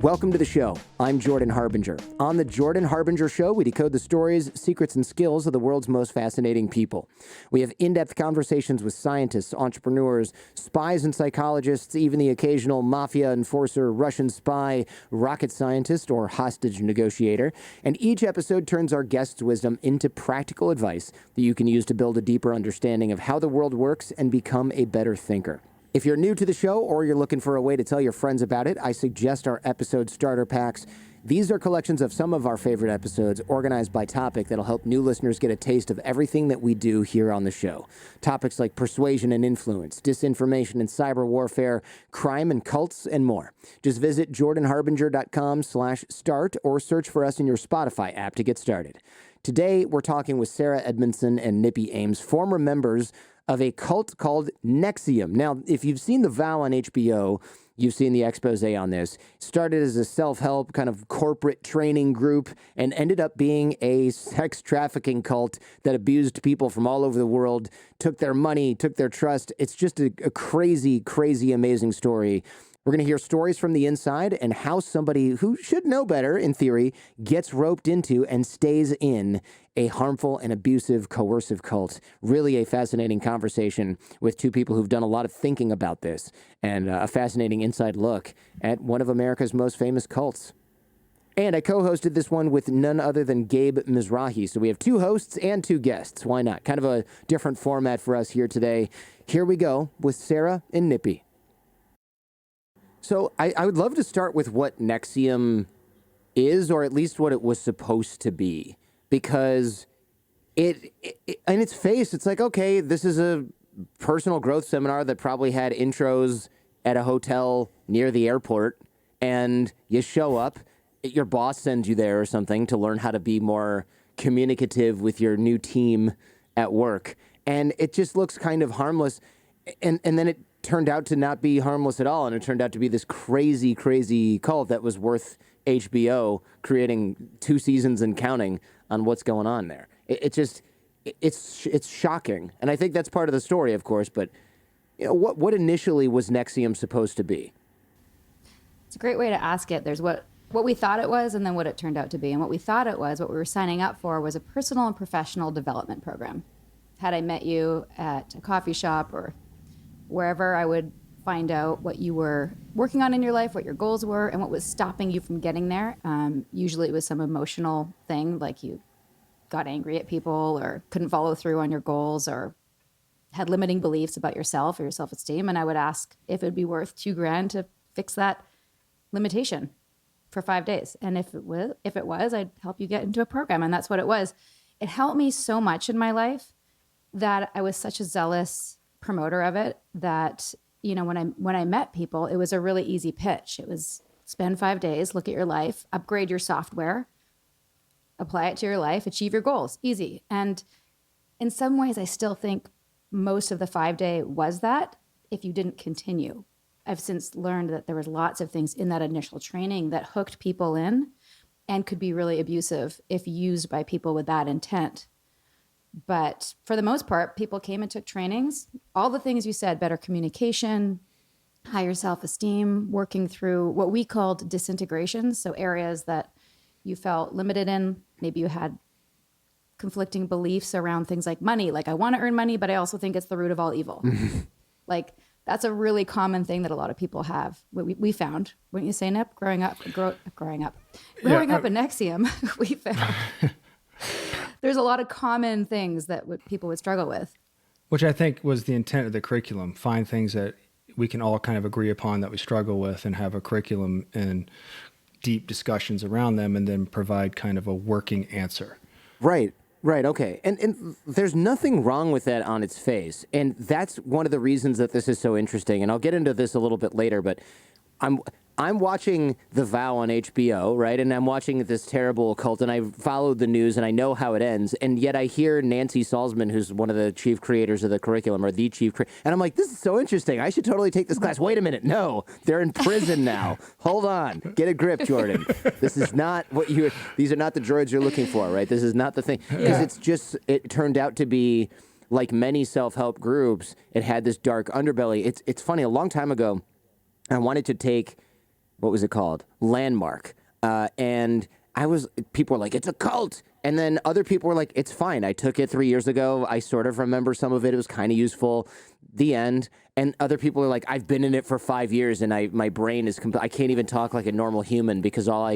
Welcome to the show. I'm Jordan Harbinger. On the Jordan Harbinger Show, we decode the stories, secrets, and skills of the world's most fascinating people. We have in-depth conversations with scientists, entrepreneurs, spies and psychologists, even the occasional mafia enforcer, Russian spy, rocket scientist, or hostage negotiator. And each episode turns our guests' wisdom into practical advice that you can use to build a deeper understanding of how the world works and become a better thinker. If you're new to the show or you're looking for a way to tell your friends about it, I suggest our episode starter packs. These are collections of some of our favorite episodes organized by topic that'll help new listeners get a taste of everything that we do here on the show. Topics like persuasion and influence, disinformation and cyber warfare, crime and cults, and more. Just visit jordanharbinger.com/start or search for us in your Spotify app to get started. Today, we're talking with Sarah Edmondson and Nippy Ames, former members of a cult called NXIVM. Now, if you've seen The Vow on HBO, you've seen the expose on this. It started as a self-help kind of corporate training group and ended up being a sex trafficking cult that abused people from all over the world, took their money, took their trust. It's just a crazy, crazy, amazing story. We're going to hear stories from the inside and how somebody who should know better, in theory, gets roped into and stays in a harmful and abusive, coercive cult. Really a fascinating conversation with two people who've done a lot of thinking about this and a fascinating inside look at one of America's most famous cults. And I co-hosted this one with none other than Gabe Mizrahi. So we have two hosts and two guests. Why not? Kind of a different format for us here today. Here we go with Sarah and Nippy. So I would love to start with what NXIVM is, or at least what it was supposed to be, because it in its face, it's like, okay, this is a personal growth seminar that probably had intros at a hotel near the airport, and you show up, your boss sends you there or something to learn how to be more communicative with your new team at work, and it just looks kind of harmless, and then it turned out to not be harmless at all, and it turned out to be this crazy, crazy cult that was worth HBO creating 2 seasons and counting on what's going on there. It's shocking, and I think that's part of the story, of course. But you know, what initially was NXIVM supposed to be? It's a great way to ask it. There's what we thought it was, and then what it turned out to be. And what we thought it was, what we were signing up for, was a personal and professional development program. Had I met you at a coffee shop or wherever, I would find out what you were working on in your life, what your goals were, and what was stopping you from getting there. Usually it was some emotional thing, like you got angry at people or couldn't follow through on your goals or had limiting beliefs about yourself or your self-esteem. And I would ask if it'd be worth $2,000 to fix that limitation for 5 days. And if it was, I'd help you get into a program. And that's what it was. It helped me so much in my life that I was such a zealous promoter of it that, you know, when I met people, it was a really easy pitch. It was spend 5 days, look at your life, upgrade your software, apply it to your life, achieve your goals. Easy. And in some ways, I still think most of the 5-day was that if you didn't continue. I've since learned that there was lots of things in that initial training that hooked people in and could be really abusive if used by people with that intent. But for the most part, people came and took trainings. All the things you said, better communication, higher self-esteem, working through what we called disintegration. So areas that you felt limited in. Maybe you had conflicting beliefs around things like money. Like, I want to earn money, but I also think it's the root of all evil. Like, that's a really common thing that a lot of people have. We found, wouldn't you say, Nip? Growing up in NXIVM, we found there's a lot of common things that people would struggle with. Which I think was the intent of the curriculum. Find things that we can all kind of agree upon that we struggle with and have a curriculum and deep discussions around them, and then provide kind of a working answer. Right, okay. And there's nothing wrong with that on its face. And that's one of the reasons that this is so interesting. And I'll get into this a little bit later, but I'm watching The Vow on HBO, right? And I'm watching this terrible cult, and I followed the news, and I know how it ends. And yet I hear Nancy Salzman, who's one of the chief creators of the curriculum, or the chief and I'm like, this is so interesting. I should totally take this class. Wait a minute. No, they're in prison now. Hold on. Get a grip, Jordan. This is not what these are not the droids you're looking for, right? This is not the thing. Because it turned out to be, like many self-help groups, it had this dark underbelly. It's funny, a long time ago, I wanted to take what was it called? Landmark. And people were like, it's a cult. And then other people were like, it's fine. I took it 3 years ago. I sort of remember some of it. It was kind of useful. The end. And other people are like, I've been in it for 5 years and my brain is, I can't even talk like a normal human because all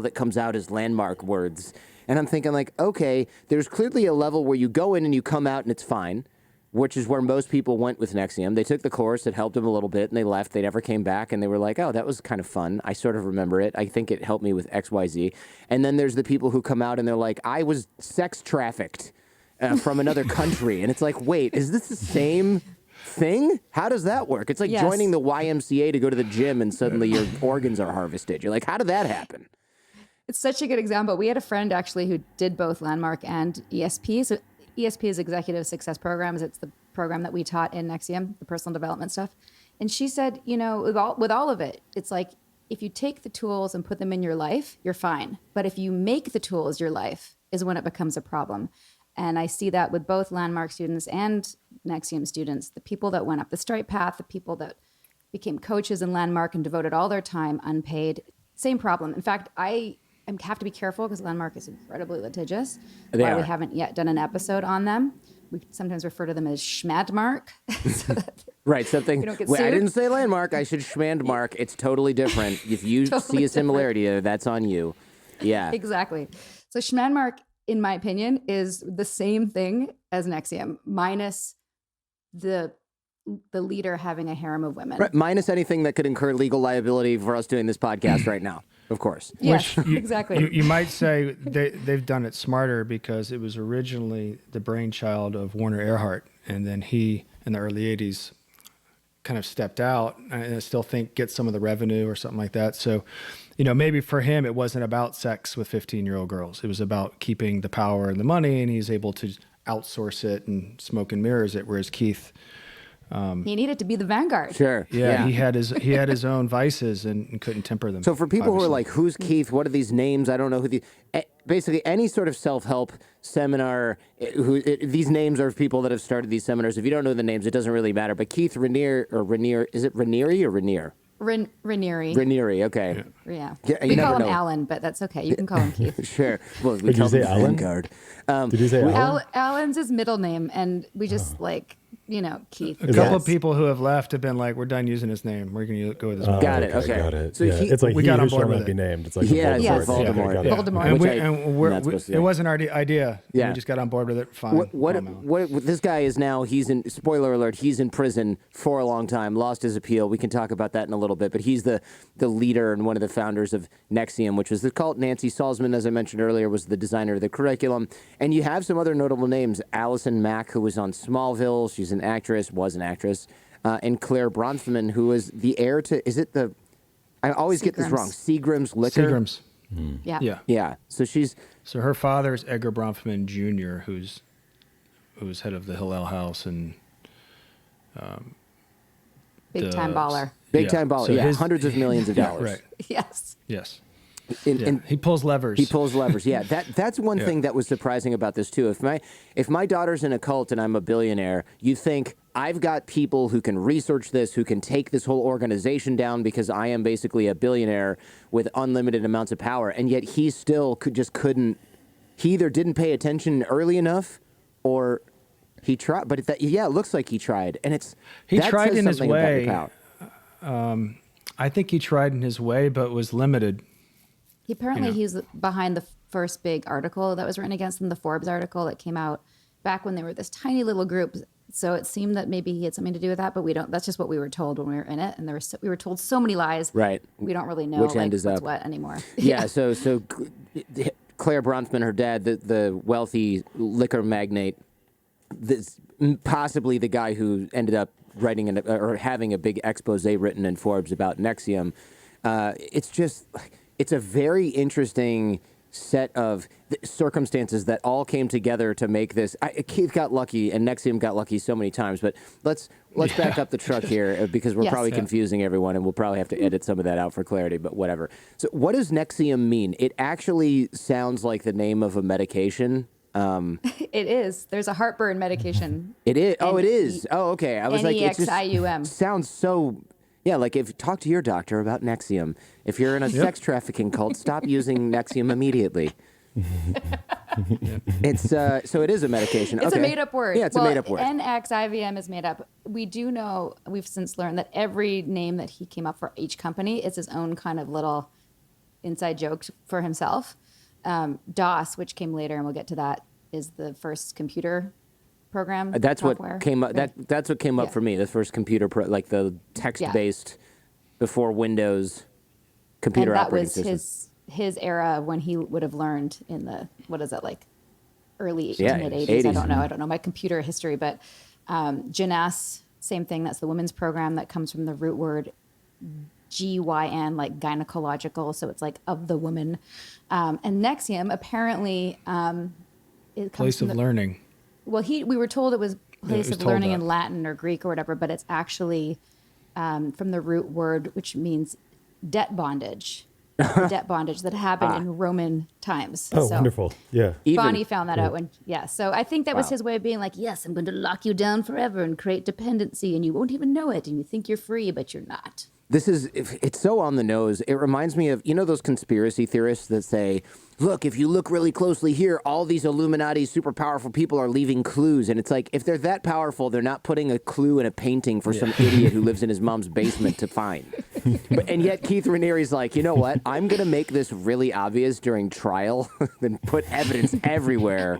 that comes out is landmark words. And I'm thinking like, okay, there's clearly a level where you go in and you come out and it's fine, which is where most people went with NXIVM. They took the course, it helped them a little bit, and they left. They never came back, and they were like, oh, that was kind of fun. I sort of remember it. I think it helped me with XYZ. And then there's the people who come out, and they're like, I was sex trafficked from another country. And it's like, wait, is this the same thing? How does that work? It's like Yes. joining the YMCA to go to the gym, and suddenly your organs are harvested. You're like, how did that happen? It's such a good example. We had a friend actually who did both Landmark and ESP. So ESP is Executive Success Programs. It's the program that we taught in NXIVM, the personal development stuff. And she said, with all of it, it's like if you take the tools and put them in your life, you're fine. But if you make the tools your life is when it becomes a problem. And I see that with both Landmark students and NXIVM students, the people that went up the straight path, the people that became coaches in Landmark and devoted all their time unpaid, same problem. In fact, I have to be careful because Landmark is incredibly litigious. They Why we are. haven't yet done an episode on them. We sometimes refer to them as Schmadmark. So that Right, something. We don't get Wait, I sued? didn't say landmark. I should schmandmark. It's totally different. If you see a similarity there, that's on you. Yeah. exactly. So Schmadmark, in my opinion, is the same thing as NXIVM, minus the leader having a harem of women. Right, minus anything that could incur legal liability for us doing this podcast right now, of course. Yes, Which exactly. You might say they've done it smarter because it was originally the brainchild of Werner Erhard, and then he, in the early 80s, kind of stepped out, and I still think gets some of the revenue or something like that. So, maybe for him, it wasn't about sex with 15-year-old girls. It was about keeping the power and the money, and he's able to outsource it and smoke and mirrors it, whereas Keith... He needed to be the vanguard. Sure. Yeah, he had his own vices and couldn't temper them. So for people who are obviously. like, who's Keith? What are these names? I don't know who basically any sort of self-help seminar, these names are people that have started these seminars. If you don't know the names, it doesn't really matter. But Keith Raniere, is it Raniere or Raniere? Raniere. Raniere, okay. Yeah. Yeah, you We never call him know. Alan, but that's okay. You can call him Keith. Sure. Well, we Did you call say him Alan? Vanguard. Did you say Alan? Alan's his middle name, and we just Keith. A couple of people who have left have been like, we're done using his name. We're going to go with his name. Got it, okay. Got it. So yeah. he- it's like we he got on who board shall with not be it. named. It's like Yeah, a it's Yes. Voldemort. like Okay, Voldemort. got it. Voldemort. And, Which we, I- and we're, not we, supposed to, it wasn't our idea. Yeah. We just got on board with it. Fine. What this guy is now, he's in, spoiler alert, he's in prison for a long time, lost his appeal. We can talk about that in a little bit, but he's the leader and one of the founders of NXIVM, which was the cult. Nancy Salzman, as I mentioned earlier, was the designer of the curriculum. And you have some other notable names. Allison Mack, who was on Smallville. She's an actress, was an actress. And Claire Bronfman, who is the heir to, I always get this Seagram's. wrong, Seagram's Liquor? Seagram's. Yeah. Yeah. Yeah. So she's, So her father is Edgar Bronfman Jr., who's head of the Hillel House and Big time baller. big time baller. So Yeah, his- hundreds of millions of Yeah, dollars. right. Yes. Yes. In- Yeah. in- He pulls levers. He pulls levers. Yeah, that's one Yeah. thing that was surprising about this too. If my daughter's in a cult and I'm a billionaire, you think I've got people who can research this, who can take this whole organization down because I am basically a billionaire with unlimited amounts of power, and yet he still couldn't. He either didn't pay attention early enough, or he tried. But it looks like he tried, and He that tried says in his something about your way. power. I think he tried in his way, but was limited. He apparently he's behind the first big article that was written against him, the Forbes article that came out back when they were this tiny little group. So it seemed that maybe he had something to do with that, but we don't. That's just what we were told when we were in it, and we were told so many lies. Right. We don't really know Which end is what's up. what anymore. Yeah, so Claire Bronfman, her dad, the wealthy liquor magnate, possibly the guy who ended up writing or having a big expose written in Forbes about NXIVM. It's a very interesting set of circumstances that all came together to make this. Keith got lucky and NXIVM got lucky so many times, but let's back up the truck here because we're Yes. probably Yeah. confusing everyone, and we'll probably have to edit some of that out for clarity, but whatever. So what does NXIVM mean? It actually sounds like the name of a medication. It is. There's a heartburn medication. It is. Oh, it N- is. Oh, okay. I was like, it just NEXIUM. sounds so Yeah, like if talk to your doctor about Nexium. If you're in a sex trafficking cult, stop using Nexium immediately. It's so it is a medication. It's okay. a made-up word. Yeah, it's a made-up word. NXIVM is made up. We do know, we've since learned that every name that he came up for each company is his own kind of little inside joke for himself. DOS, which came later, and we'll get to that, is the first computer program. That's software. what came up. Right? That's what came up Yeah. for me. The first computer, like the text-based before Windows computer and that operating was system. his era when he would have learned in the, what is it, like early Yeah, to mid 80s. 80s. I don't know my computer history, but GNAS, same thing. That's the women's program that comes from the root word GYN, like gynecological. So it's like of the woman. And Nexium apparently it comes Place from of learning. well, we were told it was place was of told learning that. in Latin or Greek or whatever, but it's actually from the root word, which means debt bondage. The debt bondage that happened in Roman times. Oh, So wonderful. Yeah. Bonnie found that out when, So I think that was Wow. his way of being like, yes, I'm going to lock you down forever and create dependency, and you won't even know it, and you think you're free, but you're not. It's so on the nose. It reminds me of, those conspiracy theorists that say, look, if you look really closely here, all these Illuminati super powerful people are leaving clues. And it's like, if they're that powerful, they're not putting a clue in a painting for some idiot who lives in his mom's basement to find. And yet Keith Raniere's like, you know what? I'm going to make this really obvious during trial and put evidence everywhere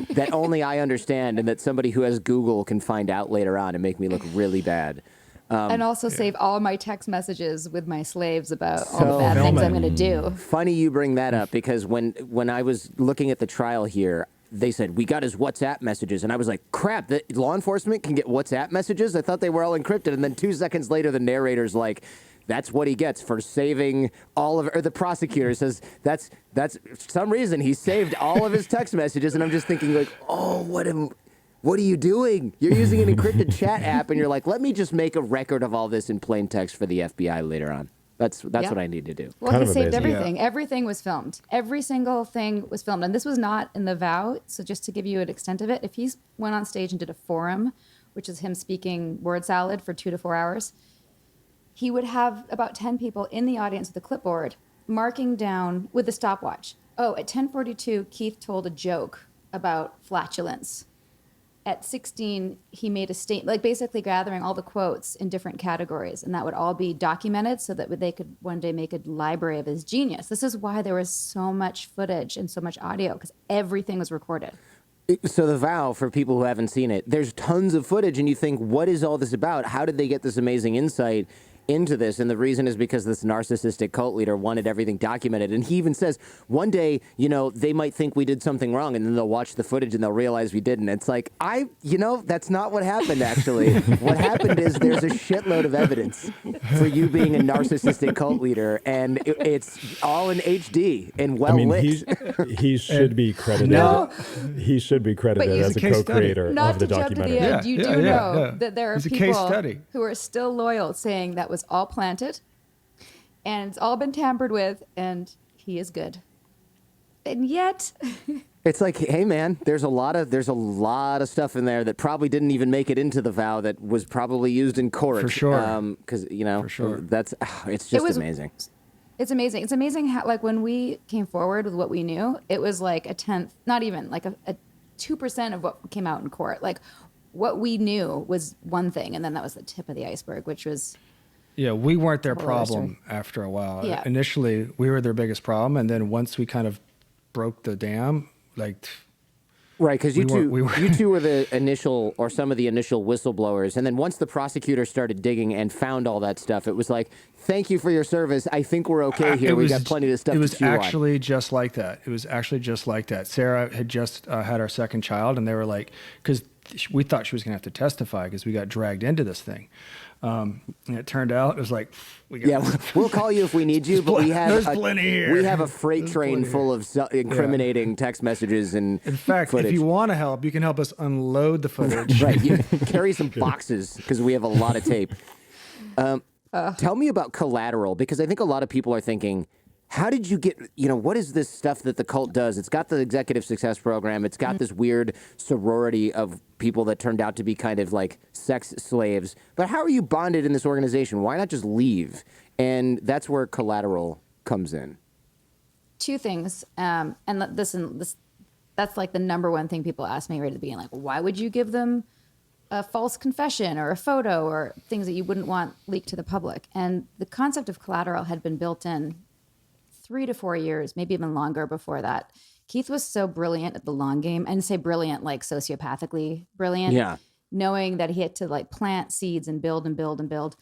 that only I understand and that somebody who has Google can find out later on and make me look really bad. And also save all my text messages with my slaves about all So- the bad things Film I'm it. going to do. Funny you bring that up because when I was looking at the trial here, they said, we got his WhatsApp messages. And I was like, crap, the law enforcement can get WhatsApp messages? I thought they were all encrypted. And then 2 seconds later, the narrator's like, that's what he gets for saving all of, or the prosecutor says, that's for some reason he saved all of his text messages. And I'm just thinking like, oh, what are you doing? You're using an encrypted chat app and you're like, let me just make a record of all this in plain text for the FBI later on. That's what I need to do. Well, Kind he of saved amazing. everything. Everything was filmed. Every single thing was filmed. And this was not in the vow. So just to give you an extent of it, if he went on stage and did a forum, which is him speaking word salad for 2 to 4 hours, he would have about 10 people in the audience with a clipboard marking down with a stopwatch. Oh, at 10:42, Keith told a joke about flatulence. At 16, he made a statement, like basically gathering all the quotes in different categories, and that would all be documented so that they could one day make a library of his genius. This is why there was so much footage and so much audio, because everything was recorded. So the vow, for people who haven't seen it, there's tons of footage and you think, what is all this about? How did they get this amazing insight into this? And the reason is because this narcissistic cult leader wanted everything documented. And he even says, one day, they might think we did something wrong and then they'll watch the footage and they'll realize we didn't. It's like, that's not what happened, actually. What happened is there's a shitload of evidence for you being a narcissistic cult leader, and it's all in HD and well I mean, lit. he should be credited. No. He should be credited But as a case study. co-creator Not of the to jump to documentary. the end, you do know that there are It's a case people study. who are still loyal, saying that was all planted, and it's all been tampered with, and he is good. And yet, It's like, hey man, there's a lot of stuff in there that probably didn't even make it into the vow that was probably used in court. For sure. Because For sure. it's just was- amazing. it's amazing. It's amazing how, like, when we came forward with what we knew, it was like a tenth, not even like a 2% of what came out in court. Like, what we knew was one thing, and then that was the tip of the iceberg, which was Yeah, we weren't their Whole other problem after a while. Yeah. Initially, we were their biggest problem, and then once we kind of broke the dam, like Right, because you we two were the initial, or some of the initial whistleblowers, and then once the prosecutor started digging and found all that stuff, it was like, thank you for your service. I think we're okay here. We got plenty of stuff It was to chew on. actually just like that. It was actually just like that. Sarah had just had our second child, and they were like, because we thought she was going to have to testify because we got dragged into this thing. And it turned out it was like, We'll call you if we need you, but we have There's plenty here. We have a freight train full of incriminating text messages and In fact, footage. if you want to help, you can help us unload the footage. Right, you carry some boxes because we have a lot of tape. Tell me about Collateral, because I think a lot of people are thinking, How did you get, what is this stuff that the cult does? It's got the executive success program. It's got this weird sorority of people that turned out to be kind of like sex slaves. But how are you bonded in this organization? Why not just leave? And that's where Collateral comes in. Two things. And that's like the number one thing people ask me right at the beginning. Like, why would you give them a false confession or a photo or things that you wouldn't want leaked to the public? And the concept of Collateral had been built in 3 to 4 years, maybe even longer before that. Keith was so brilliant at the long game, and say brilliant like sociopathically brilliant. Yeah. Knowing that he had to like plant seeds and build and build and build.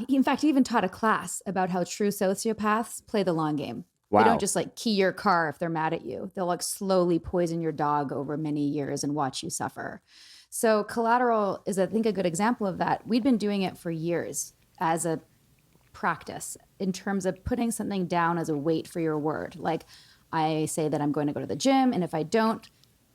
In fact, he even taught a class about how true sociopaths play the long game. Wow. They don't just like key your car if they're mad at you. They'll like slowly poison your dog over many years and watch you suffer. So Collateral is, I think, a good example of that. We'd been doing it for years as a practice in terms of putting something down as a weight for your word. Like, I say that I'm going to go to the gym, and if I don't,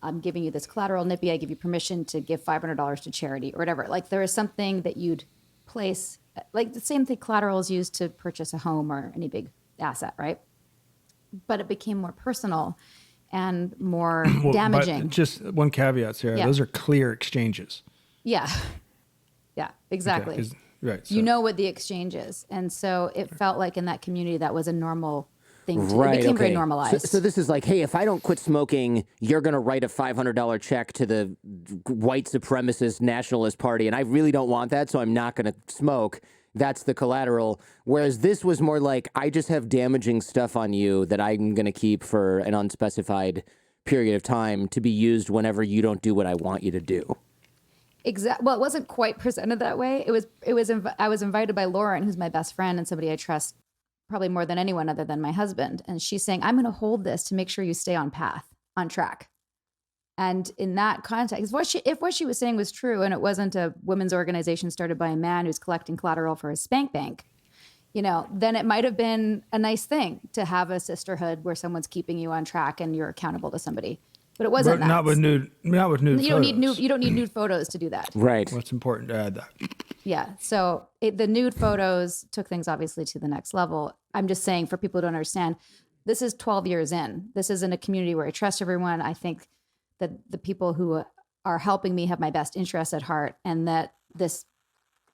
I'm giving you this collateral, Nippy. I give you permission to give $500 to charity or whatever. Like, there is something that you'd place, like the same thing collateral is used to purchase a home or any big asset, right? But it became more personal and more damaging. But just one caveat, Sarah. Yeah. Those are clear exchanges. Yeah. Yeah, exactly. Okay, right. So. You know what the exchange is. And so it felt like in that community that was a normal thing. Right, it became very okay. normalized. So this is like, hey, if I don't quit smoking, you're going to write a $500 check to the white supremacist nationalist party, and I really don't want that, so I'm not going to smoke. That's the collateral. Whereas this was more like, I just have damaging stuff on you that I'm going to keep for an unspecified period of time to be used whenever you don't do what I want you to do. Exactly. Well, it wasn't quite presented that way. I was invited by Lauren, who's my best friend and somebody I trust probably more than anyone other than my husband. And she's saying, I'm going to hold this to make sure you stay on track. And in that context, if what she was saying was true, and it wasn't a women's organization started by a man who's collecting collateral for his spank bank, then it might have been a nice thing to have a sisterhood where someone's keeping you on track and you're accountable to somebody. But it wasn't that. Not with nude You don't photos. need nude photos to do that. Right. Well, it's important to add that. Yeah. So the nude photos took things obviously to the next level. I'm just saying for people who don't understand, this is 12 years in. This is in a community where I trust everyone. I think that the people who are helping me have my best interests at heart, and that this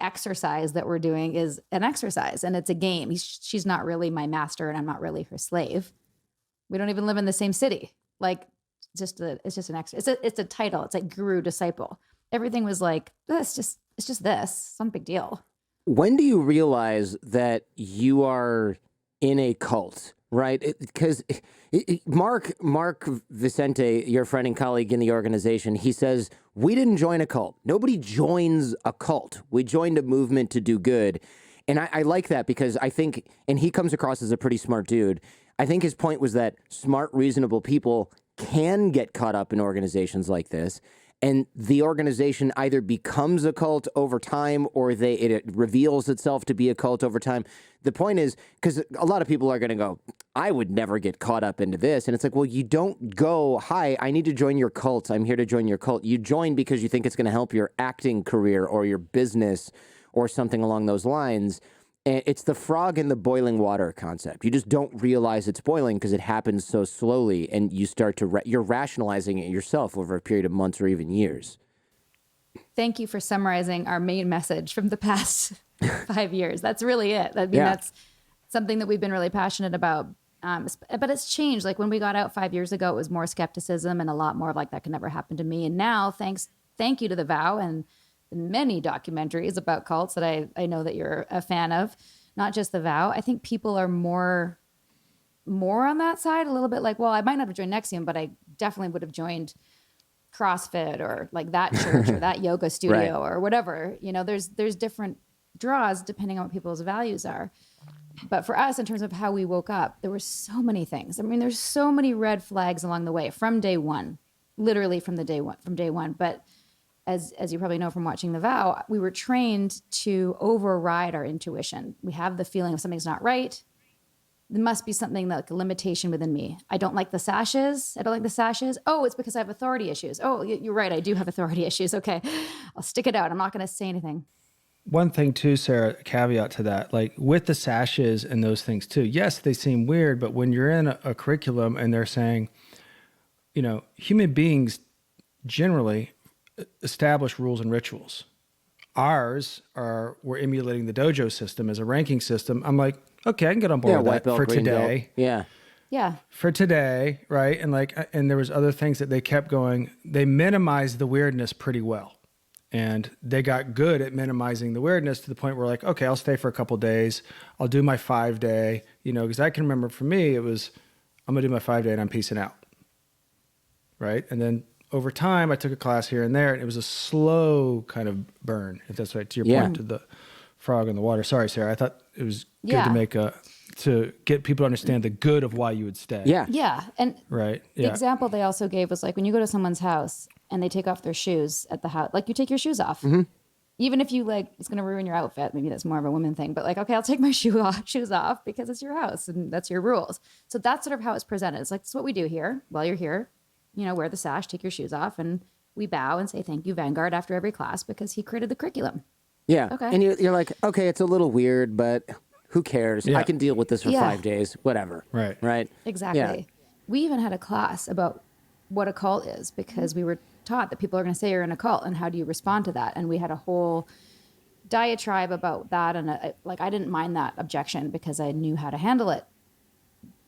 exercise that we're doing is an exercise and it's a game. She's not really my master and I'm not really her slave. We don't even live in the same city. Like, it's just an exercise. It's a title. It's like guru disciple. Everything was like, it's just this. Some big deal. When do you realize that you are in a cult, right? Because Mark Vicente, your friend and colleague in the organization, he says, we didn't join a cult. Nobody joins a cult. We joined a movement to do good. And I like that because I think, and he comes across as a pretty smart dude. I think his point was that smart, reasonable people can get caught up in organizations like this. And the organization either becomes a cult over time or it reveals itself to be a cult over time. The point is, because a lot of people are going to go, I would never get caught up into this. And it's like, well, you don't go, hi, I need to join your cult. I'm here to join your cult. You join because you think it's going to help your acting career or your business or something along those lines. And it's the frog in the boiling water concept. You just don't realize it's boiling because it happens so slowly, and you start to you're rationalizing it yourself over a period of months or even years. Thank you for summarizing our main message from the past 5 years. That's really it. I mean, That's something that we've been really passionate about. But it's changed. Like when we got out 5 years ago, it was more skepticism and a lot more of like, that could never happen to me. And now, thank you to The Vow and many documentaries about cults that I know that you're a fan of, not just The Vow. I think people are more on that side, a little bit like, well, I might not have joined NXIVM, but I definitely would have joined CrossFit or like that church or that yoga studio or whatever. There's different draws depending on what people's values are. But for us, in terms of how we woke up, there were so many things. I mean, there's so many red flags along the way from day one, literally from day one. But as you probably know from watching The Vow, we were trained to override our intuition. We have the feeling if something's not right, there must be something like a limitation within me. I don't like the sashes. Oh, it's because I have authority issues. Oh, you're right. I do have authority issues. Okay, I'll stick it out. I'm not going to say anything. one thing too, Sarah, caveat to that, like with the sashes and those things too. Yes, they seem weird, but when you're in a curriculum and they're saying, human beings generally establish rules and rituals. We're emulating the dojo system as a ranking system. I'm like, okay, I can get on board with white that belt, for green today. belt. Yeah. For today, right? And there was other things that they kept going. They minimized the weirdness pretty well. And they got good at minimizing the weirdness to the point where like, okay, I'll stay for a couple days. I'll do my 5-day, because I can remember for me, it was, I'm gonna do my 5-day and I'm peacing out. Right. And then over time, I took a class here and there, and it was a slow kind of burn, if that's right, to your point, to the frog in the water. Sorry, Sarah. I thought it was good to get people to understand the good of why you would stay. Yeah. Yeah. And Right. the example they also gave was like when you go to someone's house and they take off their shoes at the house, like you take your shoes off. Mm-hmm. Even if you like, it's going to ruin your outfit. Maybe that's more of a woman thing, but like, okay, I'll take my shoes off because it's your house and that's your rules. So that's sort of how it's presented. It's like, it's what we do here while you're here. Wear the sash, take your shoes off, and we bow and say thank you, Vanguard, after every class because he created the curriculum. Yeah. Okay. And you're like, okay, it's a little weird, but who cares? Yeah. I can deal with this for 5 days, whatever. Right. Right. Exactly. Yeah. We even had a class about what a cult is because we were taught that people are going to say you're in a cult and how do you respond to that? And we had a whole diatribe about that. And I didn't mind that objection because I knew how to handle it.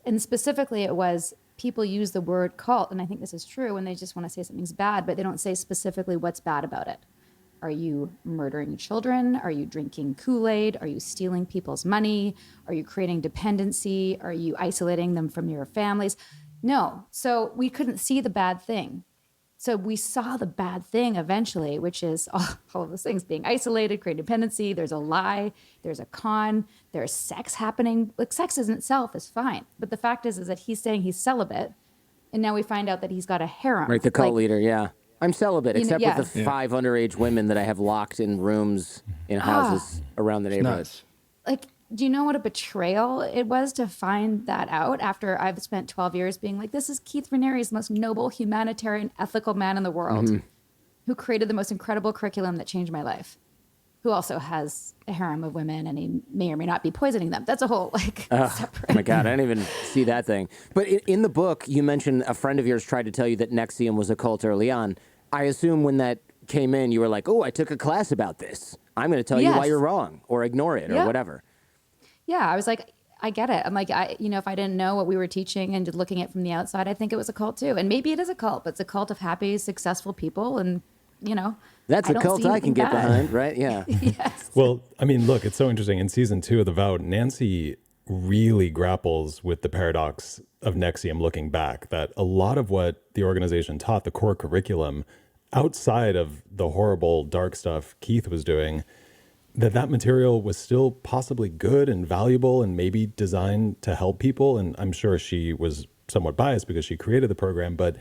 And specifically it was people use the word cult, and I think this is true, and they just want to say something's bad, but they don't say specifically what's bad about it. Are you murdering children? Are you drinking Kool-Aid? Are you stealing people's money? Are you creating dependency? Are you isolating them from your families? No. So we couldn't see the bad thing. So we saw the bad thing eventually, which is all of those things, being isolated, creating dependency. There's a lie, there's a con, there's sex happening. Like sex in itself is fine. But the fact is that he's saying he's celibate. And now we find out that he's got a harem. Right. The cult leader. Yeah. I'm celibate, except with the yeah. 5 underage women that I have locked in rooms in houses around the neighborhood. Nuts. Like, do you know what a betrayal it was to find that out after I've spent 12 years being like, this is Keith Raniere's most noble, humanitarian, ethical man in the world who created the most incredible curriculum that changed my life, who also has a harem of women and he may or may not be poisoning them. That's a whole separate. Oh my God, I didn't even see that thing. But in the book, you mentioned a friend of yours tried to tell you that NXIVM was a cult early on. I assume when that came in, you were like, oh, I took a class about this. I'm going to tell you why you're wrong or ignore it or whatever. Yeah, I was like, I get it. I'm like, if I didn't know what we were teaching and just looking at it from the outside, I think it was a cult too. And maybe it is a cult, but it's a cult of happy, successful people. And, that's a cult I can get behind, right? Yeah. Yes. Well, I mean, look, it's so interesting. In season 2 of The Vow, Nancy really grapples with the paradox of NXIVM looking back, that a lot of what the organization taught, the core curriculum, outside of the horrible, dark stuff Keith was doing, that material was still possibly good and valuable and maybe designed to help people. And I'm sure she was somewhat biased because she created the program. But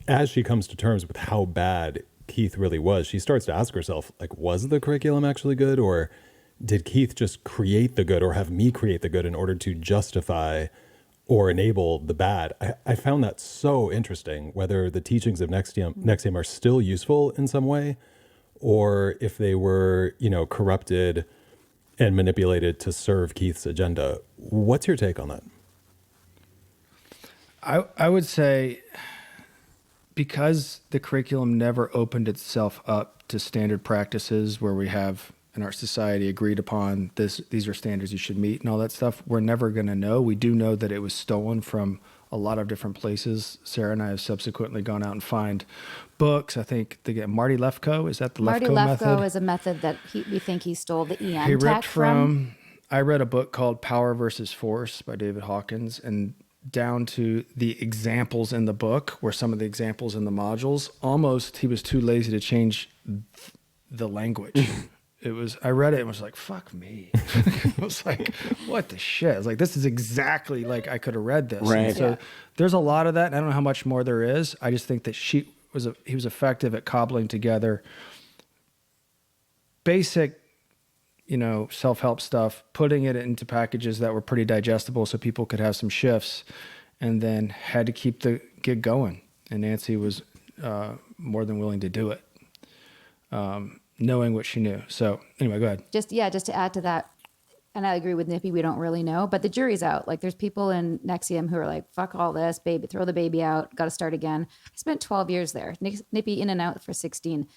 as she comes to terms with how bad Keith really was, she starts to ask herself, like, was the curriculum actually good? Or did Keith just create the good or have me create the good in order to justify or enable the bad? I found that so interesting, whether the teachings of NXIVM are still useful in some way, or if they were, corrupted and manipulated to serve Keith's agenda. What's your take on that? I would say because the curriculum never opened itself up to standard practices where we have in our society agreed upon these are standards you should meet and all that stuff, we're never going to know. We do know that it was stolen from a lot of different places. Sarah and I have subsequently gone out and find books. I think Marty Lefkoe, is that the Marty Lefkoe method? Lefkoe is a method that we think he stole the EM He tech ripped from. I read a book called Power versus Force by David Hawkins, and down to the examples in the book, where some of the examples in the modules, almost he was too lazy to change the language. I read it and was like, fuck me. I was like, what the shit? I was like, this is exactly like I could have read this. Right. And so there's a lot of that. And I don't know how much more there is. I just think that he was effective at cobbling together basic, self-help stuff, putting it into packages that were pretty digestible so people could have some shifts, and then had to keep the gig going. And Nancy was more than willing to do it. knowing what she knew. So anyway, go ahead. Just to add to that, and I agree with Nippy, we don't really know, but the jury's out. Like there's people in Nexium who are like, fuck all this, baby, throw the baby out, got to start again. I spent 12 years there. Nippy in and out for 16.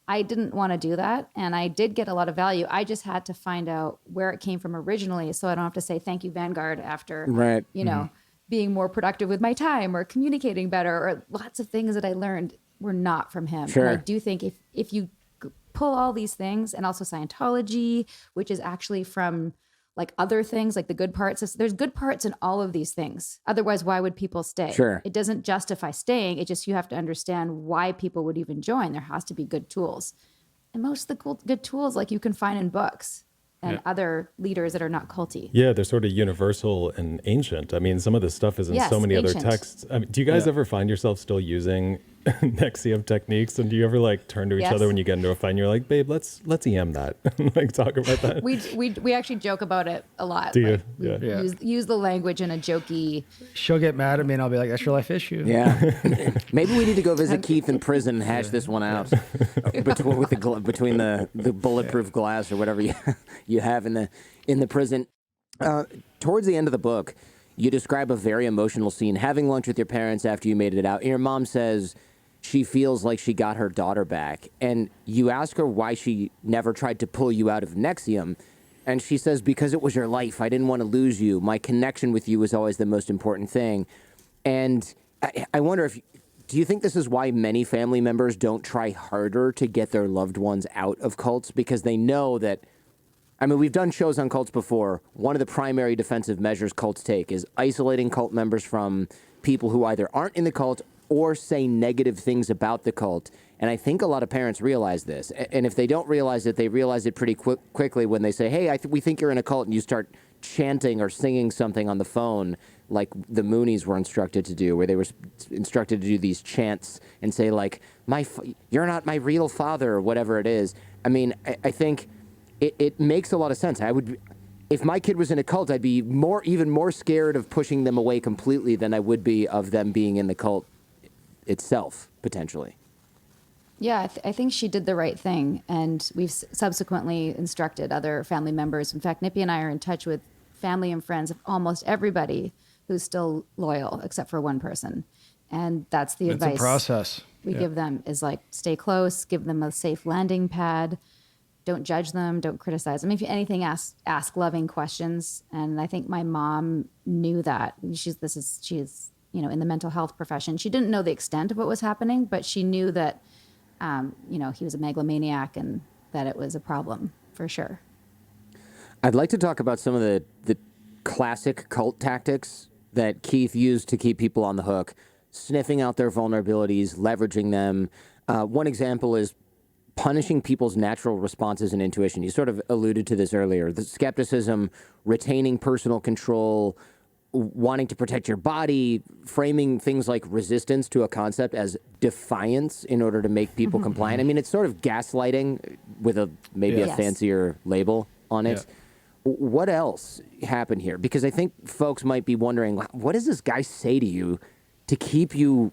I didn't want to do that. And I did get a lot of value. I just had to find out where it came from originally. So I don't have to say, thank you, Vanguard, after, Right. you know, being more productive with my time or communicating better, or lots of things that I learned were not from him. Sure. And I do think if you pull all these things, and also Scientology, which is actually from like other things, like the good parts, there's good parts in all of these things. Otherwise, why would people stay? Sure. It doesn't justify staying. It just, you have to understand why people would even join. There has to be good tools. And most of the good tools, like you can find in books and other leaders that are not culty. Yeah, they're sort of universal and ancient. I mean, some of this stuff is in Yes, so many ancient. other texts. I mean, do you guys ever find yourself still using Nexium techniques? And do you ever like turn to each Yes. other when you get into a fight and you're like, babe, let's EM that, like talk about that? We actually joke about it a lot. Do you? Like, we Yeah. use the language in a jokey. She'll get mad at me and I'll be like, that's your life issue. Yeah. Maybe we need to go visit Keith in prison and hash this one out between the bulletproof glass or whatever you have in the prison. Towards the end of the book, you describe a very emotional scene, having lunch with your parents after you made it out. And your mom says she feels like she got her daughter back. And you ask her why she never tried to pull you out of Nexium. And she says, because it was your life. I didn't want to lose you. My connection with you was always the most important thing. And I wonder do you think this is why many family members don't try harder to get their loved ones out of cults? Because they know that, I mean, we've done shows on cults before. One of the primary defensive measures cults take is isolating cult members from people who either aren't in the cult or say negative things about the cult. And I think a lot of parents realize this. And if they don't realize it, they realize it pretty quickly when they say, hey, we think you're in a cult, and you start chanting or singing something on the phone like the Moonies were instructed to do, where they were instructed to do these chants and say, like, you're not my real father, or whatever it is. I mean, I think it makes a lot of sense. If my kid was in a cult, I'd be even more scared of pushing them away completely than I would be of them being in the cult itself, potentially. Yeah, I think she did the right thing. And we've subsequently instructed other family members. In fact, Nippy and I are in touch with family and friends of almost everybody who's still loyal, except for one person. And that's the advice It's a process. we give them, is like, stay close, give them a safe landing pad. Don't judge them, don't criticize them. If anything, ask loving questions. And I think my mom knew that. She's in the mental health profession. She didn't know the extent of what was happening, but she knew that he was a megalomaniac and that it was a problem for sure. I'd like to talk about some of the classic cult tactics that Keith used to keep people on the hook, sniffing out their vulnerabilities, leveraging them. One example is punishing people's natural responses and intuition. You sort of alluded to this earlier. The skepticism, retaining personal control, wanting to protect your body, framing things like resistance to a concept as defiance in order to make people compliant. I mean, it's sort of gaslighting with maybe a Yes. fancier label on it. Yeah. What else happened here? Because I think folks might be wondering, what does this guy say to you to keep you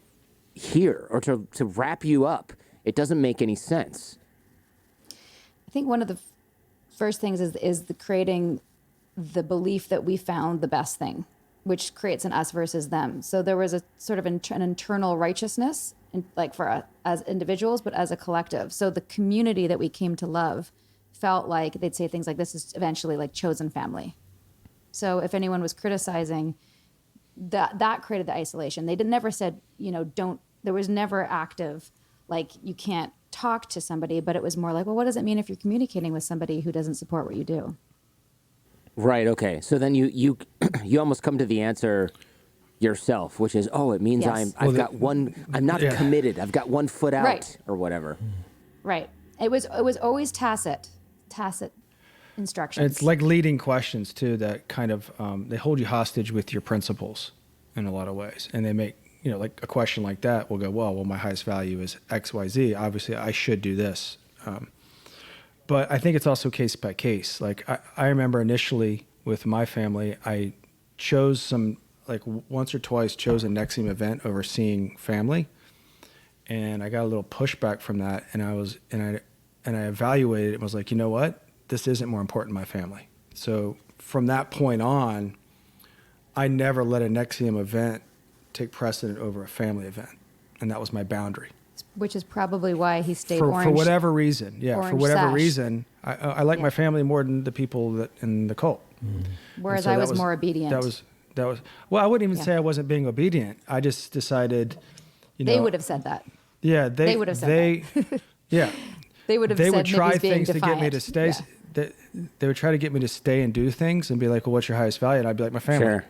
here or to wrap you up? It doesn't make any sense. I think one of the first things is creating the belief that we found the best thing, which creates an us versus them. So there was a sort of an internal righteousness, for as individuals, but as a collective. So the community that we came to love felt like they'd say things like, this is eventually like chosen family. So if anyone was criticizing, that created the isolation. They never said, there was never active, like, you can't talk to somebody, but it was more like, well, what does it mean if you're communicating with somebody who doesn't support what you do? Right. Okay. So then you almost come to the answer yourself, which is, it means Yes. I'm not committed. I've got one foot out, Right. or whatever. Right. It was always tacit instructions. It's like leading questions too, that kind of, they hold you hostage with your principles in a lot of ways. And they make, like a question like that will go, well, my highest value is X, Y, Z. Obviously I should do this. But I think it's also case by case. Like I remember initially with my family, I chose once or twice chose a Nexium event over seeing family. And I got a little pushback from that. And and I evaluated it and was like, you know what? This isn't more important to my family. So from that point on, I never let a NXIVM event take precedent over a family event. And that was my boundary. Which is probably why he stayed For orange. whatever reason. Yeah, for orange whatever sash. reason. I like my family more than the people that in the cult. Whereas And so I that was more obedient. That was, well, I wouldn't even Yeah. say I wasn't being obedient. I just decided, you know. They would have said that. Yeah, they would have said that. Yeah. They would have They said would try Nippy's being things to get me defiant. to stay. Yeah. They would try to get me to stay and do things and be like, well, what's your highest value? And I'd be like, my family. Sure.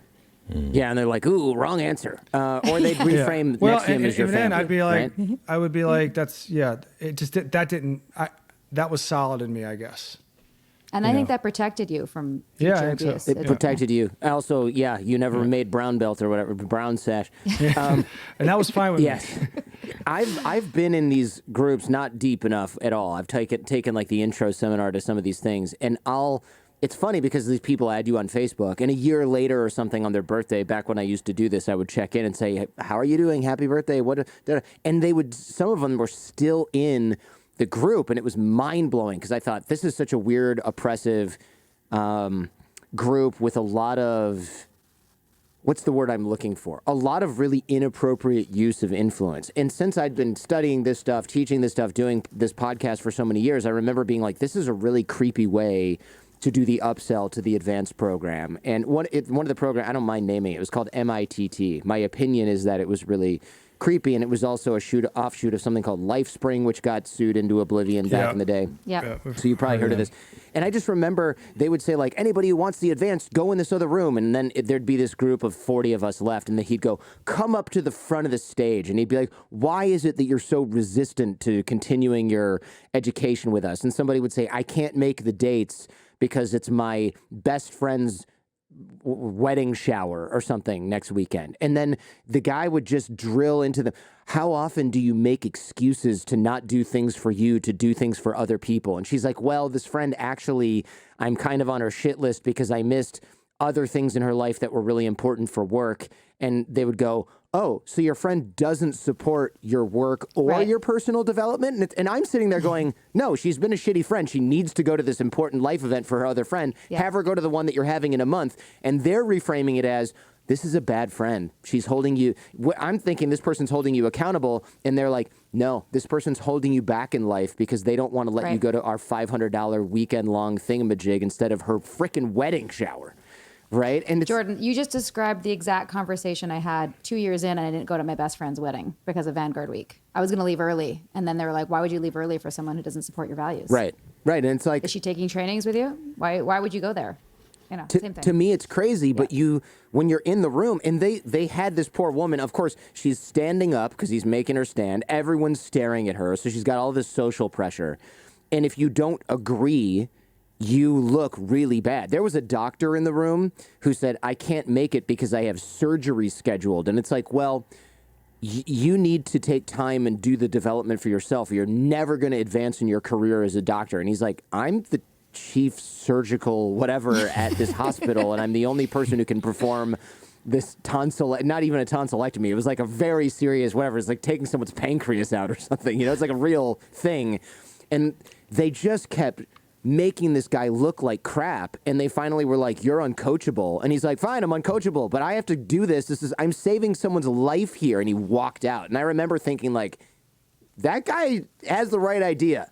Yeah, and they're like, "Ooh, wrong answer," or they'd reframe Well, NXIVM as your and then family. I'd be like, right? I would be like, that's, yeah, it just, that didn't, that was solid in me, I guess. And I think that protected you from Yeah, future I think so. abuse. It protected you. Also, yeah, you never made brown belt or whatever, brown sash. And that was fine with Yes, me. I've been in these groups not deep enough at all. I've taken like the intro seminar to some of these things, and It's funny because these people add you on Facebook, and a year later or something on their birthday, back when I used to do this, I would check in and say, "How are you doing? Happy birthday!" And they would. Some of them were still in the group, and it was mind blowing because I thought this is such a weird, oppressive group with a lot of. What's the word I'm looking for? A lot of really inappropriate use of influence. And since I'd been studying this stuff, teaching this stuff, doing this podcast for so many years, I remember being like, this is a really creepy way to do the upsell to the advanced program. And one of the programs, I don't mind naming it, was called MITT. My opinion is that it was really creepy, and it was also a offshoot of something called LifeSpring, which got sued into oblivion back in the day. Yeah. So you probably heard of this. And I just remember they would say, like, anybody who wants the advanced, go in this other room. And then there'd be this group of 40 of us left. And then he'd go, come up to the front of the stage. And he'd be like, why is it that you're so resistant to continuing your education with us? And somebody would say, I can't make the dates because it's my best friend's wedding shower or something next weekend. And then the guy would just drill into them. How often do you make excuses to not do things for you, to do things for other people? And she's like, well, this friend actually, I'm kind of on her shit list because I missed other things in her life that were really important for work. And they would go, oh, so your friend doesn't support your work or your personal development? And I'm sitting there going, no, she's been a shitty friend. She needs to go to this important life event for her other friend. Yeah. Have her go to the one that you're having in a month. And they're reframing it as, this is a bad friend. She's holding you. I'm thinking this person's holding you accountable. And they're like, no, this person's holding you back in life because they don't want to let you go to our $500 weekend long thingamajig instead of her frickin' wedding shower. Right. And Jordan, you just described the exact conversation I had 2 years in, and I didn't go to my best friend's wedding because of Vanguard Week. I was going to leave early. And then they were like, why would you leave early for someone who doesn't support your values? Right. And it's like, Is she taking trainings with you? Why would you go there? You know, same thing. To me, it's crazy, but when you're in the room, and they had this poor woman, of course, she's standing up because he's making her stand. Everyone's staring at her. So she's got all this social pressure. And if you don't agree, you look really bad. There was a doctor in the room who said, I can't make it because I have surgery scheduled. And it's like, well, you need to take time and do the development for yourself. You're never going to advance in your career as a doctor. And he's like, I'm the chief surgical whatever at this hospital, and I'm the only person who can perform this not even a tonsillectomy. It was like a very serious whatever. It's like taking someone's pancreas out or something. You know, it's like a real thing. And they just kept making this guy look like crap, and they finally were like, you're uncoachable. And he's like, fine, I'm uncoachable, but I have to do this. I'm saving someone's life here. And he walked out. And I remember thinking, like, that guy has the right idea.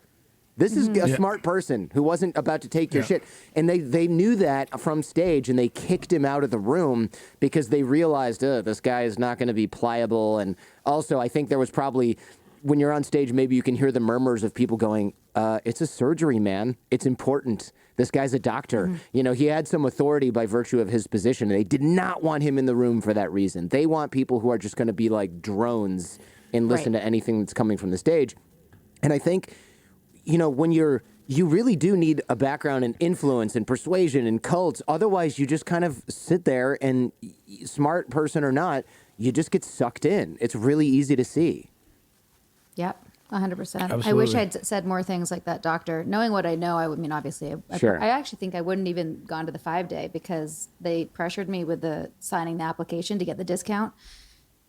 This is a smart person who wasn't about to take your shit. And they knew that from stage, and they kicked him out of the room because they realized, this guy is not going to be pliable. And also, I think there was probably, when you're on stage, maybe you can hear the murmurs of people going, it's a surgery, man. It's important. This guy's a doctor. You know, he had some authority by virtue of his position. And they did not want him in the room for that reason. They want people who are just going to be like drones and listen to anything that's coming from the stage. And I think, you know, when you really do need a background in influence and persuasion and cults. Otherwise, you just kind of sit there and, smart person or not, you just get sucked in. It's really easy to see. Yep, 100%. I Absolutely. wish I'd said more things like that doctor. Knowing what I know, I would mean, obviously, Sure. I actually think I wouldn't even gone to the 5-day because they pressured me with the signing the application to get the discount.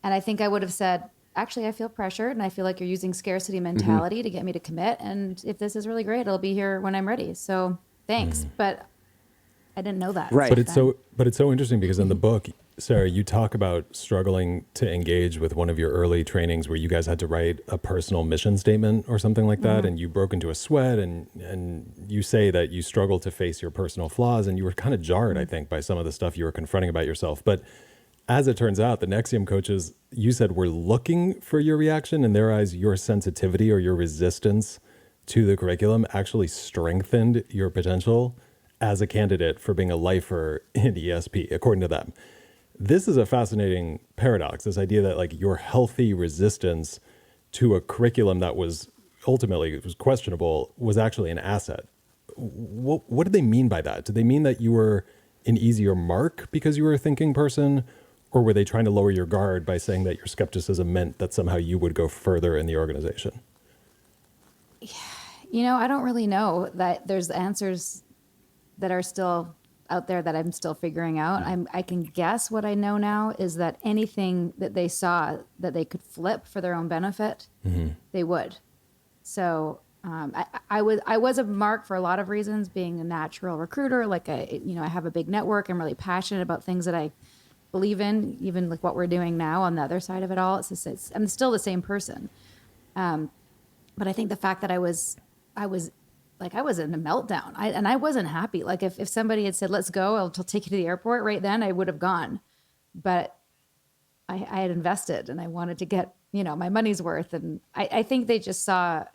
And I think I would have said, actually, I feel pressured and I feel like you're using scarcity mentality to get me to commit. And if this is really great, it'll be here when I'm ready. So thanks. But I didn't know that. Right. But it's so interesting because in the book, Sarah, you talk about struggling to engage with one of your early trainings where you guys had to write a personal mission statement or something like that, and you broke into a sweat, and you say that you struggled to face your personal flaws, and you were kind of jarred, I think, by some of the stuff you were confronting about yourself. But as it turns out, the NXIVM coaches, you said, were looking for your reaction. In their eyes, your sensitivity or your resistance to the curriculum actually strengthened your potential as a candidate for being a lifer in ESP, according to them. This is a fascinating paradox, this idea that like your healthy resistance to a curriculum that was ultimately it was questionable was actually an asset. What did they mean by that? Did they mean that you were an easier mark because you were a thinking person? Or were they trying to lower your guard by saying that your skepticism meant that somehow you would go further in the organization? You know, I don't really know. That there's answers that are still out there that I'm still figuring out. I can guess what I know now is that anything that they saw that they could flip for their own benefit, they would. So I was a mark for a lot of reasons, being a natural recruiter. Like I have a big network. I'm really passionate about things that I believe in, even like what we're doing now on the other side of it all. I'm still the same person. But I think the fact that I was in a meltdown. I wasn't happy. Like if somebody had said, let's go, I'll take you to the airport right then, I would have gone. But I had invested and I wanted to get, my money's worth. And I think they just saw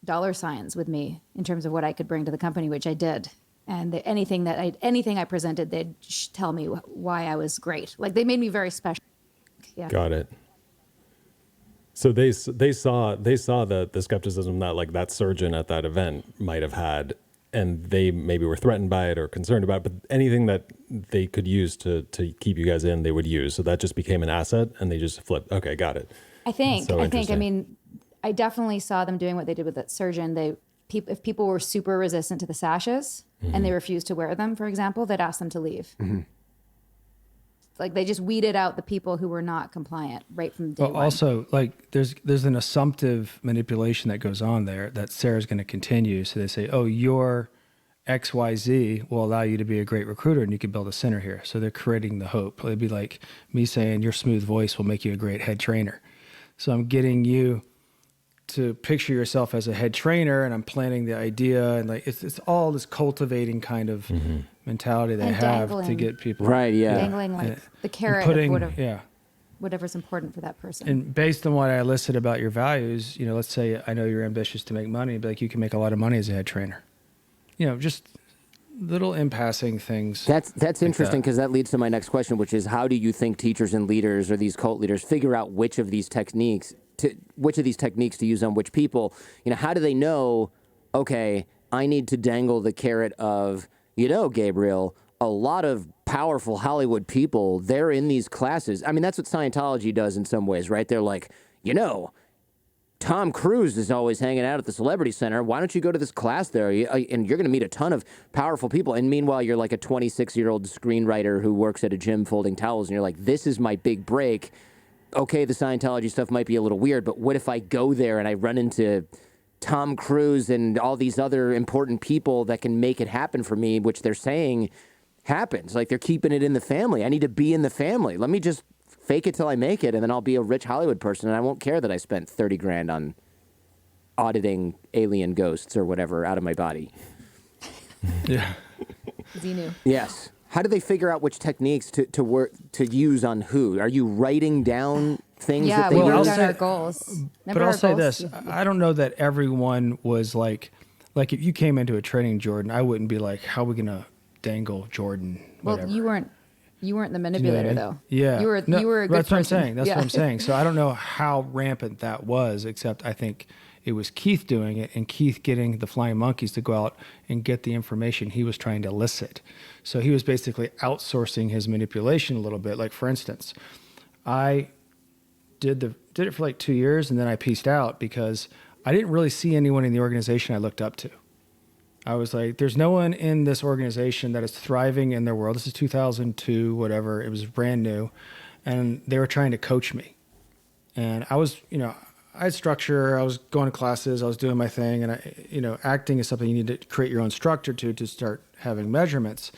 dollar signs with me in terms of what I could bring to the company, which I did. And anything I presented, they'd tell me why I was great. Like they made me very special. Yeah. Got it. So they saw the skepticism that like that surgeon at that event might have had, and they maybe were threatened by it or concerned about it, but anything that they could use to keep you guys in, they would use. So that just became an asset and they just flipped. Okay, got it. I definitely saw them doing what they did with that surgeon. If people were super resistant to the sashes and they refused to wear them, for example, they'd ask them to leave. Like they just weeded out the people who were not compliant right from day one. Also, like there's an assumptive manipulation that goes on there that Sarah's going to continue. So they say, oh, your XYZ will allow you to be a great recruiter and you can build a center here. So they're creating the hope. It'd be like me saying your smooth voice will make you a great head trainer. So I'm getting you to picture yourself as a head trainer, and I'm planting the idea, and like it's all this cultivating kind of mentality they have to get people right. Yeah, dangling like the carrot of whatever's important for that person. And based on what I listed about your values, let's say I know you're ambitious to make money, but like you can make a lot of money as a head trainer. Just little impassing things. That's interesting because that leads to my next question, which is how do you think teachers and leaders or these cult leaders figure out which of these techniques to use on which people? How do they know, okay, I need to dangle the carrot of, Gabriel, a lot of powerful Hollywood people, they're in these classes. I mean, that's what Scientology does in some ways, right? They're like, Tom Cruise is always hanging out at the Celebrity Center. Why don't you go to this class there? And you're going to meet a ton of powerful people. And meanwhile, you're like a 26-year-old screenwriter who works at a gym folding towels. And you're like, this is my big break. Okay, the Scientology stuff might be a little weird, but what if I go there and I run into Tom Cruise and all these other important people that can make it happen for me, which they're saying happens. Like they're keeping it in the family. I need to be in the family. Let me just fake it till I make it, and then I'll be a rich Hollywood person, and I won't care that I spent 30 grand on auditing alien ghosts or whatever out of my body. Yeah. Because he knew. Yes. How do they figure out which techniques to work to use on who? Are you writing down things that they we wrote use? down our goals. But I'll say this. I don't know that everyone was like if you came into a training, Jordan, I wouldn't be like, how are we going to dangle Jordan? Whatever. Well, you weren't the manipulator, though. Yeah. You were a good person. That's what I'm saying. That's what I'm saying. So I don't know how rampant that was, except I think it was Keith doing it and Keith getting the flying monkeys to go out and get the information he was trying to elicit. So he was basically outsourcing his manipulation a little bit. Like, for instance, I did it for like 2 years, and then I pieced out because I didn't really see anyone in the organization I looked up to. I was like, there's no one in this organization that is thriving in their world. This is 2002, whatever. It was brand new. And they were trying to coach me. And I was, I had structure. I was going to classes. I was doing my thing. And acting is something you need to create your own structure to start having measurements.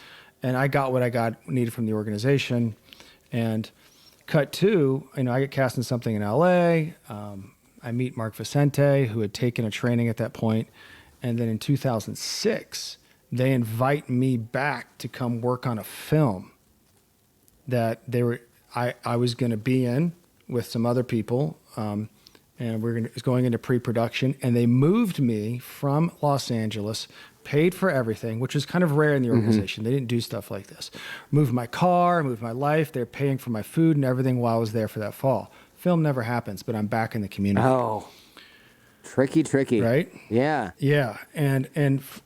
And I got what I needed from the organization. And cut to, I get cast in something in LA. I meet Mark Vicente, who had taken a training at that point. And then in 2006, they invite me back to come work on a film that I was going to be in with some other people. And it's going into pre-production. And they moved me from Los Angeles, paid for everything, which is kind of rare in the organization. They didn't do stuff like this. Moved my car, moved my life. They're paying for my food and everything while I was there for that fall. Film never happens, but I'm back in the community. Oh, tricky. Right? Yeah. Yeah. And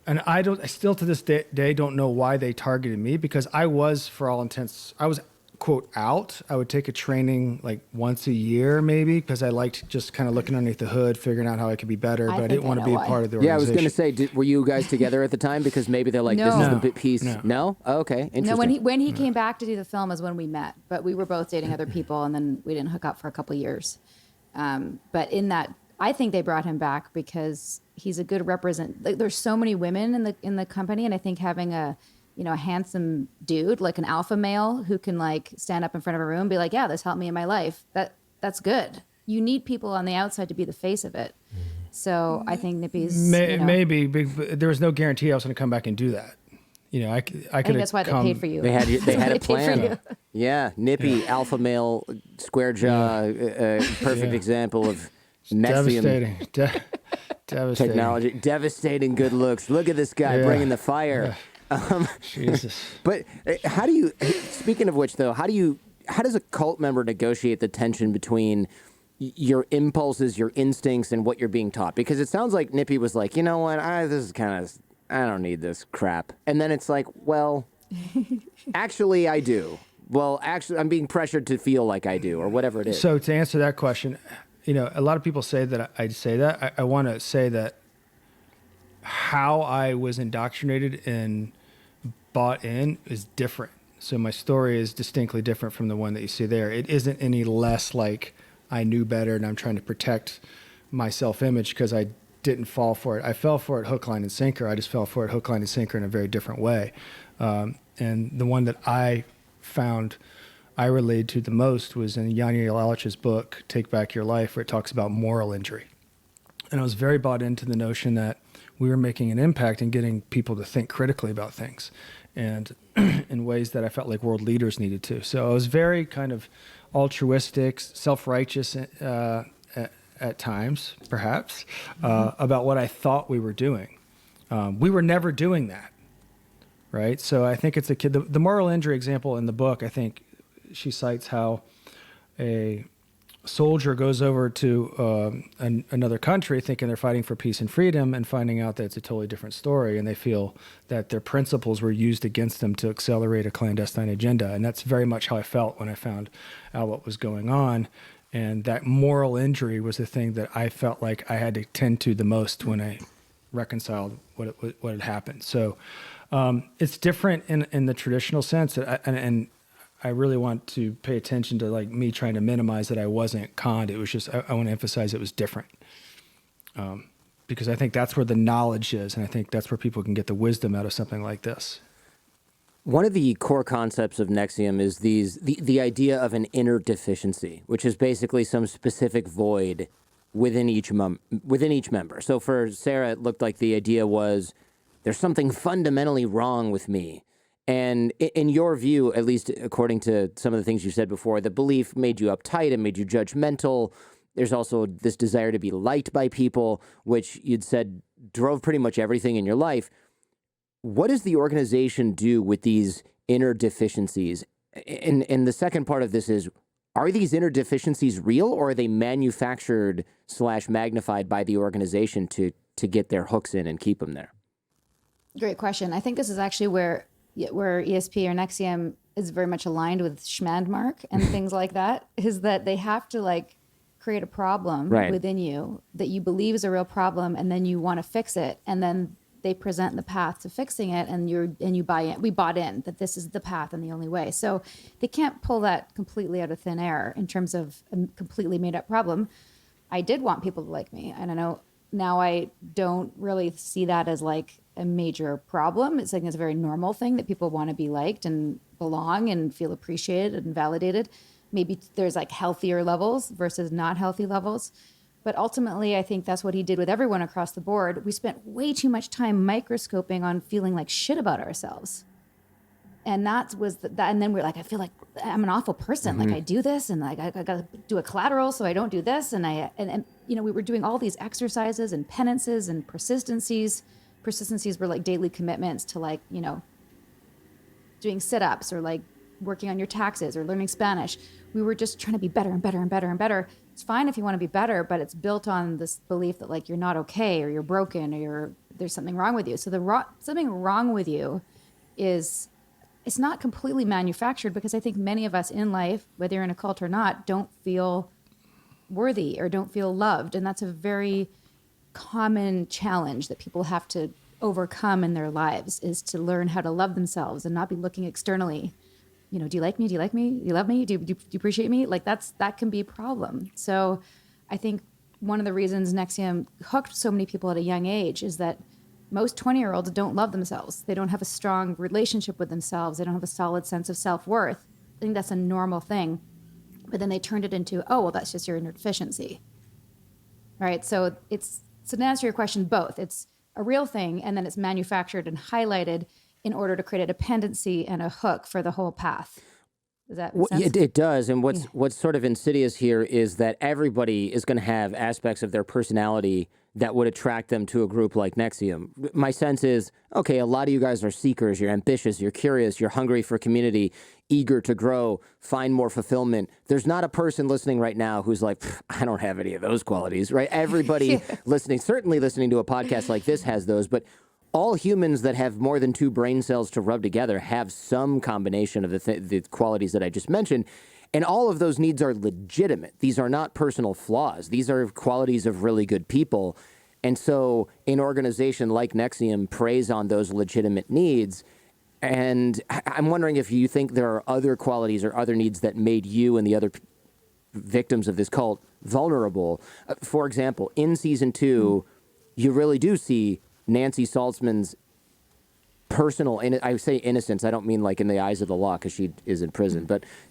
I still to this day don't know why they targeted me, because I was, for all intents, I was quote out. I would take a training like once a year maybe, because I liked just kind of looking underneath the hood, figuring out how I could be better, but I didn't want to be a part of the organization. Yeah, I was going to say, were you guys together at the time? Because maybe they're like, this is the piece. No? Oh, okay, interesting. No, when he came back to do the film is when we met, but we were both dating other people, and then we didn't hook up for a couple of years. But in that, I think they brought him back because he's a good like, there's so many women in the company, and I think having a handsome dude, like an alpha male who can like stand up in front of a room and be like, yeah, this helped me in my life. That's good. You need people on the outside to be the face of it. So I think Nippy's maybe, but there was no guarantee I was going to come back and do that. I could. I think that's why they paid for you. They had a plan. For Yeah, Nippy, alpha male, square jaw, perfect example of Nexium Devastating. technology. Devastating good looks. Look at this guy bringing the fire. Jesus. But how do you, speaking of which though, how does a cult member negotiate the tension between your impulses, your instincts, and what you're being taught? Because it sounds like Nippy was like, you know what, I don't need this crap. And then it's like, well, actually I do. Well, actually I'm being pressured to feel like I do, or whatever it is. So to answer that question, a lot of people say that I say that. I want to say that how I was indoctrinated and bought in is different. So my story is distinctly different from the one that you see there. It isn't any less like I knew better and I'm trying to protect my self-image because I didn't fall for it. I fell for it hook, line, and sinker. I just fell for it hook, line, and sinker in a very different way. And the one that I found I related to the most was in Yanni Lalich's book, Take Back Your Life, where it talks about moral injury. And I was very bought into the notion that we were making an impact in getting people to think critically about things and in ways that I felt like world leaders needed to. So I was very kind of altruistic, self-righteous at times, perhaps, about what I thought we were doing. We were never doing that, right? So I think it's the moral injury example in the book, I think she cites how a soldier goes over to another country thinking they're fighting for peace and freedom and finding out that it's a totally different story, and they feel that their principles were used against them to accelerate a clandestine agenda. And that's very much how I felt when I found out what was going on. And that moral injury was the thing that I felt like I had to tend to the most when I reconciled what had happened. So it's different in the traditional sense, and I really want to pay attention to like me trying to minimize that I wasn't conned. It was just, I want to emphasize it was different. Because I think that's where the knowledge is. And I think that's where people can get the wisdom out of something like this. One of the core concepts of Nexium is the idea of an inner deficiency, which is basically some specific void within each member. So for Sarah, it looked like the idea was there's something fundamentally wrong with me. And in your view, at least according to some of the things you said before, the belief made you uptight and made you judgmental. There's also this desire to be liked by people, which you'd said drove pretty much everything in your life. What does the organization do with these inner deficiencies? And the second part of this is, are these inner deficiencies real, or are they manufactured / magnified by the organization to get their hooks in and keep them there? Great question. I think this is actually where ESP or Nexium is very much aligned with Schmandmark and things like that, is that they have to like create a problem within you that you believe is a real problem, and then you want to fix it, and then they present the path to fixing it, and you buy in. We bought in that this is the path and the only way. So they can't pull that completely out of thin air in terms of a completely made up problem. I did want people to like me. I don't know. Now I don't really see that as like a major problem. It's like it's a very normal thing that people want to be liked and belong and feel appreciated and validated. Maybe there's like healthier levels versus not healthy levels. But ultimately, I think that's what he did with everyone across the board. We spent way too much time microscoping on feeling like shit about ourselves. And and then we're like, I feel like I'm an awful person. Like I do this and like I got to do a collateral so I don't do this. And you know, we were doing all these exercises and penances and persistencies. Persistencies were like daily commitments to like, you know, doing sit-ups or like working on your taxes or learning Spanish. We were just trying to be better and better and better and better. It's fine if you want to be better, but it's built on this belief that like you're not okay or you're broken or there's something wrong with you. So something wrong with you is, it's not completely manufactured, because I think many of us in life, whether you're in a cult or not, don't feel worthy or don't feel loved. And that's a very common challenge that people have to overcome in their lives, is to learn how to love themselves and not be looking externally. You know, do you like me? Do you like me? Do you love me? Do you appreciate me? Like that can be a problem. So I think one of the reasons NXIVM hooked so many people at a young age is that most 20-year-olds don't love themselves. They don't have a strong relationship with themselves. They don't have a solid sense of self-worth. I think that's a normal thing. But then they turned it into, oh, well, that's just your inner deficiency. Right? So to answer your question, both. It's a real thing, and then it's manufactured and highlighted in order to create a dependency and a hook for the whole path. Does that make sense? It does. And what's sort of insidious here is that everybody is going to have aspects of their personality that would attract them to a group like NXIVM. My sense is, okay, a lot of you guys are seekers. You're ambitious. You're curious. You're hungry for community, eager to grow, find more fulfillment. There's not a person listening right now who's like, I don't have any of those qualities, right? Everybody listening, certainly listening to a podcast like this has those, but all humans that have more than 2 brain cells to rub together have some combination of the qualities that I just mentioned. And all of those needs are legitimate. These are not personal flaws. These are qualities of really good people. And so an organization like NXIVM preys on those legitimate needs. And I'm wondering if you think there are other qualities or other needs that made you and the other victims of this cult vulnerable. For example, in season 2, you really do see Nancy Saltzman's personal, I say innocence, I don't mean like in the eyes of the law because she is in prison,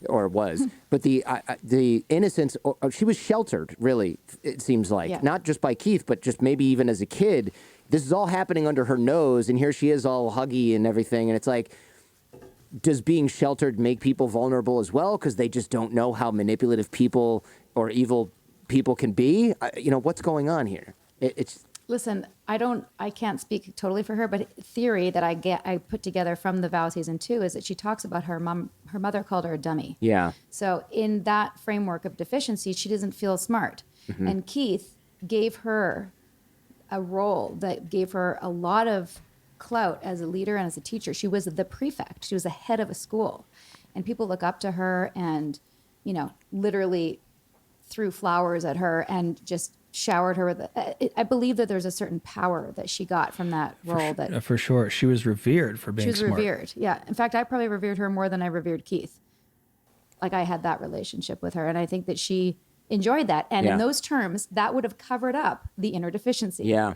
or was, but the innocence, she was sheltered, really, it seems like, not just by Keith, but just maybe even as a kid. This is all happening under her nose, and here she is all huggy and everything, and it's like, does being sheltered make people vulnerable as well because they just don't know how manipulative people or evil people can be? You know, what's going on here? Listen, I can't speak totally for her, but theory that I put together from the Vow season 2 is that she talks about her mother called her a dummy. Yeah. So in that framework of deficiency, she doesn't feel smart. Mm-hmm. And Keith gave her a role that gave her a lot of clout as a leader and as a teacher. She was the prefect. She was the head of a school. And people look up to her and, you know, literally threw flowers at her and just showered her with I believe that there's a certain power that she got from that role. For sure. She was revered for being smart. She was revered, yeah. In fact, I probably revered her more than I revered Keith. Like, I had that relationship with her, and I think that she enjoyed that. And in those terms, that would have covered up the inner deficiency. Yeah.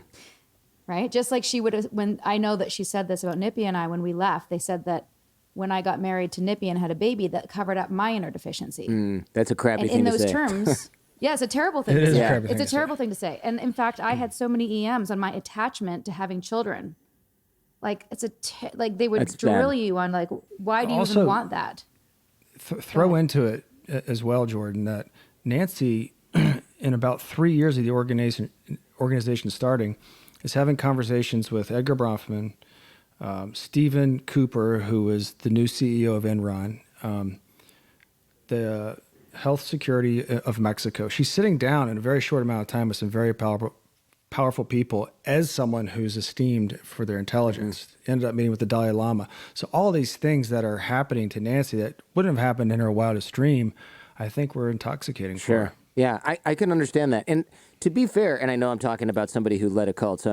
Right? Just like she would have, when I know that she said this about Nippy and I when we left, they said that when I got married to Nippy and had a baby, that covered up my inner deficiency. That's a crappy and thing to say. in those terms... Yeah, it's a terrible thing to say. It's a terrible thing to say. And in fact, I had so many EMs on my attachment to having children. Like, like they would drill you on like, why do you even want that? Throw into it as well, Jordan, that Nancy, in about 3 years of the organization starting, is having conversations with Edgar Bronfman, Stephen Cooper, who is the new CEO of Enron, the Health Security of Mexico. She's sitting down in a very short amount of time with some very powerful people as someone who's esteemed for their intelligence. Ended up meeting with the Dalai Lama. So all these things that are happening to Nancy that wouldn't have happened in her wildest dream, I think were intoxicating for her. Yeah, I can understand that. And to be fair, and I know I'm talking about somebody who led a cult, so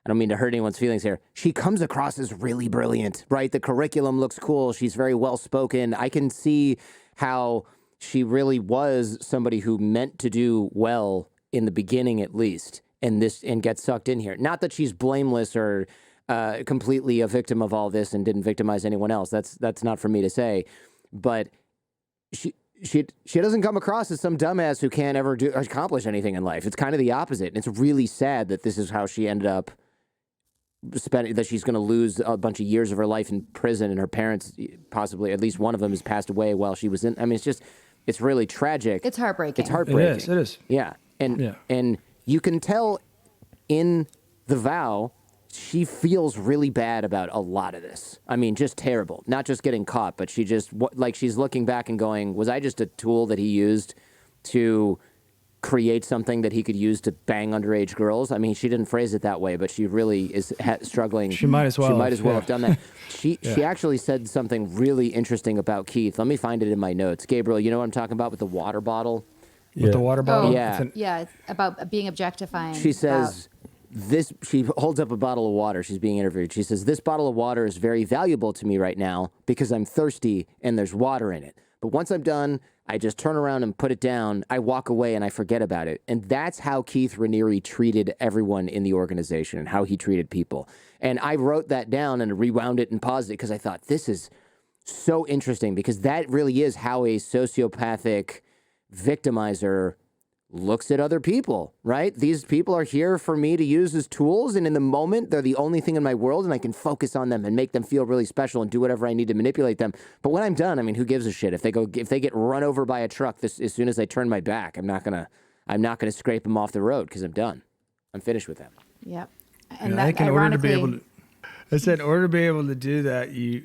I don't mean to hurt anyone's feelings here. She comes across as really brilliant, right? The curriculum looks cool. She's very well spoken. I can see how she really was somebody who meant to do well in the beginning, at least, and get sucked in here. Not that she's blameless or completely a victim of all this and didn't victimize anyone else. That's not for me to say, but she doesn't come across as some dumbass who can't ever accomplish anything in life. It's kind of the opposite. And it's really sad that this is how she ended up that she's going to lose a bunch of years of her life in prison, and her parents, possibly at least one of them, has passed away while she was in. I mean, it's really tragic. It's heartbreaking. It's heartbreaking. It is. Yeah. And you can tell in The Vow, she feels really bad about a lot of this. I mean, just terrible. Not just getting caught, but she just, she's looking back and going, was I just a tool that he used to create something that he could use to bang underage girls? I mean, she didn't phrase it that way, but she really is struggling. She might as well. She might as well have done that. She actually said something really interesting about Keith. Let me find it in my notes. Gabriel, you know what I'm talking about with the water bottle? With the water bottle? Yeah. Yeah, it's about being objectifying. She says, she holds up a bottle of water. She's being interviewed. She says, this bottle of water is very valuable to me right now because I'm thirsty and there's water in it. But once I'm done, I just turn around and put it down. I walk away and I forget about it. And that's how Keith Raniere treated everyone in the organization and how he treated people. And I wrote that down and rewound it and paused it because I thought, this is so interesting, because that really is how a sociopathic victimizer looks at other people, right? These people are here for me to use as tools, and in the moment, they're the only thing in my world, and I can focus on them and make them feel really special and do whatever I need to manipulate them. But when I'm done, I mean, who gives a shit? If they get run over by a truck as soon as I turn my back, I'm not gonna scrape them off the road because I'm done. I'm finished with them. Yep. And And I that, think in order to be ironically, able to, I said, in order to be able to do that, you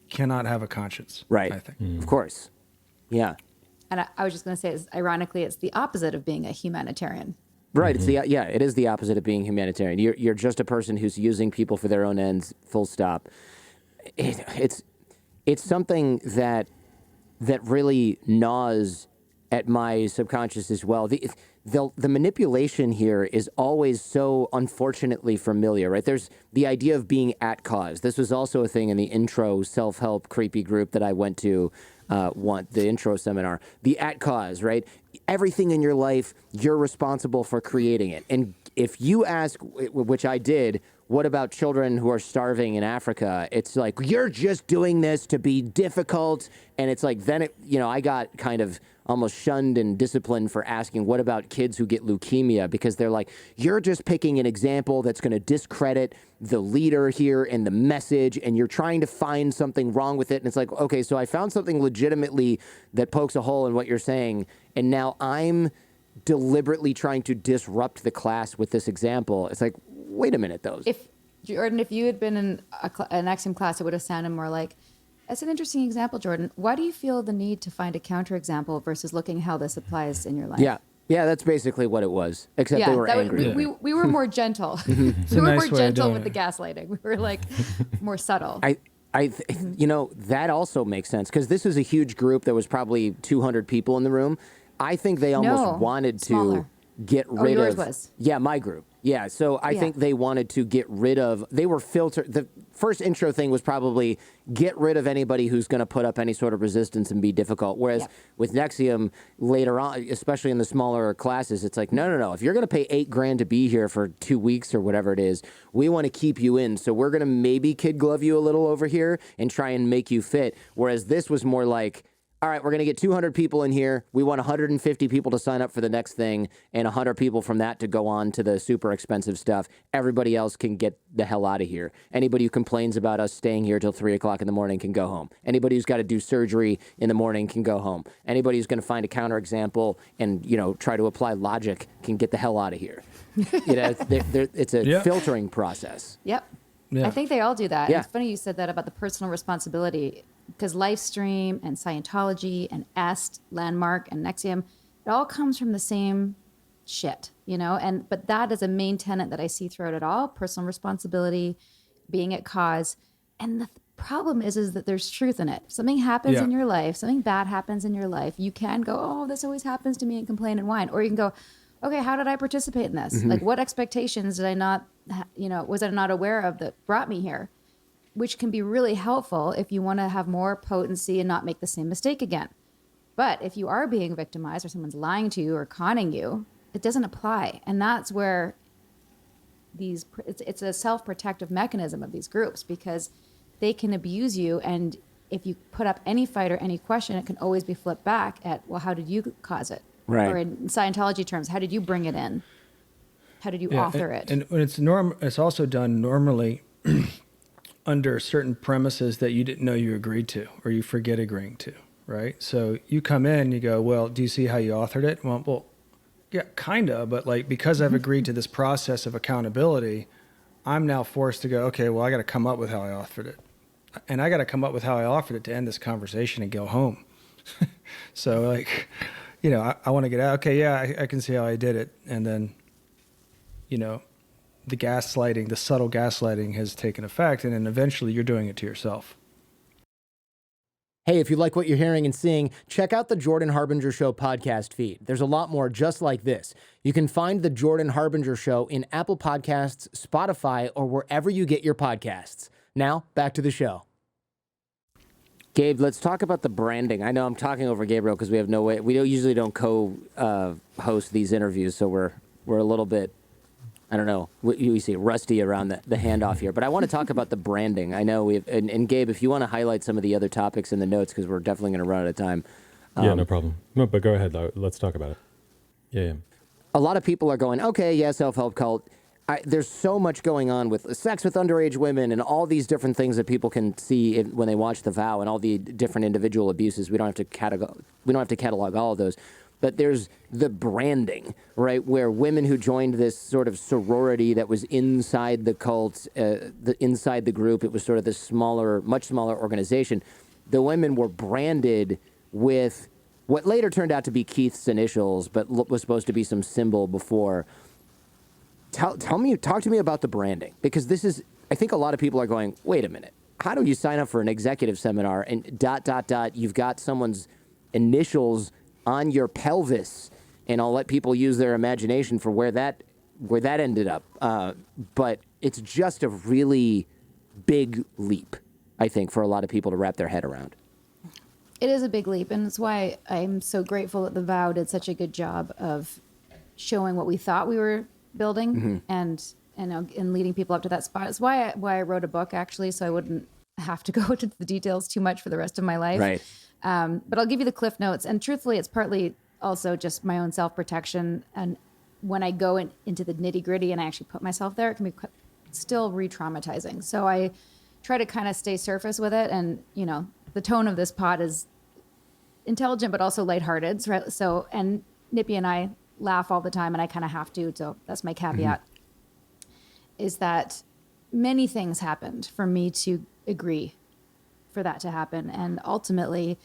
cannot have a conscience. Right. I think. Of course. Yeah. and I was just going to say, ironically, it's the opposite of being a humanitarian. Right. It's it is the opposite of being humanitarian. You're just a person who's using people for their own ends. Full stop. It's something that really gnaws at my subconscious as well. The manipulation here is always so unfortunately familiar, right? There's the idea of being at cause. This was also a thing in the intro self-help creepy group that I went to, the intro seminar. The at cause, right? Everything in your life, you're responsible for creating it. And if you ask, which I did, what about children who are starving in Africa? It's like, you're just doing this to be difficult. And it's like, then I got kind of almost shunned and disciplined for asking, what about kids who get leukemia? Because they're like, you're just picking an example that's going to discredit the leader here and the message, and you're trying to find something wrong with it. And it's like, okay, so I found something legitimately that pokes a hole in what you're saying, and now I'm deliberately trying to disrupt the class with this example. It's like, wait a minute, though. If Jordan, if you had been in an Axiom class, it would have sounded more like, that's an interesting example, Jordan. Why do you feel the need to find a counterexample versus looking how this applies in your life? Yeah, that's basically what it was. Except they were angry. We were more gentle. We were more gentle with the gaslighting. We were like more subtle. That also makes sense, because this is a huge group. There was probably 200 people in the room. I think they almost wanted smaller. to get rid yours of. was. Yeah, my group. Yeah, so I think they wanted to get rid of. They were filtered. The first intro thing was probably get rid of anybody who's going to put up any sort of resistance and be difficult. Whereas with NXIVM later on, especially in the smaller classes, it's like, no. If you're going to pay $8,000 to be here for 2 weeks or whatever it is, we want to keep you in. So we're going to maybe kid glove you a little over here and try and make you fit. Whereas this was more like, all right, we're going to get 200 people in here. We want 150 people to sign up for the next thing, and 100 people from that to go on to the super expensive stuff. Everybody else can get the hell out of here. Anybody who complains about us staying here till 3 o'clock in the morning can go home. Anybody who's got to do surgery in the morning can go home. Anybody who's going to find a counterexample and, try to apply logic can get the hell out of here. It's a filtering process. Yep. Yeah. I think they all do that. Yeah. It's funny you said that about the personal responsibility, because Livestream and Scientology and EST, Landmark and NXIVM, it all comes from the same shit, but that is a main tenet that I see throughout it all: personal responsibility, being at cause. And the problem is that there's truth in it. Something happens in your life, something bad happens in your life. You can go, oh, this always happens to me, and complain and whine. Or you can go, okay, how did I participate in this? Like, what expectations did I not was I not aware of that brought me here, which can be really helpful if you want to have more potency and not make the same mistake again. But if you are being victimized or someone's lying to you or conning you, it doesn't apply. And that's where it's a self-protective mechanism of these groups, because they can abuse you. And if you put up any fight or any question, it can always be flipped back at, well, how did you cause it? Right. Or in Scientology terms, how did you bring it in? How did you author it? And it's also done normally under certain premises that you didn't know you agreed to or you forget agreeing to, right? So you come in, you go, well, do you see how you authored it? Well, yeah, kind of, but like, because I've agreed to this process of accountability, I'm now forced to go, okay, well, I got to come up with how I authored it. And I got to come up with how I offered it to end this conversation and go home. So like, I want to get out. Okay, yeah, I can see how I did it. And then, the gaslighting, the subtle gaslighting has taken effect. And then eventually you're doing it to yourself. Hey, if you like what you're hearing and seeing, check out the Jordan Harbinger Show podcast feed. There's a lot more just like this. You can find the Jordan Harbinger Show in Apple Podcasts, Spotify, or wherever you get your podcasts. Now, back to the show. Gabe, let's talk about the branding. I know I'm talking over Gabriel because we have no way. We usually don't co-host these interviews, so we're a little bit, I don't know, we see rusty around the handoff here. But I want to talk about the branding. I know and Gabe, if you want to highlight some of the other topics in the notes, because we're definitely going to run out of time. Yeah, no problem. No, but go ahead. Let's talk about it. Yeah. A lot of people are going, okay, yeah, self-help cult. There's so much going on with sex with underage women and all these different things that people can see when they watch The Vow and all the different individual abuses. We don't have to catalog all of those. But there's the branding, right, where women who joined this sort of sorority that was inside the cult, inside the group, it was sort of this smaller, much smaller organization. The women were branded with what later turned out to be Keith's initials, but was supposed to be some symbol before. Talk to me about the branding, because this is, I think a lot of people are going, wait a minute, how do you sign up for an executive seminar and ... you've got someone's initials on your pelvis, and I'll let people use their imagination for where that ended up. But it's just a really big leap, I think, for a lot of people to wrap their head around. It is a big leap, and it's why I'm so grateful that The Vow did such a good job of showing what we thought we were building and leading people up to that spot. It's why I wrote a book, actually, so I wouldn't have to go into the details too much for the rest of my life. Right. But I'll give you the cliff notes. And truthfully, it's partly also just my own self-protection. And when I go into the nitty-gritty and I actually put myself there, it can be still re-traumatizing. So I try to kind of stay surface with it. And, the tone of this pod is intelligent, but also lighthearted. Right? So, and Nippy and I laugh all the time, and I kind of have to. So that's my caveat, is that many things happened for me to agree for that to happen. And ultimately,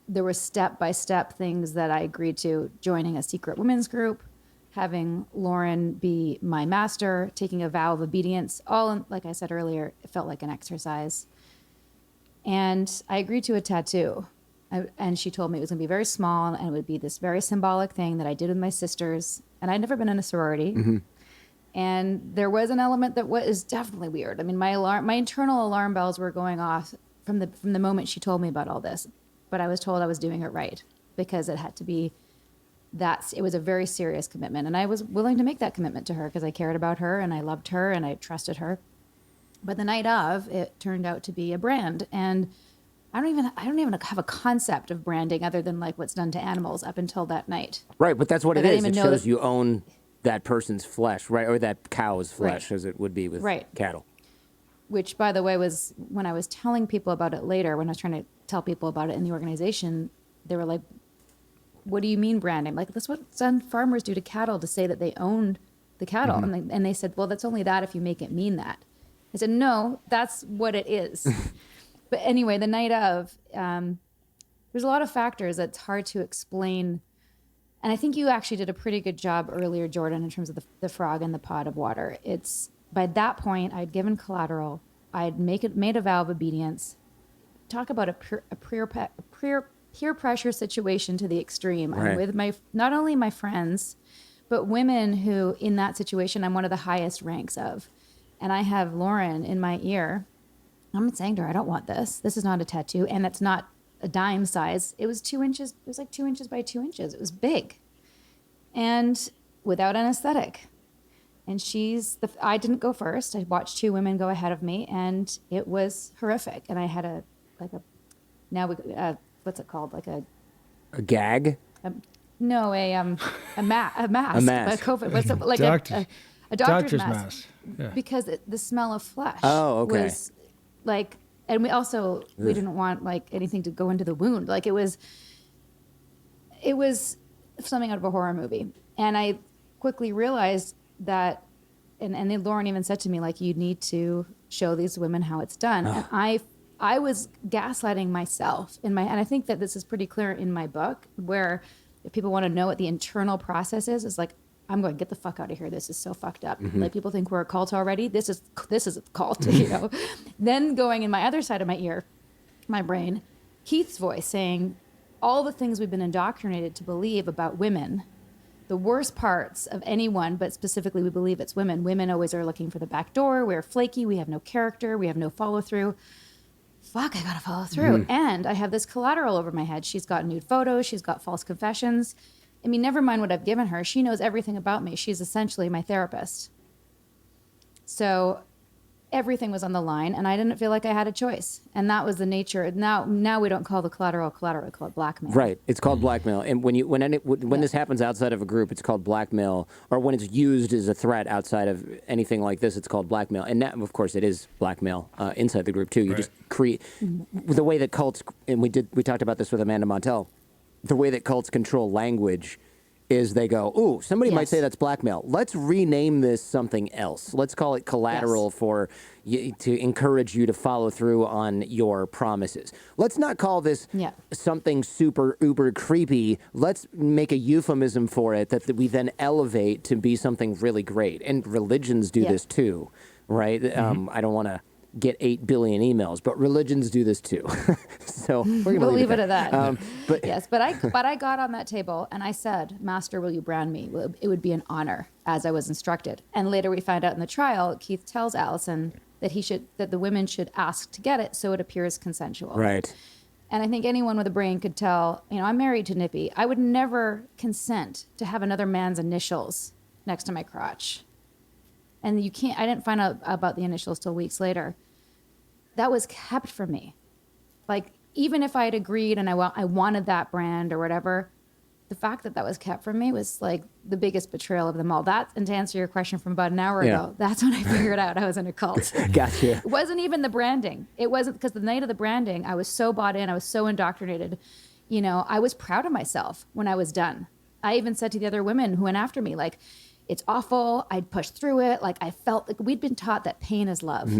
there were step-by-step things that I agreed to: joining a secret women's group, having Lauren be my master, taking a vow of obedience. All, like I said earlier, it felt like an exercise. And I agreed to a tattoo. And she told me it was going to be very small, and it would be this very symbolic thing that I did with my sisters. And I'd never been in a sorority. And there was an element that was definitely weird. I mean, my internal alarm bells were going off from the moment she told me about all this. But I was told I was doing it right, because it had to be it was a very serious commitment. And I was willing to make that commitment to her because I cared about her and I loved her and I trusted her. But the night of, it turned out to be a brand. And I don't even have a concept of branding other than like what's done to animals up until that night. Right, but that's what Like, it I is. didn't It even know shows you own that person's flesh, right, or that cow's flesh, Right. as it would be with cattle. Which, by the way, was when I was telling people about it later, when I was trying to tell people about it in the organization, they were like, what do you mean branding? Like, that's what some farmers do to cattle to say that they owned the cattle. And they said, well, that's only that if you make it mean that. I said, no, that's what it is. But anyway, the night of, there's a lot of factors that's hard to explain. And I think you actually did a pretty good job earlier, Jordan, in terms of the frog in the pot of water. It's by that point, I'd given collateral. I'd made a vow of obedience. Talk about a peer pressure situation to the extreme. Right. I'm with not only my friends, but women who in that situation, I'm one of the highest ranks of, and I have Lauren in my ear. I'm saying to her, I don't want this. This is not a tattoo. And it's not a dime size. It was 2 inches. It was like 2 inches by 2 inches. It was big and without anesthetic. And I didn't go first. I watched 2 women go ahead of me and it was horrific. And I had what's it called? Like A gag? no, a mask. A mask. A COVID, what's it, like a doctor's mask. Yeah. Because the smell of flesh Oh, okay. was like, and we didn't want like anything to go into the wound. Like it was something out of a horror movie. And I quickly realized that, and then Lauren even said to me, like, you need to show these women how it's done. And I was gaslighting myself and I think that this is pretty clear in my book, where if people want to know what the internal process is like, I'm going, get the fuck out of here. This is so fucked up. Like people think we're a cult already. This is a cult, you know? Then going in my other side of my ear, my brain, Keith's voice saying all the things we've been indoctrinated to believe about women, the worst parts of anyone, but specifically we believe it's women. Women always are looking for the back door. We're flaky. We have no character. We have no follow through. Fuck, I gotta follow through. And I have this collateral over my head. She's got nude photos. She's got false confessions. I mean, never mind what I've given her. She knows everything about me. She's essentially my therapist. So everything was on the line and I didn't feel like I had a choice. And that was the nature. Now we don't call the collateral, we call it blackmail. Right. It's called blackmail. And when this happens outside of a group, it's called blackmail. Or when it's used as a threat outside of anything like this, it's called blackmail. And now, of course, it is blackmail inside the group too. You just create the way that cults, and we talked about this with Amanda Montell, the way that cults control language is they go, ooh, somebody might say that's blackmail. Let's rename this something else. Let's call it collateral for to encourage you to follow through on your promises. Let's not call this something super uber creepy. Let's make a euphemism for it that we then elevate to be something really great. And religions do this too, right? I don't want to get 8 billion emails, but religions do this too. So we're gonna leave it at that. But I got on that table and I said, Master, will you brand me? It would be an honor, as I was instructed. And later we find out in the trial, Keith tells Allison that the women should ask to get it so it appears consensual. Right. And I think anyone with a brain could tell, I'm married to Nippy. I would never consent to have another man's initials next to my crotch. And I didn't find out about the initials till weeks later. That was kept from me. Like, even if I had agreed and I wanted that brand or whatever, the fact that was kept from me was like the biggest betrayal of them all. And to answer your question from about an hour ago, that's when I figured out I was in a cult. Gotcha. It wasn't even the branding. It wasn't, because the night of the branding, I was so bought in. I was so indoctrinated. I was proud of myself when I was done. I even said to the other women who went after me, like, it's awful. I'd pushed through it. Like, I felt like we'd been taught that pain is love.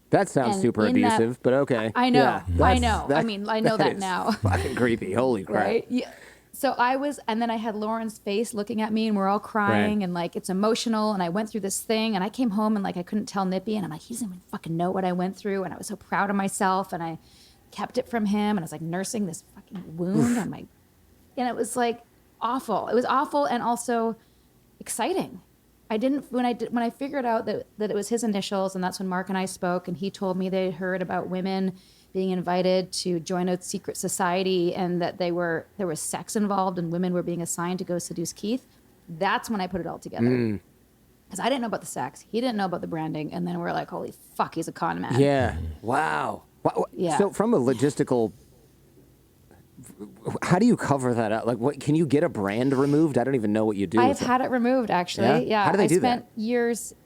That sounds super abusive, but okay. I know. Yeah, I know. I know that is now. Fucking creepy. Holy crap. Right? Yeah. So and then I had Lauren's face looking at me and we're all crying and like, it's emotional. And I went through this thing and I came home and like, I couldn't tell Nippy and I'm like, he doesn't even fucking know what I went through. And I was so proud of myself and I kept it from him. And I was like nursing this fucking wound on my, and it was like awful. It was awful and also exciting. When I figured out that it was his initials, and that's when Mark and I spoke, and he told me they heard about women being invited to join a secret society and that there was sex involved and women were being assigned to go seduce Keith. That's when I put it all together. Because I didn't know about the sex. He didn't know about the branding. And then we're like, holy fuck, he's a con man. Yeah. Wow. Yeah. So from a logistical, how do you cover that up? Like, what can you get a brand removed? I don't even know what you do. I've had it removed, actually. Yeah. How do they do that?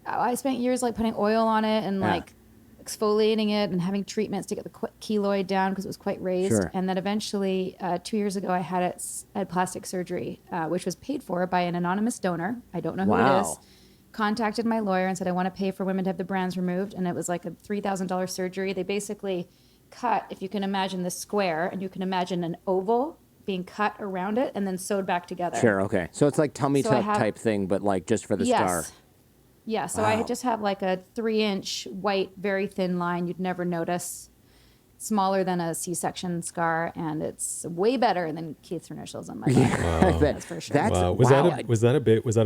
I spent years like putting oil on it and like exfoliating it and having treatments to get the keloid down because it was quite raised. Sure. And then eventually 2 years ago, I had plastic surgery, which was paid for by an anonymous donor. I don't know who it is. Contacted my lawyer and said, I want to pay for women to have the brands removed. And it was like a $3,000 surgery. They basically cut, if you can imagine the square, and you can imagine an oval being cut around it and then sewed back together. Sure, okay. So it's like tummy tuck type thing, but like just for the scar. Yeah, so I just have like a 3-inch white, very thin line you'd never notice. smaller than a C-section scar, and it's way better than Keith's initials on my body. I bet. That's for sure. That's Wow. wow. Was that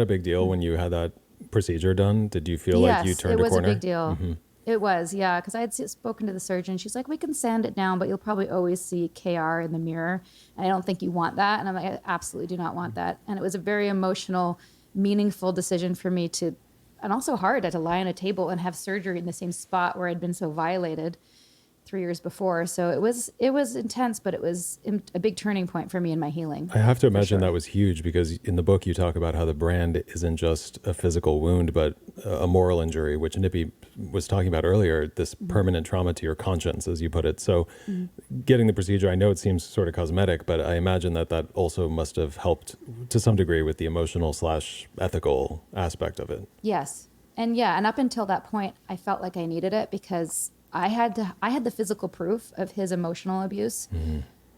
a big deal when you had that procedure done? Did you feel like you turned a corner? It was a big deal. It was, yeah, because I had spoken to the surgeon. She's like, we can sand it down, but you'll probably always see KR in the mirror. And I don't think you want that. And I'm like, I absolutely do not want that. And it was a very emotional, meaningful decision for me to, and also hard to lie on a table and have surgery in the same spot where I'd been so violated 3 years before. So it was intense, but it was a big turning point for me in my healing. I have to imagine that was huge, because in the book you talk about how the brand isn't just a physical wound, but a moral injury, which Nippy was talking about earlier, this permanent trauma to your conscience, as you put it. So getting the procedure, I know it seems sort of cosmetic, but I imagine that also must have helped to some degree with the emotional / ethical aspect of it. Yes. And up until that point, I felt like I needed it because I had the physical proof of his emotional abuse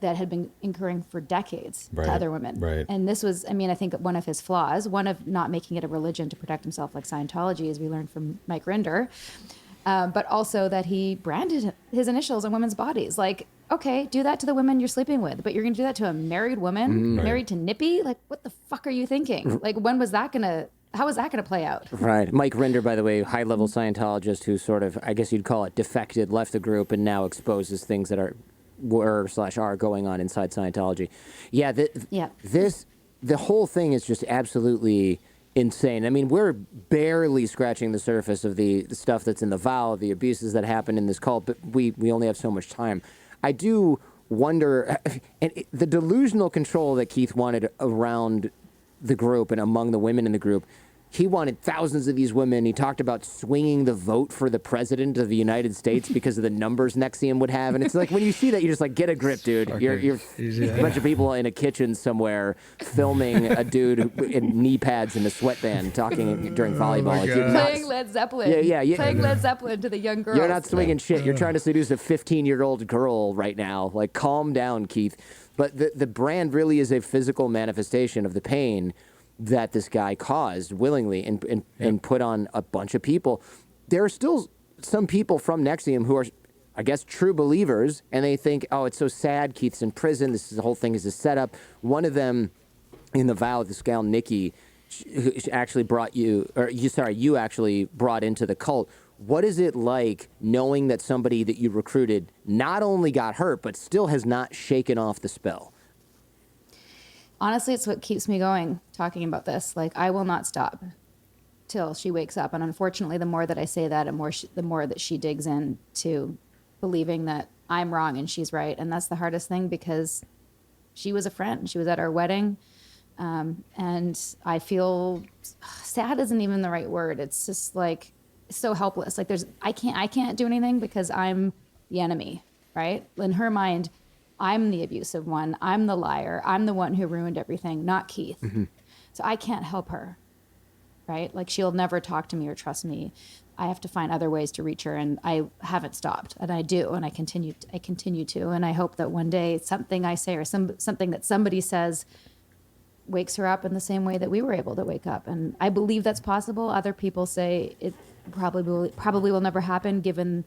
that had been incurring for decades to other women. Right. And this was, I think one of his flaws, one of not making it a religion to protect himself like Scientology, as we learned from Mike Rinder, but also that he branded his initials on women's bodies. Like, okay, do that to the women you're sleeping with, but you're going to do that to a married woman, married to Nippy? Like, what the fuck are you thinking? Like, how is that going to play out? Right. Mike Rinder, by the way, high-level Scientologist who sort of, I guess you'd call it, defected, left the group, and now exposes things that are going on inside Scientology. Yeah. The whole thing is just absolutely insane. I mean, we're barely scratching the surface of the stuff that's in the vow, the abuses that happen in this cult, but we only have so much time. I do wonder, and the delusional control that Keith wanted around the group and among the women in the group, he wanted thousands of these women. He talked about swinging the vote for the president of the United States because of the numbers NXIVM would have. And it's like, when you see that, you're just like, get a grip, dude. You're a bunch of people in a kitchen somewhere filming a dude in knee pads and a sweatband talking during volleyball. Like, Playing Led Zeppelin. Yeah. Playing Led Zeppelin to the young girls. You're not swinging shit. You're trying to seduce a 15-year-old girl right now. Like, calm down, Keith. But the brand really is a physical manifestation of the pain that this guy caused willingly and put on a bunch of people. There are still some people from NXIVM who are, I guess, true believers, and they think, oh, it's so sad, Keith's in prison, the whole thing is a setup. One of them in the vow, this gal, Nikki, actually you actually brought into the cult. What is it like knowing that somebody that you recruited not only got hurt, but still has not shaken off the spell? Honestly, it's what keeps me going talking about this. Like, I will not stop till she wakes up. And unfortunately, the more that I say that, the more that she digs into believing that I'm wrong and she's right. And that's the hardest thing, because she was a friend. She was at our wedding. And I feel sad isn't even the right word. It's just like so helpless. Like, I can't do anything because I'm the enemy, right? In her mind, I'm the abusive one. I'm the liar. I'm the one who ruined everything, not Keith. So I can't help her, right? Like, she'll never talk to me or trust me. I have to find other ways to reach her, and I haven't stopped, and I do, and I continue to, and I hope that one day something I say or something that somebody says wakes her up in the same way that we were able to wake up. And I believe that's possible. Other people say it probably will never happen, given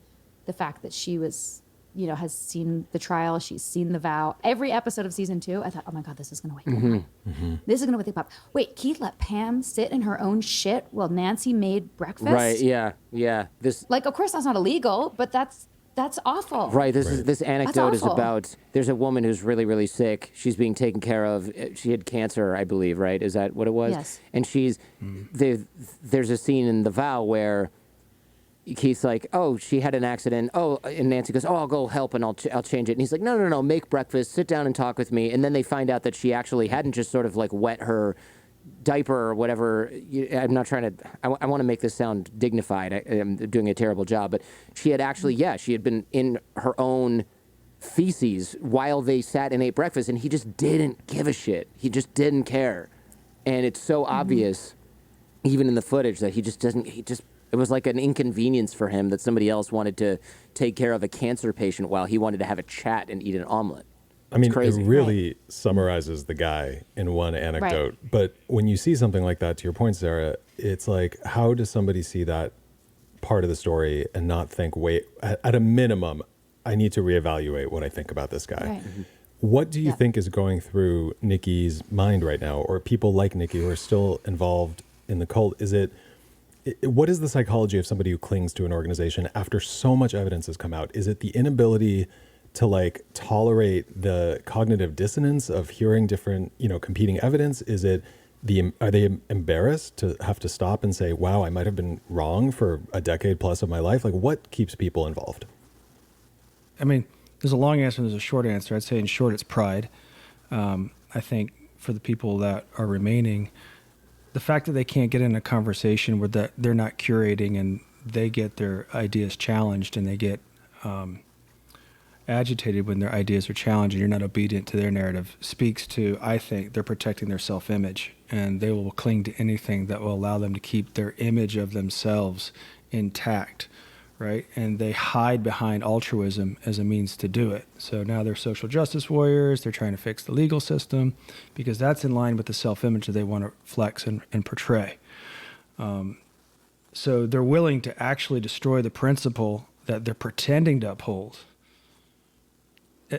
the fact that she was, has seen the trial. She's seen the vow. Every episode of season 2, I thought, oh my God, this is going to wake them up. This is going to wake them up. Wait, Keith let Pam sit in her own shit while Nancy made breakfast? Right, yeah. Of course that's not illegal, but that's awful. Right, this anecdote is about, there's a woman who's really, really sick. She's being taken care of. She had cancer, I believe, right? Is that what it was? Yes. And there's a scene in The Vow where Keith's like, oh, she had an accident. Oh, and Nancy goes, oh, I'll go help and I'll change it. And he's like, no, make breakfast, sit down and talk with me. And then they find out that she actually hadn't just sort of like wet her diaper or whatever. I'm not trying to, I want to make this sound dignified. I'm doing a terrible job. But she had actually, she had been in her own feces while they sat and ate breakfast. And he just didn't give a shit. He just didn't care. And it's so obvious, even in the footage, that it was like an inconvenience for him that somebody else wanted to take care of a cancer patient while he wanted to have a chat and eat an omelet. I mean, it really summarizes the guy in one anecdote. Right. But when you see something like that, to your point, Sarah, it's like, how does somebody see that part of the story and not think, wait, at a minimum, I need to reevaluate what I think about this guy. Right. What do you Yeah. think is going through Nikki's mind right now, or people like Nikki who are still involved in the cult? What is the psychology of somebody who clings to an organization after so much evidence has come out? Is it the inability to like tolerate the cognitive dissonance of hearing different, competing evidence? Is it are they embarrassed to have to stop and say, wow, I might have been wrong for a decade plus of my life? Like, what keeps people involved? I mean, there's a long answer and there's a short answer. I'd say in short, it's pride. I think for the people that are remaining, the fact that they can't get in a conversation where that they're not curating and they get their ideas challenged and they get agitated when their ideas are challenged and you're not obedient to their narrative speaks to, I think, they're protecting their self-image, and they will cling to anything that will allow them to keep their image of themselves intact, right? And they hide behind altruism as a means to do it. So now they're social justice warriors. They're trying to fix the legal system because that's in line with the self-image that they want to flex and portray. So they're willing to actually destroy the principle that they're pretending to uphold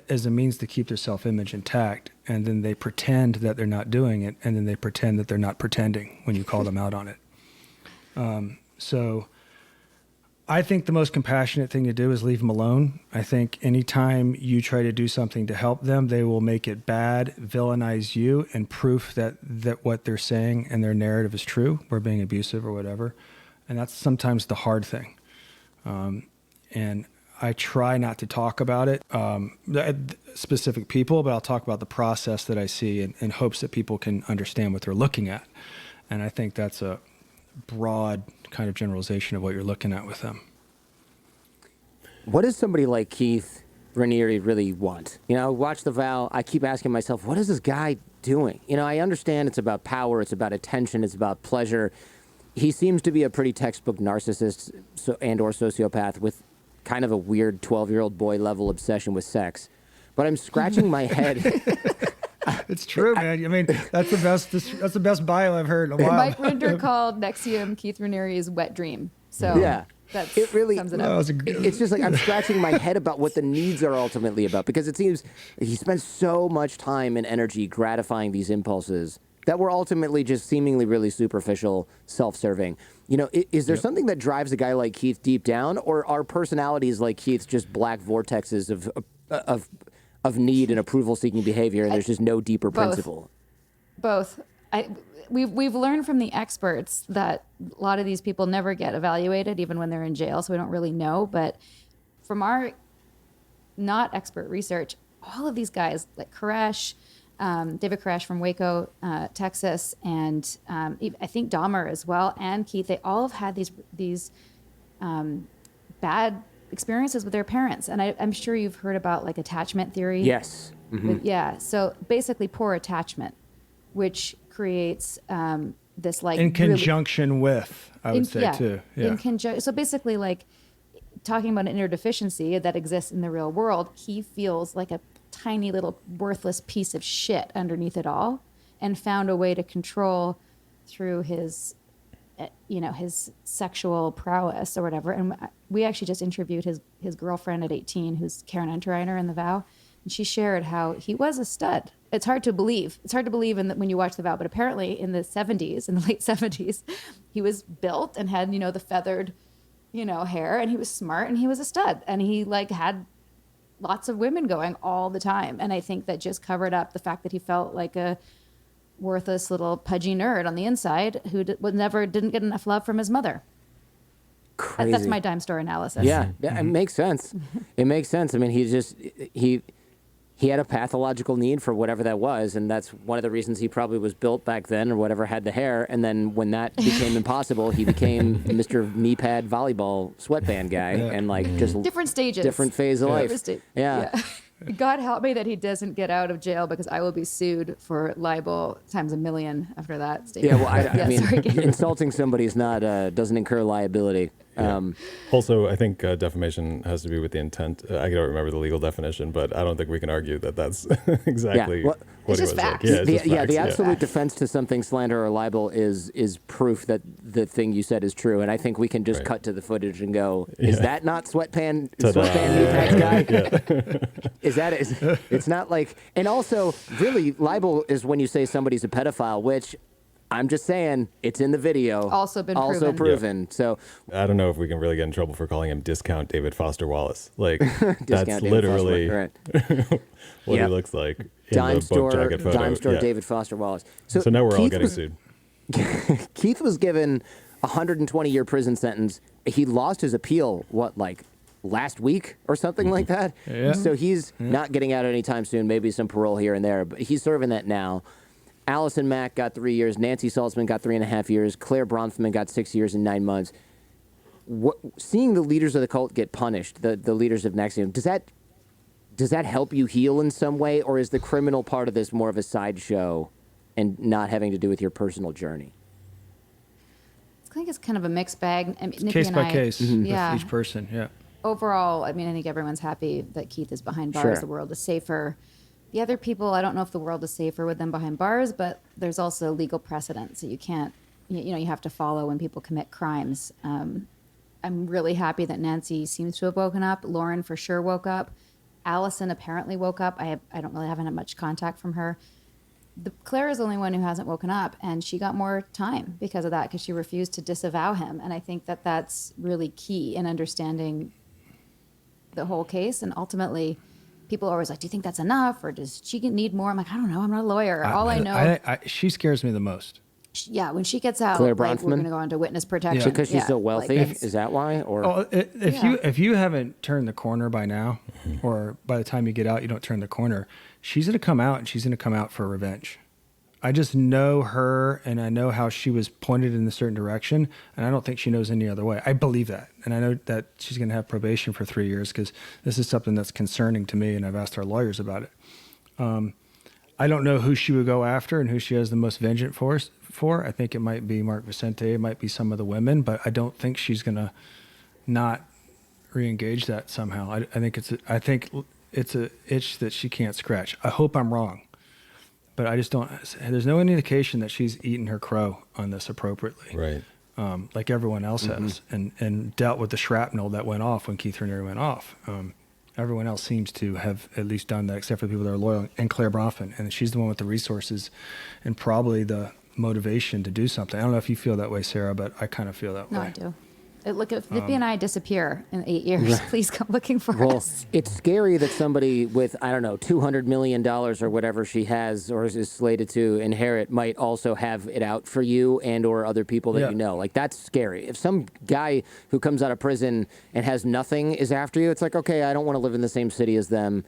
as a means to keep their self-image intact, and then they pretend that they're not doing it, and then they pretend that they're not pretending when you call them out on it. So I think the most compassionate thing to do is leave them alone. I think anytime you try to do something to help them, they will make it bad, villainize you, and proof that what they're saying and their narrative is true, or being abusive or whatever. And that's sometimes the hard thing. And I try not to talk about it, specific people, but I'll talk about the process that I see in hopes that people can understand what they're looking at. And I think that's a broad kind of generalization of what you're looking at with them. What does somebody like Keith Raniere really want? Watch The Vow. I keep asking myself, what is this guy doing? I understand it's about power, it's about attention, it's about pleasure. He seems to be a pretty textbook narcissist and or sociopath with kind of a weird 12-year-old boy level obsession with sex. But I'm scratching my head. It's true, man. I mean, that's the best bio I've heard in a while. Mike Rinder called Nexium Keith Raniere's wet dream. So Yeah. that It really sums it That up. was a It's just like I'm scratching my head about what the needs are ultimately about, because it seems he spends so much time and energy gratifying these impulses that were ultimately just seemingly really superficial, self-serving. Is there something that drives a guy like Keith deep down, or are personalities like Keith's just black vortexes of need and approval-seeking behavior, and there's just no deeper principle? Both. We've learned from the experts that a lot of these people never get evaluated, even when they're in jail, so we don't really know. But from our not expert research, all of these guys, like Koresh, David Koresh from Waco, Texas, and I think Dahmer as well, and Keith, they all have had these bad experiences with their parents. And I'm sure you've heard about like attachment theory. Yes. Mm-hmm. So basically poor attachment, which creates this like in conjunction with, I would say too. Yeah. In conjunction. So basically, like talking about an inner deficiency that exists in the real world, he feels like a tiny little worthless piece of shit underneath it all, and found a way to control through his sexual prowess or whatever. And we actually just interviewed his girlfriend at 18, who's Karen Unterreiner in The Vow, and she shared how he was a stud. It's hard to believe. It's hard to believe when you watch The Vow, but apparently in the late 70s, he was built and had, the feathered, hair, and he was smart and he was a stud, and he had lots of women going all the time. And I think that just covered up the fact that he felt like a worthless little pudgy nerd on the inside who didn't get enough love from his mother. Crazy. That's my dime store analysis. Yeah, it makes sense. It makes sense. I mean, he had a pathological need for whatever that was, and that's one of the reasons he probably was built back then, or whatever, had the hair. And then when that became impossible, he became Mr. Knee Pad Volleyball Sweatband guy, and just Different stages. different phase of life. Yeah. God help me that he doesn't get out of jail, because I will be sued for libel times a million after that statement. Yeah, well, I mean, sorry, Gabe. insulting somebody is not doesn't incur liability. Also, I think defamation has to be with the intent. I don't remember the legal definition, but I don't think we can argue that that's exactly well, what it's it just was facts. like. Yeah, it's just the facts, absolute defense to something slander or libel is proof that the thing you said is true. And I think we can just cut to the footage and go, is that not sweatpants guy? It's not like, and also really libel is when you say somebody's a pedophile, which I'm just saying it's in the video. Also been proven. proven. So I don't know if we can really get in trouble for calling him discount David Foster Wallace. Like that's David literally Foster, right. what he looks like in Dime the store, book jacket photo. Dime store David Foster Wallace. So now we're all Keith getting sued. Keith was given a 120-year prison sentence. He lost his appeal, last week or something like that? Yeah. So he's not getting out anytime soon, maybe some parole here and there, but he's serving that now. Allison Mack got 3 years. Nancy Salzman got 3.5 years. Claire Bronfman got 6 years and 9 months. Seeing the leaders of the cult get punished, the leaders of NXIVM, does that help you heal in some way, or is the criminal part of this more of a sideshow and not having to do with your personal journey? I think it's kind of a mixed bag. I mean, Nikki Case and by I, case with yeah. each person. Yeah. Overall, I mean, I think everyone's happy that Keith is behind bars. Sure. The world is safer. The other people, I don't know if the world is safer with them behind bars, but there's also legal precedent. So you can't, you have to follow when people commit crimes. I'm really happy that Nancy seems to have woken up. Lauren for sure woke up. Allison apparently woke up. I haven't had much contact from her. Claire is the only one who hasn't woken up, and she got more time because of that, because she refused to disavow him. And I think that that's really key in understanding the whole case. And ultimately, people are always like, do you think that's enough, or does she need more? I'm like, I don't know. I'm not a lawyer. All I know. She scares me the most. Yeah, when she gets out, Claire we're Bronfman? going to go into witness protection. Yeah. Because she's so wealthy? that's- Is that why? Or Oh, if you haven't turned the corner by now, or by the time you get out, you don't turn the corner, she's going to come out, and she's going to come out for revenge. I just know her, and I know how she was pointed in a certain direction, and I don't think she knows any other way. I believe that, and I know that she's going to have probation for 3 years, because this is something that's concerning to me, and I've asked our lawyers about it. I don't know who she would go after and who she has the most vengeance for. I think it might be Mark Vicente, it might be some of the women, but I don't think she's going to not re-engage that somehow. I think it's a itch that she can't scratch. I hope I'm wrong, but I just don't. There's no indication that she's eaten her crow on this appropriately, Right. like everyone else has, and dealt with the shrapnel that went off when Keith Raniere went off. Everyone else seems to have at least done that, except for the people that are loyal, and Claire Bronfman. And she's the one with the resources and probably the motivation to do something. I don't know if you feel that way, Sarah, but I kind of feel that No, way. I do. Look, if Nippy and I disappear in 8 years, please come looking for well, us. it's scary that somebody with, I don't know, $200 million or whatever she has or is slated to inherit might also have it out for you and or other people that Yeah. you know. Like, that's scary. If some guy who comes out of prison and has nothing is after you, it's like, okay, I don't want to live in the same city as them.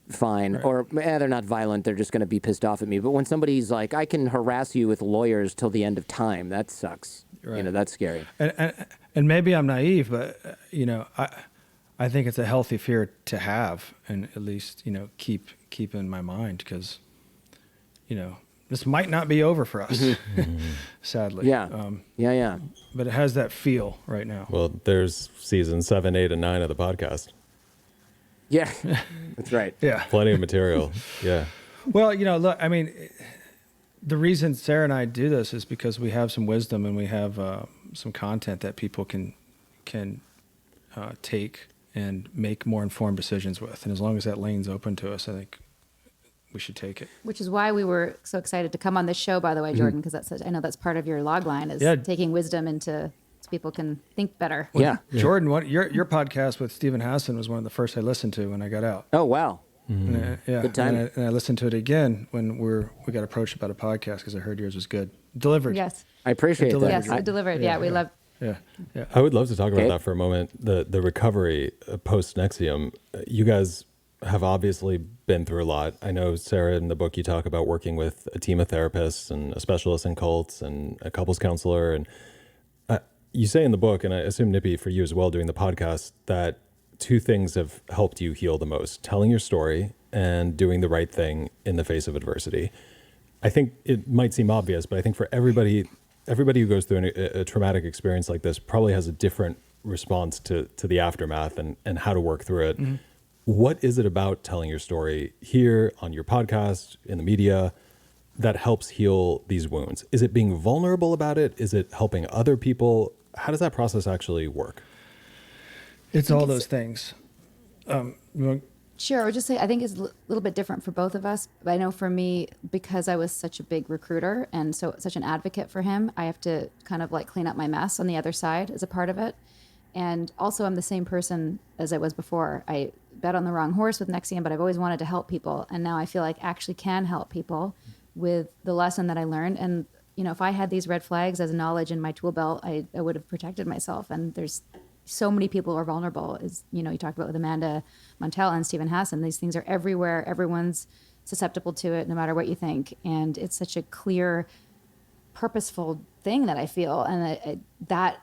Fine. Right. Or they're not violent. They're just going to be pissed off at me. But when somebody's like, I can harass you with lawyers till the end of time, that sucks. Right. That's scary. And maybe I'm naive, but I think it's a healthy fear to have, and at least keep in my mind, because this might not be over for us, sadly. Yeah. Yeah. But it has that feel right now. Well, there's season 7, 8, and 9 of the podcast. Yeah. That's right. Yeah. Plenty of material. Yeah. Well, look, I mean, the reason Sarah and I do this is because we have some wisdom, and we have some content that people can take and make more informed decisions with. And as long as that lane's open to us, I think we should take it. Which is why we were so excited to come on this show, by the way, Jordan, because I know that's part of your log line is Yeah. taking wisdom into so people can think better. Yeah. Jordan, your podcast with Stephen Hassan was one of the first I listened to when I got out. Oh, wow. And I, Good time. And I listened to it again when we got approached about a podcast because I heard yours was good. Delivered. Yes. I appreciate Delivered. that. Yes, it delivered. Yeah, we love. Yeah. I would love to talk about Okay. that for a moment. The recovery post NXIVM. You guys have obviously been through a lot. I know, Sarah, in the book you talk about working with a team of therapists and a specialist in cults and a couples counselor. And you say in the book, and I assume Nippy for you as well doing the podcast, that 2 things have helped you heal the most: telling your story and doing the right thing in the face of adversity. I think it might seem obvious, but I think for everybody who goes through a traumatic experience like this probably has a different response to the aftermath and how to work through it. What is it about telling your story here on your podcast, in the media, that helps heal these wounds? Is it being vulnerable about it? Is it helping other people? How does that process actually work? It's all those things. You want- Sure. I would just say I think it's a little bit different for both of us. But I know for me, because I was such a big recruiter and so such an advocate for him, I have to kind of like clean up my mess on the other side as a part of it. And also, I'm the same person as I was before. I bet on the wrong horse with Nexium, but I've always wanted to help people. And now I feel like I actually can help people with the lesson that I learned. And, you know, if I had these red flags as knowledge in my tool belt, I would have protected myself. And there's so many people are vulnerable. As you know, you talked about with Amanda Montell and Stephen Hassan. These things are everywhere. Everyone's susceptible to it, no matter what you think. And it's such a clear, purposeful thing that I feel, and that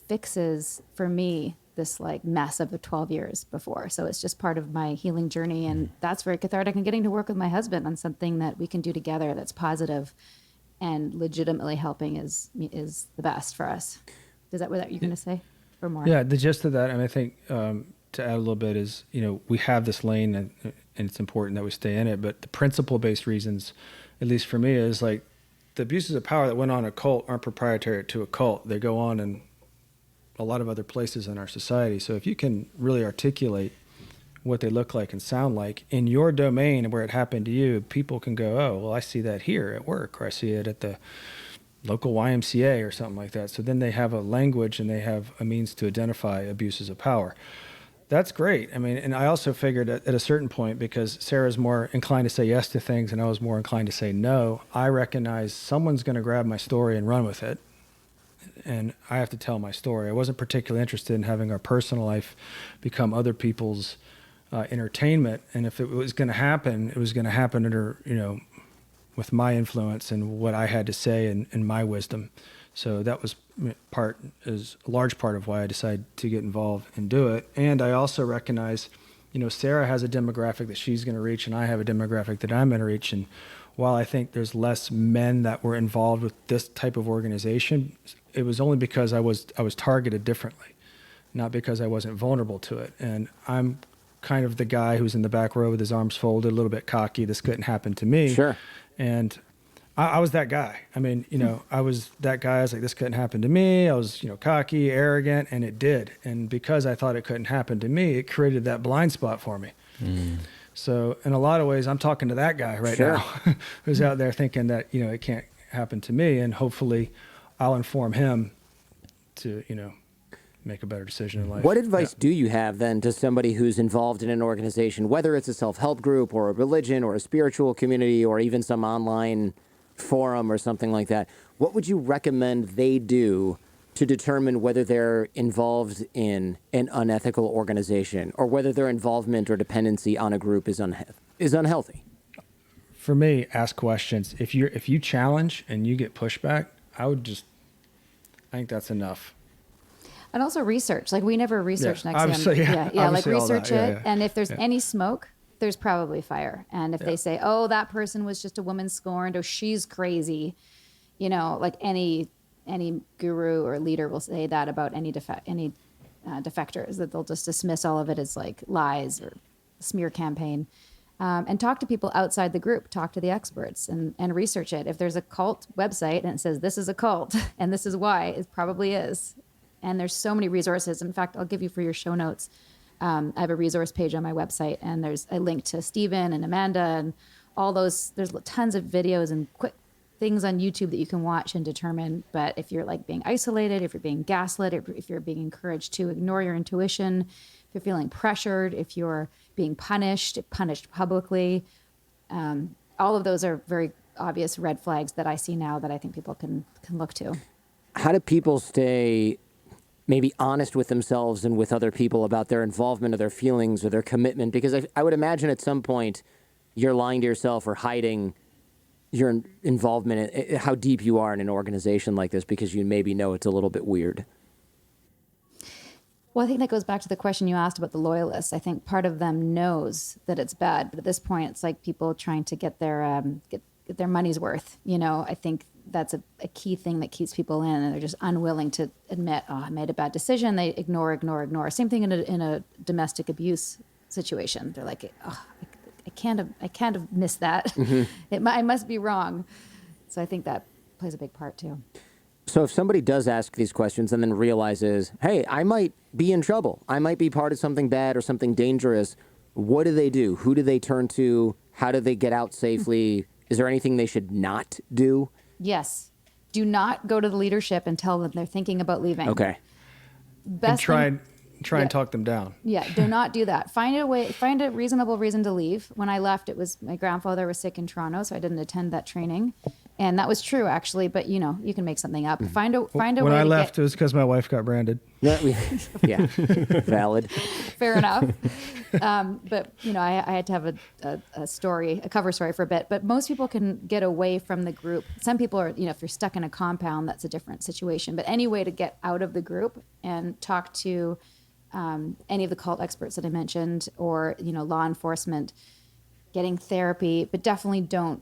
fixes for me this like mess of the 12 years before. So it's just part of my healing journey, and that's very cathartic. And getting to work with my husband on something that we can do together that's positive and legitimately helping is the best for us. Is that what you're going to say? Or more? Yeah, the gist of that, and I think to add a little bit is, you know, we have this lane and it's important that we stay in it, but the principle-based reasons, at least for me, is like the abuses of power that went on a cult aren't proprietary to a cult. They go on in a lot of other places in our society. So if you can really articulate what they look like and sound like in your domain where it happened to you, people can go, oh, well, I see that here at work, or I see it at the local YMCA or something like that. So then they have a language and they have a means to identify abuses of power. That's great. I mean, and I also figured at a certain point, because Sarah's more inclined to say yes to things and I was more inclined to say no, I recognize someone's going to grab my story and run with it. And I have to tell my story. I wasn't particularly interested in having our personal life become other people's entertainment. And if it was going to happen, it was going to happen under, you know, with my influence and what I had to say and my wisdom. So that was a large part of why I decided to get involved and do it. And I also recognize, you know, Sarah has a demographic that she's going to reach, and I have a demographic that I'm going to reach. And while I think there's less men that were involved with this type of organization, it was only because I was targeted differently, not because I wasn't vulnerable to it. And I'm kind of the guy who's in the back row with his arms folded, a little bit cocky. This couldn't happen to me. Sure. And I was that guy. I mean, you know, I was that guy. I was like, this couldn't happen to me. I was, you know, cocky, arrogant, and it did. And because I thought it couldn't happen to me, it created that blind spot for me. So in a lot of ways, I'm talking to that guy right Sure. now who's out there thinking that, you know, it can't happen to me. And hopefully I'll inform him to, you know, make a better decision in life. What advice do you have then to somebody who's involved in an organization, whether it's a self-help group or a religion or a spiritual community or even some online forum or something like that? What would you recommend they do to determine whether they're involved in an unethical organization or whether their involvement or dependency on a group is unhealthy? For me, ask questions. If you challenge and you get pushback, I think that's enough. And also research. Like we never researched Yeah, Nexium. obviously, yeah. Like Obviously all that, research yeah, it. yeah. And if there's any smoke, there's probably fire. And if they say, oh, that person was just a woman scorned, or she's crazy, you know, like any guru or leader will say that about any defectors, that they'll just dismiss all of it as like lies or smear campaign. And talk to people outside the group, talk to the experts and research it. If there's a cult website and it says this is a cult and this is why, it probably is. And there's so many resources. In fact, I'll give you for your show notes. I have a resource page on my website, and there's a link to Stephen and Amanda and all those. There's tons of videos and quick things on YouTube that you can watch and determine. But if you're like being isolated, if you're being gaslit, if you're being encouraged to ignore your intuition, if you're feeling pressured, if you're being punished publicly, all of those are very obvious red flags that I see now that I think people can look to. How do people stay maybe honest with themselves and with other people about their involvement or their feelings or their commitment? Because I would imagine at some point you're lying to yourself or hiding your involvement in how deep you are in an organization like this because you maybe know it's a little bit weird. Well, I think that goes back to the question you asked about the loyalists. I think part of them knows that it's bad, but at this point, it's like people trying to get their their money's worth. I think that's a key thing that keeps people in, and they're just unwilling to admit, oh, I made a bad decision. They ignore. Same thing in a domestic abuse situation. They're like, oh, I can't have missed that. I must be wrong. So I think that plays a big part too. So if somebody does ask these questions and then realizes, hey, I might be in trouble, I might be part of something bad or something dangerous, what do they do? Who do they turn to? How do they get out safely? Is there anything they should not do? Yes. Do not go to the leadership and tell them they're thinking about leaving. Okay. And try and talk them down. Yeah, do not do that. Find a reasonable reason to leave. When I left, it was my grandfather was sick in Toronto, so I didn't attend that training. And that was true, actually, but you can make something up. Find a way. When I left, it was because my wife got branded. Yeah, valid. Fair enough. But I had to have a cover story for a bit. But most people can get away from the group. Some people are, if you're stuck in a compound, that's a different situation. But any way to get out of the group and talk to any of the cult experts that I mentioned, or law enforcement, getting therapy, but definitely don't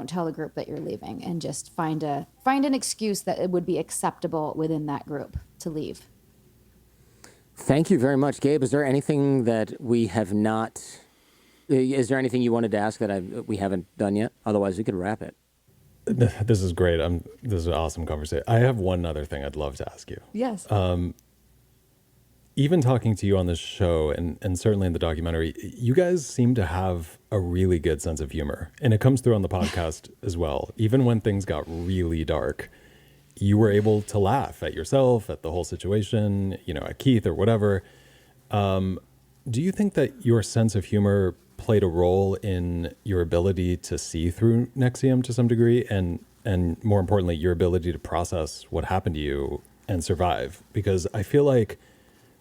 tell the group that you're leaving, and just find an excuse that it would be acceptable within that group to leave. Thank you very much, Gabe. Is there anything that we have not? Is there anything you wanted to ask that we haven't done yet? Otherwise, we could wrap it. This is great. This is an awesome conversation. I have one other thing I'd love to ask you. Yes. Even talking to you on this show, and certainly in the documentary, you guys seem to have a really good sense of humor. And it comes through on the podcast as well. Even when things got really dark, you were able to laugh at yourself, at the whole situation, at Keith or whatever. Do you think that your sense of humor played a role in your ability to see through NXIVM to some degree? And more importantly, your ability to process what happened to you and survive? Because I feel like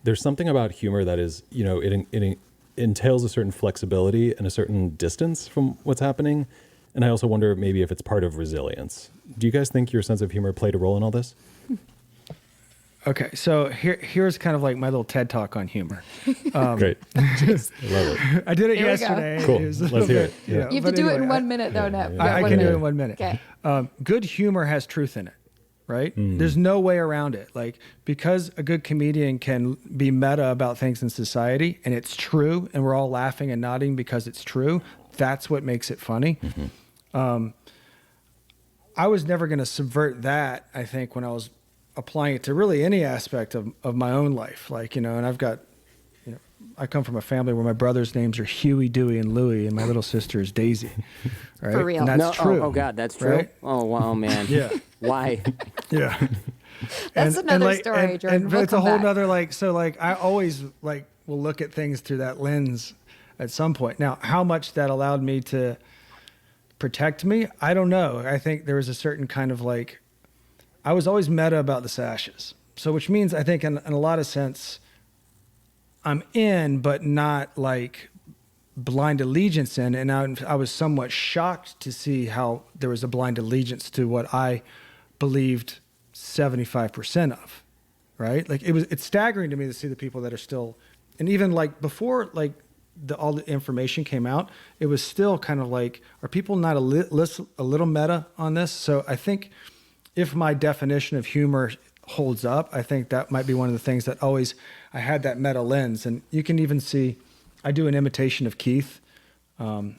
there's something about humor that is, it entails a certain flexibility and a certain distance from what's happening. And I also wonder maybe if it's part of resilience. Do you guys think your sense of humor played a role in all this? Okay, so here's kind of like my little TED talk on humor. Great. I love it. I did it Here we yesterday. Cool. It was a Let's little hear bit, it. Yeah. You have to but do it anyway, in 1 minute, though, Nep. I can do it in 1 minute. Okay. Good humor has truth in it, right? There's no way around it. Like, because a good comedian can be meta about things in society, and it's true, and we're all laughing and nodding because it's true, that's what makes it funny. I was never going to subvert that, I think, when I was applying it to really any aspect of my own life. Like, and I've got, I come from a family where my brother's names are Huey, Dewey, and Louie, and my little sister is Daisy. Right? For real. And that's No, true. Oh, God, that's true. Right? Oh, wow, man. Yeah. Why? Yeah. That's another story, Jordan. But We'll it's a come whole back. nother, I always will look at things through that lens at some point. Now, how much that allowed me to protect me, I don't know. I think there was a certain kind of I was always meta about the sashes. So which means I think in a lot of sense, I'm in, but not blind allegiance in. And I was somewhat shocked to see how there was a blind allegiance to what I believed 75% of, right? It's staggering to me to see the people that are still, and even before all the information came out, it was still kind of are people not a little meta on this? So I think if my definition of humor holds up, I think that might be one of the things that I had that meta lens. And you can even see, I do an imitation of Keith before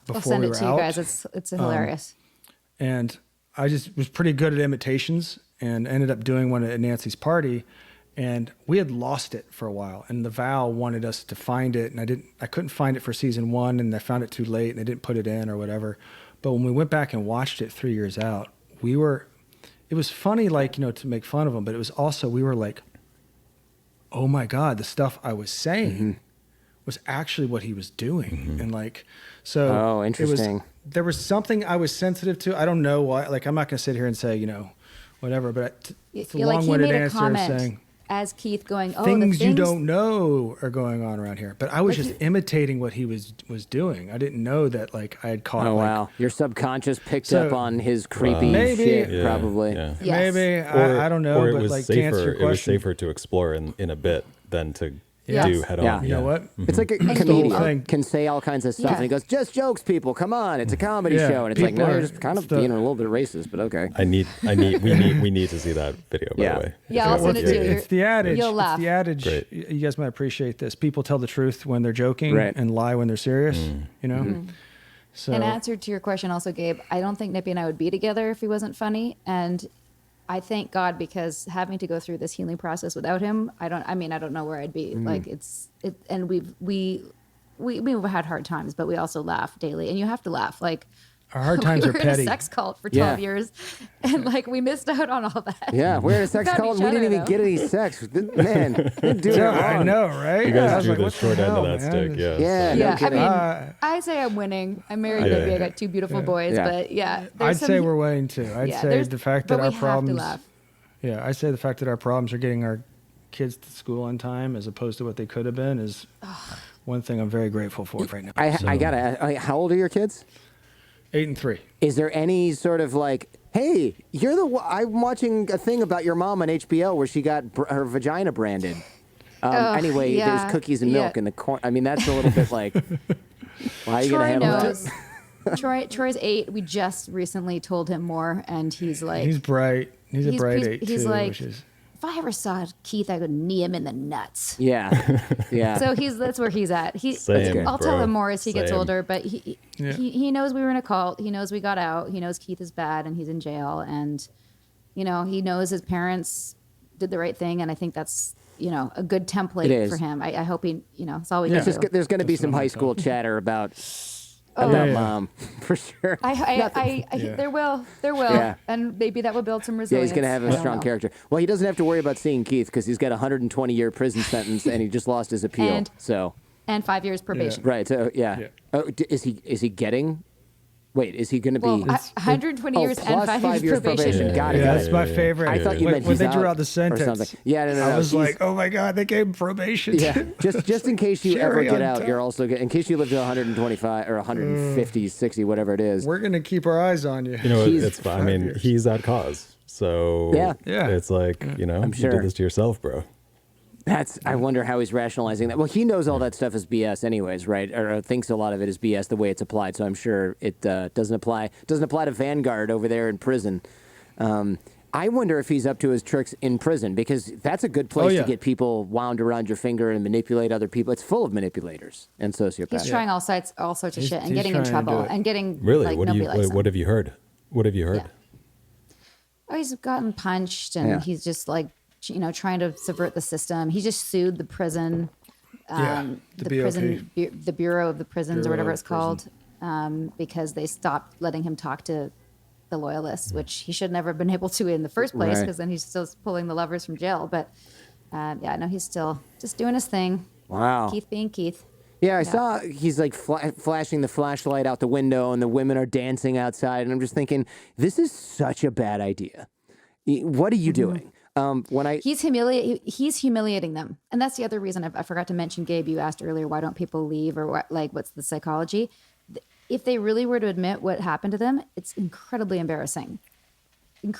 I'll send we it were to you out. guys. It's hilarious. And I just was pretty good at imitations and ended up doing one at Nancy's party. And we had lost it for a while, and the Vow wanted us to find it, and I couldn't find it for season 1, and I found it too late, and they didn't put it in or whatever. But when we went back and watched it 3 years out, it was funny, to make fun of him, but it was also, we were like, oh my God, the stuff I was saying was actually what he was doing. And so Oh, interesting. There was something I was sensitive to. I don't know why, I'm not going to sit here and say, whatever, but it's a He long-winded made a answer comment saying, as Keith going, oh, things the you things don't know are going on around here. But I was just imitating what he was doing. I didn't know that I had caught. Oh, wow. Your subconscious picked So- up on his creepy Maybe. shit, probably. Yeah. Yes. Maybe Or, I don't know. or it but was to safer. answer your It was question, safer to explore in a bit than to Yes. do head Yeah. on. You know what? It's like a the whole comedian thing. can say all kinds of stuff, Yeah. and he goes, "Just jokes, people. Come on, it's a comedy Yeah, show." And it's like, people no, are- you're just kind of it's the- being a little bit racist, but okay. We need to see that video, by Yeah. the way. Yeah, I'll send it to you. It's the adage. You'll laugh. It's the adage. Great. You guys might appreciate this. People tell the truth when they're joking Right. and lie when they're serious. You know. So In answer to your question, also, Gabe, I don't think Nippy and I would be together if he wasn't funny, and I thank God because having to go through this healing process without him, I don't know where I'd be. Like and we've had hard times, but we also laugh daily, and you have to laugh. Like our hard times we are were petty. in a sex cult for 12 Yeah. years, and like we missed out on all that. Yeah, we're in a sex Found cult, each and we didn't other, even though. get any sex. Man, didn't do it Yeah, wrong. I know, right? You guys I was drew like, the what short end hell, of that man? stick. Yeah. Yeah, so- no Yeah, I kidding. mean, I say I'm winning. I'm married Yeah. Nippy. I got two beautiful boys, Yeah. but yeah, I'd there's say some- we're winning too. I'd yeah, say there's- the fact but that we our have to problems. laugh. Yeah, I say the fact that our problems are getting our kids to school on time as opposed to what they could have been is one thing I'm very grateful for right now. I gotta ask, how old are your kids? 8 and 3. Is there any sort of like, hey, you're the I'm watching a thing about your mom on HBO where she got her vagina branded. Anyway, yeah, there's cookies and milk yeah. in the corner. I mean, that's a little bit like, why are you gonna Troy handle knows. that? Troy's 8. We just recently told him more, and he's like, He's bright. He's a bright 8 he's too, like, which is if I ever saw Keith, I would knee him in the nuts. Yeah, yeah. So that's where he's at. Same, I'll tell bro. him more as he gets Same. older, but Yeah. he knows we were in a cult. He knows we got out. He knows Keith is bad and he's in jail, and he knows his parents did the right thing, and I think that's a good It template is. for him. I hope it's all we Yeah. can Just do. there's going to be That's some what high I'm school told. chatter about Yeah. mom for sure. Yeah. There will, Yeah. and maybe that will build some Yeah, resilience. he's going to have I a don't strong know. character. Well, he doesn't have to worry about seeing Keith because he's got a 120-year prison sentence and he just lost his appeal. And- So And 5 years probation. right, so yeah. Yeah. Oh, is he getting? Wait, is he going to Well, be? 120 years and plus 5 years probation. Got it. Yeah, got that's it. my favorite. I thought you when, meant when he's they drew out out the or sentence. something. Yeah, no, I was he's- like, oh my god, they gave him probation. Yeah, just in case you ever Cherry get on out, top. you're also in case you live to 125 or 150, 60, whatever it is. We're gonna keep our eyes on you. You know, He's- it's fine. I mean, years. he's at cause. So Yeah. Yeah. it's like, I'm you sure. did this to yourself, bro. I wonder how he's rationalizing that. Well, he knows all that stuff is BS, anyways, right? Or thinks a lot of it is BS the way it's applied. So I'm sure it doesn't apply to Vanguard over there in prison. I wonder if he's up to his tricks in prison because that's a good place yeah. to get people wound around your finger and manipulate other people. It's full of manipulators and sociopaths. He's trying all sorts of He's- shit and he's getting in trying to do trouble it. and getting Really? like what nobody likes him. have you heard? What have you heard? Yeah. Oh, he's gotten punched, and Yeah. he's just like trying to subvert the system. He just sued the prison, Yeah, the BOP. prison, the Bureau of the Prisons or Bureau whatever of it's called, because they stopped letting him talk to the loyalists, which he should never have been able to in the first place, Right. because then he's still pulling the levers from jail. But yeah, no, he's still just doing his thing. Wow. Keith being Keith. Yeah, I saw he's like flashing the flashlight out the window and the women are dancing outside. And I'm just thinking, this is such a bad idea. What are you doing? When I He's humiliating them, and that's the other reason I forgot to mention. Gabe, you asked earlier, why don't people leave, or what's the psychology? If they really were to admit what happened to them, it's incredibly embarrassing, and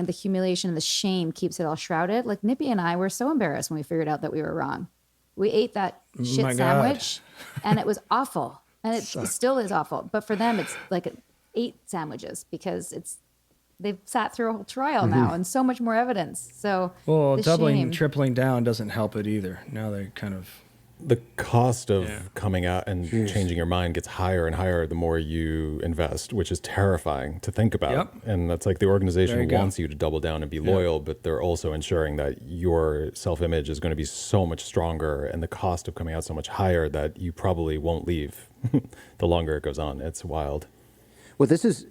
the humiliation and the shame keeps it all shrouded. Like Nippy and I were so embarrassed when we figured out that we were wrong. We ate that shit my God. sandwich, and it was awful, and it still is awful. But for them, it's like 8 sandwiches because they've sat through a whole trial now and so much more evidence. So Well, the doubling, shame. tripling down doesn't help it either. Now they kind of The cost of Yeah. coming out and changing your mind gets higher and higher the more you invest, which is terrifying to think about. Yep. And that's like the There organization you go. wants you to double down and be loyal, but they're also ensuring that your self-image is going to be so much stronger and the cost of coming out so much higher that you probably won't leave the longer it goes on. It's wild. Well, this is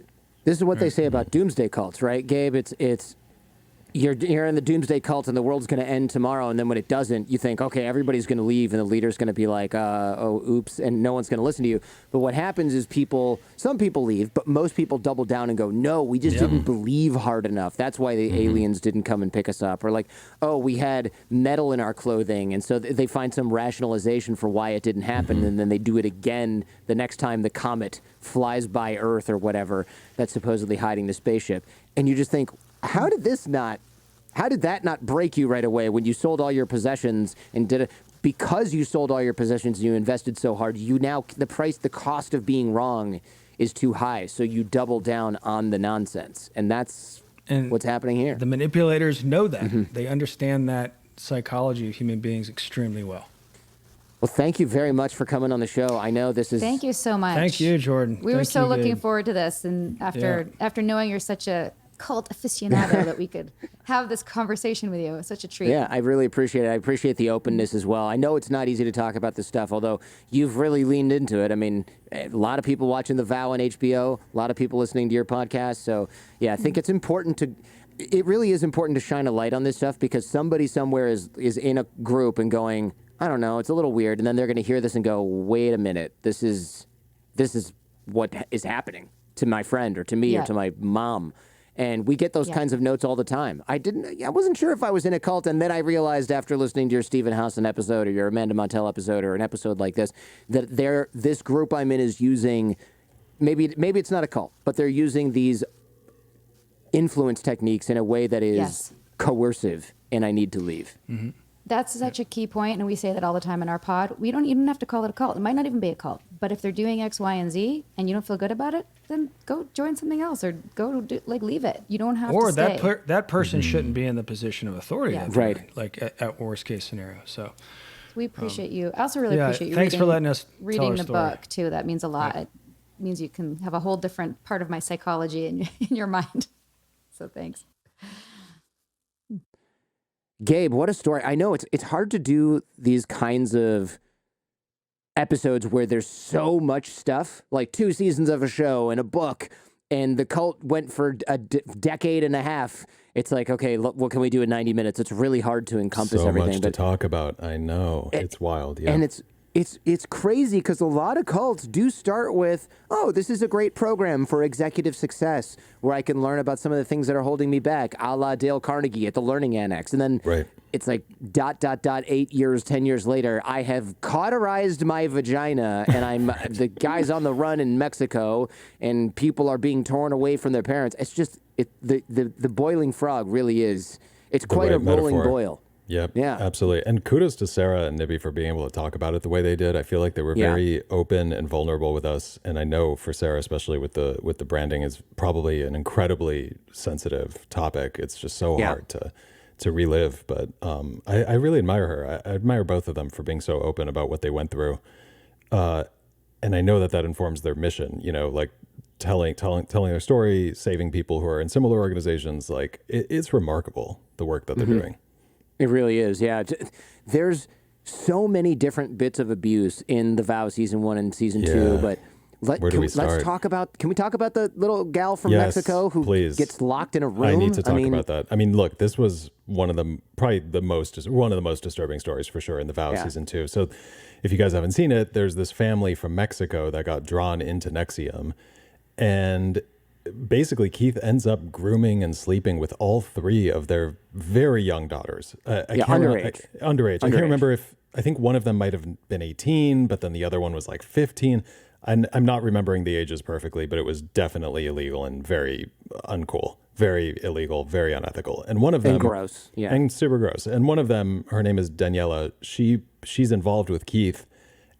what they say about doomsday cults, right, Gabe? It's you're in the doomsday cult and the world's going to end tomorrow, and then when it doesn't, you think, okay, everybody's going to leave, and the leader's going to be like, oh, oops, and no one's going to listen to you. But what happens is some people leave, but most people double down and go, no, we just didn't believe hard enough. That's why the aliens didn't come and pick us up. Or like, oh, we had metal in our clothing, and so they find some rationalization for why it didn't happen, and then they do it again the next time the comet flies by Earth or whatever that's supposedly hiding the spaceship. And you just think, how did that not break you right away when you sold all your possessions and did it? because you sold all your possessions and you invested so hard, you now the cost of being wrong is too high. So you double down on the nonsense. And that's what's happening here. The manipulators know that. They understand that psychology of human beings extremely well. Well, thank you very much for coming on the show. I know this is... Thank you so much. Thank you, Jordan. We were Thank so you, looking Gabe. forward to this. And after knowing you're such a cult aficionado that we could have this conversation with you. It was such a treat. Yeah, I really appreciate it. I appreciate the openness as well. I know it's not easy to talk about this stuff, although you've really leaned into it. I mean, a lot of people watching The Vow on HBO, a lot of people listening to your podcast. So, yeah, I think it's important to... It really is important to shine a light on this stuff because somebody somewhere is in a group and going, I don't know, it's a little weird. And then they're going to hear this and go, wait a minute, this is what is happening to my friend or to me or to my mom. And we get those kinds of notes all the time. I wasn't sure if I was in a cult. And then I realized after listening to your Stephen Housen episode or your Amanda Montell episode or an episode like this, that this group I'm in is using, maybe it's not a cult, but they're using these influence techniques in a way that is coercive, and I need to leave. Mm-hmm. That's such a key point, and we say that all the time in our pod. We don't even have to call it a cult. It might not even be a cult. But if they're doing X, Y, and Z, and you don't feel good about it, then go join something else, or leave it. You don't have to stay. Or that person shouldn't be in the position of authority. Yeah. Right. Like at worst case scenario. So we appreciate you. I also really appreciate you. Thanks for letting us tell reading our the story. book too. That means a lot. It means you can have a whole different part of my psychology in your mind. So thanks. Gabe, what a story. I know it's hard to do these kinds of episodes where there's so much stuff, like 2 seasons of a show and a book, and the cult went for a decade and a half. It's like, okay, look, what can we do in 90 minutes? It's really hard to encompass so everything. much to talk about. I know. It's wild. Yeah. And it's crazy because a lot of cults do start with, oh, this is a great program for executive success where I can learn about some of the things that are holding me back, a la Dale Carnegie at the Learning Annex. And then it's like ... 8 years, 10 years later, I have cauterized my vagina and I'm the guy's on the run in Mexico and people are being torn away from their parents. It's just the boiling frog really is. It's quite a rolling boil. Yep. Yeah. Absolutely. And kudos to Sarah and Nibby for being able to talk about it the way they did. I feel like they were very open and vulnerable with us. And I know for Sarah, especially with the branding, is probably an incredibly sensitive topic. It's just so hard to relive. But I really admire her. I admire both of them for being so open about what they went through. And I know that informs their mission, like telling their story, saving people who are in similar organizations. Like it's remarkable, the work that they're doing. It really is, yeah. There's so many different bits of abuse in The Vow season 1 and season 2, but let's talk about. Can we talk about the little gal from Mexico who gets locked in a room? I need to talk about that. I mean, look, this was one of the most disturbing stories for sure in The Vow season 2. So, if you guys haven't seen it, there's this family from Mexico that got drawn into NXIVM, and basically Keith ends up grooming and sleeping with all 3 of their very young daughters. Underage. I can't remember I think one of them might have been 18, but then the other one was like 15. I'm not remembering the ages perfectly, but it was definitely illegal and very uncool, very illegal, very unethical. And one of them, and gross, and super gross. And one of them, her name is Daniela. She's involved with Keith.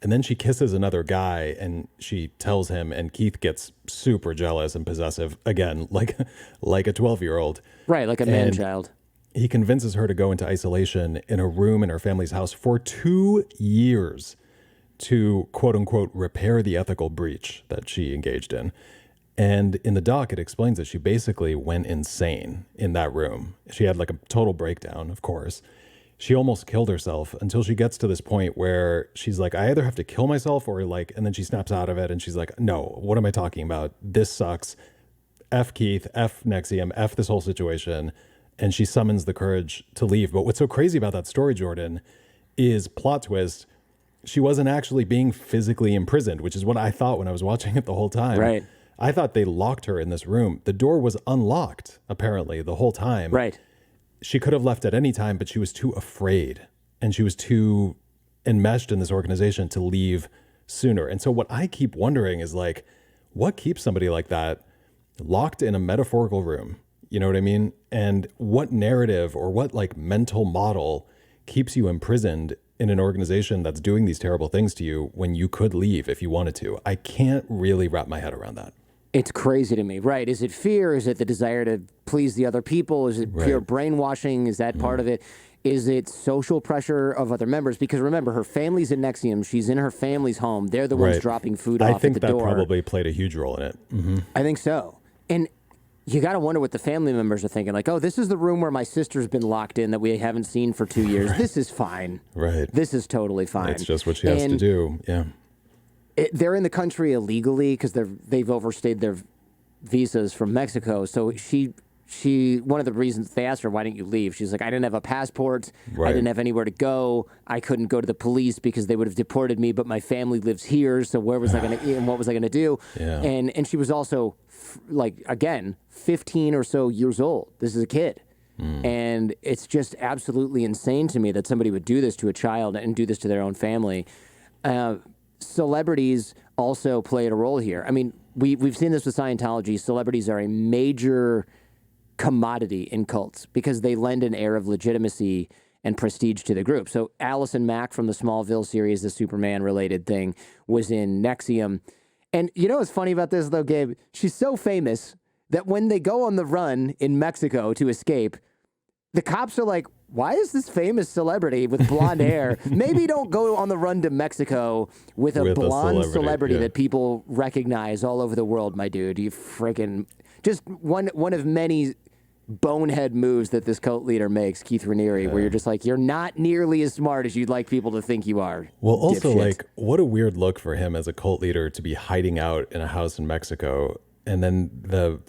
And then she kisses another guy and she tells him, and Keith gets super jealous and possessive again, like a 12-year-old. Right, like a man-child. He convinces her to go into isolation in a room in her family's house for 2 years to, quote unquote, repair the ethical breach that she engaged in. And in the doc, it explains that she basically went insane in that room. She had like a total breakdown, of course. She almost killed herself until she gets to this point where she's like, I either have to kill myself or and then she snaps out of it and she's like, no, what am I talking about? This sucks. F Keith, F NXIVM, F this whole situation. And she summons the courage to leave. But what's so crazy about that story, Jordan, is plot twist. She wasn't actually being physically imprisoned, which is what I thought when I was watching it the whole time. Right. I thought they locked her in this room. The door was unlocked, apparently, the whole time. Right. She could have left at any time, but she was too afraid and she was too enmeshed in this organization to leave sooner. And so what I keep wondering is like, what keeps somebody like that locked in a metaphorical room? You know what I mean? And what narrative or what like mental model keeps you imprisoned in an organization that's doing these terrible things to you when you could leave if you wanted to. I can't really wrap my head around that. It's crazy to me, right? Is it fear? Is it the desire to please the other people? Is it pure brainwashing? Is that part of it? Is it social pressure of other members? Because remember, her family's in NXIVM. She's in her family's home. They're the ones dropping food off at the door. I think that probably played a huge role in it. Mm-hmm. I think so. And you got to wonder what the family members are thinking. Like, oh, this is the room where my sister's been locked in that we haven't seen for 2 years. This is fine. Right. This is totally fine. It's just what she has to do. Yeah. They're in the country illegally because they've overstayed their visas from Mexico. So she one of the reasons they asked her, why didn't you leave? She's like, I didn't have a passport. I didn't have anywhere to go. I couldn't go to the police because they would have deported me, but my family lives here. So where was I going to eat and what was I going to do? Yeah. And she was also again, 15 or so years old. This is a kid. And it's just absolutely insane to me that somebody would do this to a child and do this to their own family. Celebrities also played a role here. I mean, we've seen this with Scientology. Celebrities are a major commodity in cults because they lend an air of legitimacy and prestige to the group. So Allison Mack from the Smallville series, the Superman-related thing, was in NXIVM. And you know what's funny about this, though, Gabe? She's so famous that when they go on the run in Mexico to escape, the cops are like, why is this famous celebrity with blonde hair? Maybe don't go on the run to Mexico with a blonde celebrity that people recognize all over the world, my dude. You freaking... Just one of many bonehead moves that this cult leader makes, Keith Raniere, where you're just like, you're not nearly as smart as you'd like people to think you are. Well, also, dipshit. like, what a weird look for him as a cult leader to be hiding out in a house in Mexico. And then the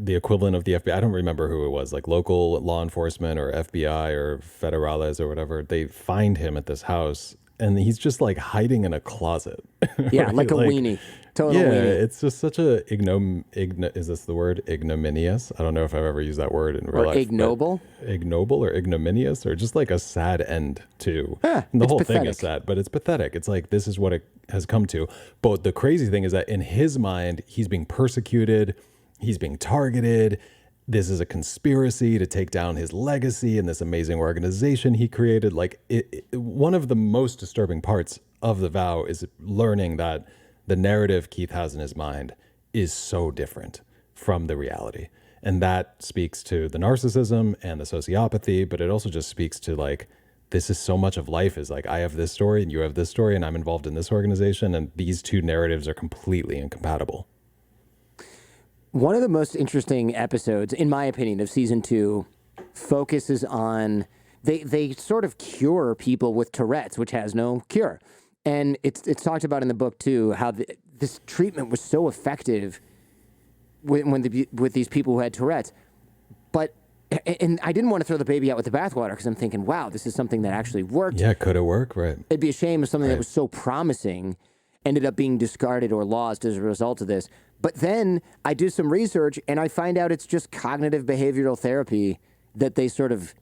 equivalent of the FBI, I don't remember who it was, like local law enforcement or FBI or Federales or whatever, they find him at this house and he's just like hiding in a closet. Yeah, right? like a weenie. Total yeah, weenie. it's just such a is this the word? Ignominious? I don't know if I've ever used that word in real life. Ignoble? Ignoble or ignominious, or just like a sad end to. And the whole thing is sad, but it's pathetic. It's like, this is what it has come to. But the crazy thing is that in his mind, he's being persecuted, he's being targeted. This is a conspiracy to take down his legacy and this amazing organization he created. Like, one of the most disturbing parts of the vow is learning that the narrative Keith has in his mind is so different from the reality. And that speaks to the narcissism and the sociopathy, but it also just speaks to like, this is so much of life is like, I have this story and you have this story and I'm involved in this organization and these two narratives are completely incompatible. One of the most interesting episodes, in my opinion, of season 2 focuses on, they sort of cure people with Tourette's, which has no cure. And it's talked about in the book, too, how this treatment was so effective with these people who had Tourette's. And I didn't want to throw the baby out with the bathwater because I'm thinking, wow, this is something that actually worked. Yeah, could it work? Right. It'd be a shame if something that was so promising ended up being discarded or lost as a result of this. But then I do some research and I find out it's just cognitive behavioral therapy that they sort of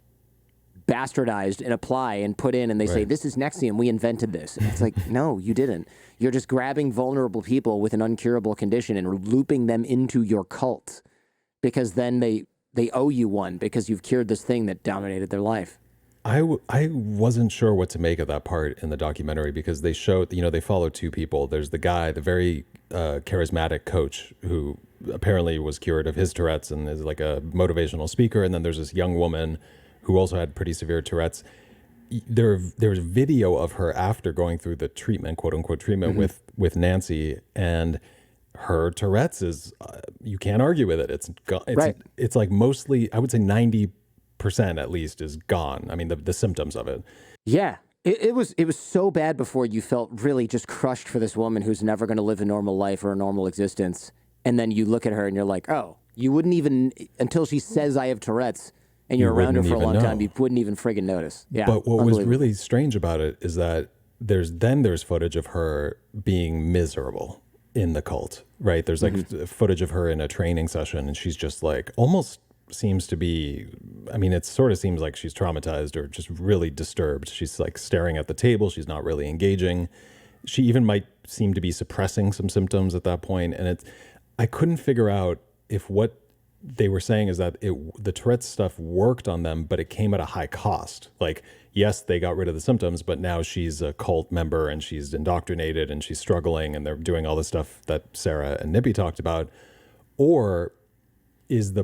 bastardized and apply and put in, and they say, this is NXIVM, we invented this. And it's like, no, you didn't. You're just grabbing vulnerable people with an uncurable condition and looping them into your cult because then they owe you one because you've cured this thing that dominated their life. I wasn't sure what to make of that part in the documentary because they showed, they follow two people. There's the guy, the very charismatic coach who apparently was cured of his Tourette's and is like a motivational speaker. And then there's this young woman who also had pretty severe Tourette's. There's video of her after going through the treatment, quote unquote treatment with Nancy, and her Tourette's is, you can't argue with it. It's like mostly, I would say 90% at least is gone. I mean, the symptoms of it. Yeah. It was so bad before you felt really just crushed for this woman who's never going to live a normal life or a normal existence. And then you look at her and you're like, oh, you wouldn't even, until she says I have Tourette's and you're around her for a long time, you wouldn't even friggin' notice. Yeah. But what was really strange about it is that there's footage of her being miserable in the cult, right? There's like footage of her in a training session and she's just like almost seems to be, I mean, it sort of seems like she's traumatized or just really disturbed. She's like staring at the table. She's not really engaging. She even might seem to be suppressing some symptoms at that point. And I couldn't figure out if what they were saying is that the Tourette's stuff worked on them, but it came at a high cost. Like, yes, they got rid of the symptoms, but now she's a cult member and she's indoctrinated and she's struggling and they're doing all the stuff that Sarah and Nippy talked about. Or is the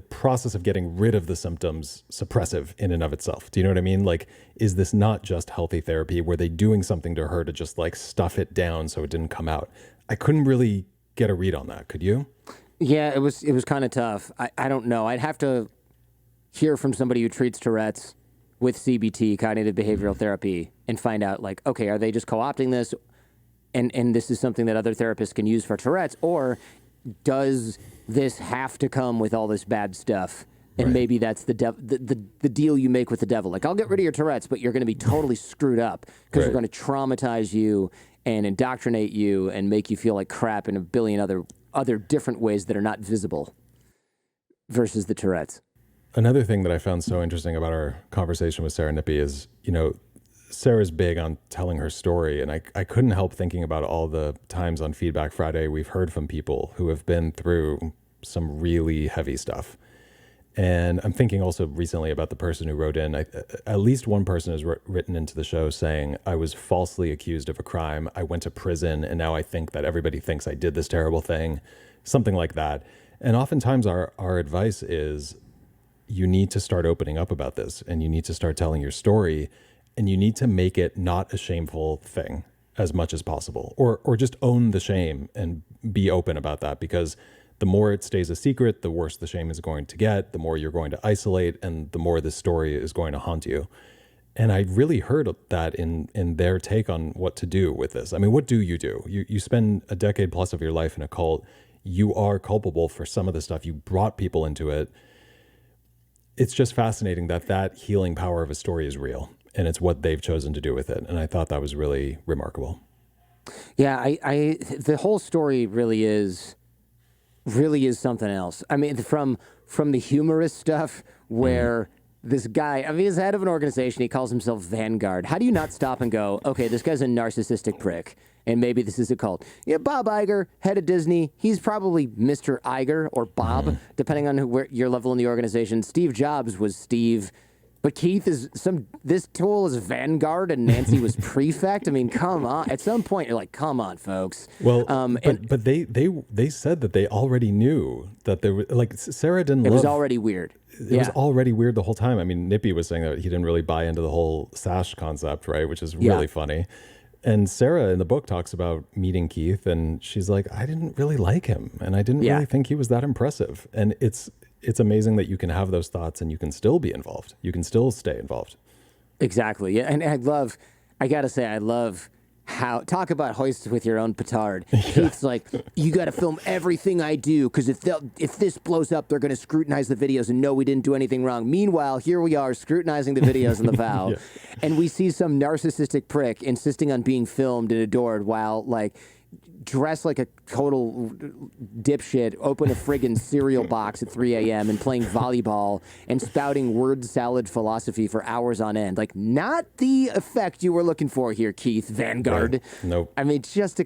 process of getting rid of the symptoms suppressive in and of itself? Do you know what I mean? Like, is this not just healthy therapy? Were they doing something to her to just like stuff it down so it didn't come out? I couldn't really get a read on that. Could you? Yeah, it was kind of tough. I don't know. I'd have to hear from somebody who treats Tourette's with CBT, cognitive behavioral therapy, and find out, like, okay, are they just co-opting this and this is something that other therapists can use for Tourette's, or does this have to come with all this bad stuff? And maybe that's the deal you make with the devil. Like, I'll get rid of your Tourette's, but you're going to be totally screwed up because we're going to traumatize you and indoctrinate you and make you feel like crap in a billion other different ways that are not visible versus the Tourette's. Another thing that I found so interesting about our conversation with Sarah Nippy is, Sarah's big on telling her story. And I couldn't help thinking about all the times on Feedback Friday we've heard from people who have been through some really heavy stuff. And I'm thinking also recently about the person who wrote in. At least one person has written into the show saying, I was falsely accused of a crime. I went to prison, and now I think that everybody thinks I did this terrible thing, something like that. And oftentimes our advice is, you need to start opening up about this, and you need to start telling your story, and you need to make it not a shameful thing as much as possible, or just own the shame and be open about that, because the more it stays a secret, the worse the shame is going to get, the more you're going to isolate, and the more this story is going to haunt you. And I really heard that in their take on what to do with this. I mean, what do? You spend a decade plus of your life in a cult. You are culpable for some of the stuff. You brought people into it. It's just fascinating that healing power of a story is real, and it's what they've chosen to do with it. And I thought that was really remarkable. Yeah, the whole story really is something else. I mean, from the humorous stuff where this guy, I mean, he's head of an organization, he calls himself Vanguard. How do you not stop and go, okay, this guy's a narcissistic prick, and maybe this is a cult? Yeah, Bob Iger, head of Disney, he's probably Mr. Iger or Bob, depending on where your level in the organization. Steve Jobs was Steve. But Keith this tool is Vanguard and Nancy was prefect. I mean, come on. At some point, you're like, come on, folks. Well, but they said that they already knew that there was, like, Sarah didn't. It was already weird. It was already weird the whole time. I mean, Nippy was saying that he didn't really buy into the whole sash concept, right? Which is really funny. And Sarah in the book talks about meeting Keith, and she's like, I didn't really like him, and I didn't really think he was that impressive. And it's amazing that you can have those thoughts and you can still be involved. You can still stay involved. Exactly. Yeah. And I got to say, I love how, talk about hoist with your own petard. Keith's like, you got to film everything I do, because if this blows up, they're going to scrutinize the videos and know we didn't do anything wrong. Meanwhile, here we are scrutinizing the videos in the vow. And we see some narcissistic prick insisting on being filmed and adored while, like, dressed like a total dipshit, open a friggin' cereal box at 3 a.m. and playing volleyball and spouting word salad philosophy for hours on end. Like, not the effect you were looking for here, Keith Vanguard. Right. Nope. I mean, just a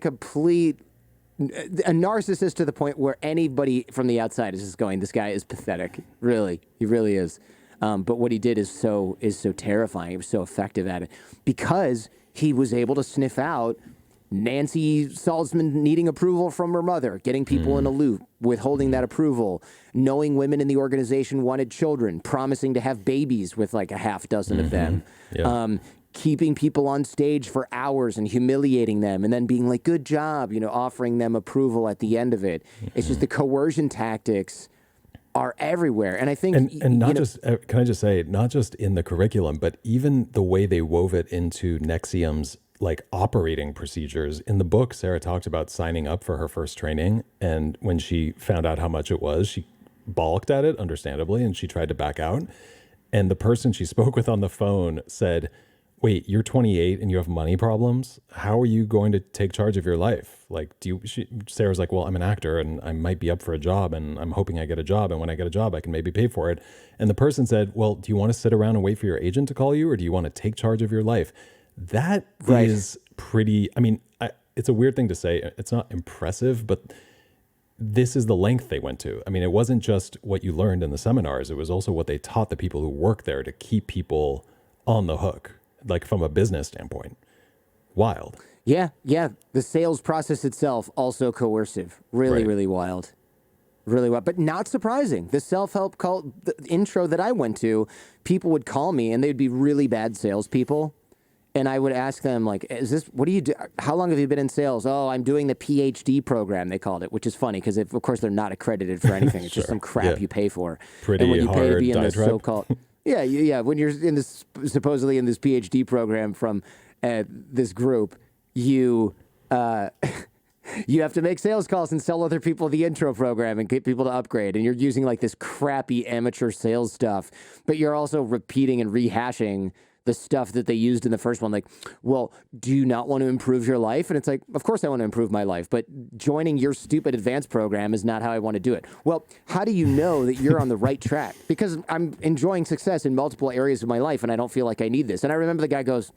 narcissist to the point where anybody from the outside is just going, this guy is pathetic. Really. He really is. But what he did is so terrifying. He was so effective at it because he was able to sniff out Nancy Salzman needing approval from her mother, getting people in a loop, withholding that approval, knowing women in the organization wanted children, promising to have babies with like a half dozen of them, keeping people on stage for hours and humiliating them, and then being like, good job, offering them approval at the end of it. It's just the coercion tactics are everywhere. And I think... And not just, can I just say, not just in the curriculum, but even the way they wove it into NXIVM's like operating procedures. In the book, Sarah talked about signing up for her first training, and when she found out how much it was, she balked at it, understandably, and she tried to back out. And the person she spoke with on the phone said, wait, you're 28 and you have money problems? How are you going to take charge of your life? Like, Sarah's like, well, I'm an actor and I might be up for a job and I'm hoping I get a job. And when I get a job, I can maybe pay for it. And the person said, well, do you want to sit around and wait for your agent to call you, or do you want to take charge of your life? That is pretty, I mean, it's a weird thing to say. It's not impressive, but this is the length they went to. I mean, it wasn't just what you learned in the seminars. It was also what they taught the people who work there to keep people on the hook, like from a business standpoint. Wild. Yeah. The sales process itself, also coercive. Really, Right. really wild. Really wild. But not surprising. The self-help cult the intro that I went to, people would call me and they'd be really bad salespeople. And I would ask them, like, what do you do? How long have you been in sales? Oh, I'm doing the PhD program, they called it, which is funny because, of course, they're not accredited for anything. It's just some crap you pay for. Pretty and when you pay to hard be in this diatribe. so-called, when you're in this, supposedly in this PhD program from this group, you you have to make sales calls and sell other people the intro program and get people to upgrade. And you're using like this crappy amateur sales stuff, but you're also repeating and rehashing the stuff that they used in the first one. Like, well, do you not want to improve your life? And it's like, of course I want to improve my life, but joining your stupid advanced program is not how I want to do it. Well, how do you know that you're on the right track? Because I'm enjoying success in multiple areas of my life and I don't feel like I need this. And I remember the guy goes,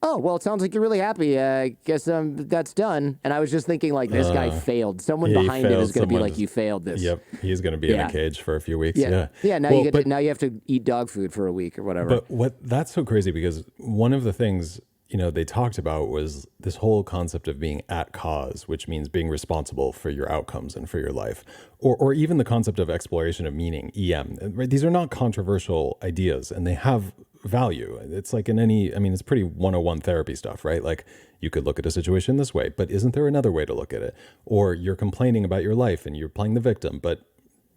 oh, well, it sounds like you're really happy. I guess that's done. And I was just thinking, like, this guy failed. Someone he behind him failed. is going to be Someone like, just- you failed this. Yep. He's going to be in Yeah. a cage for a few weeks. Yeah. Now Well, now you have to eat dog food for a week or whatever. But what that's so crazy because one of the things, they talked about was this whole concept of being at cause, which means being responsible for your outcomes and for your life, or even the concept of exploration of meaning, EM. Right? These are not controversial ideas and they have value. It's like it's pretty 101 therapy stuff, right? Like you could look at a situation this way, but isn't there another way to look at it? Or you're complaining about your life and you're playing the victim, but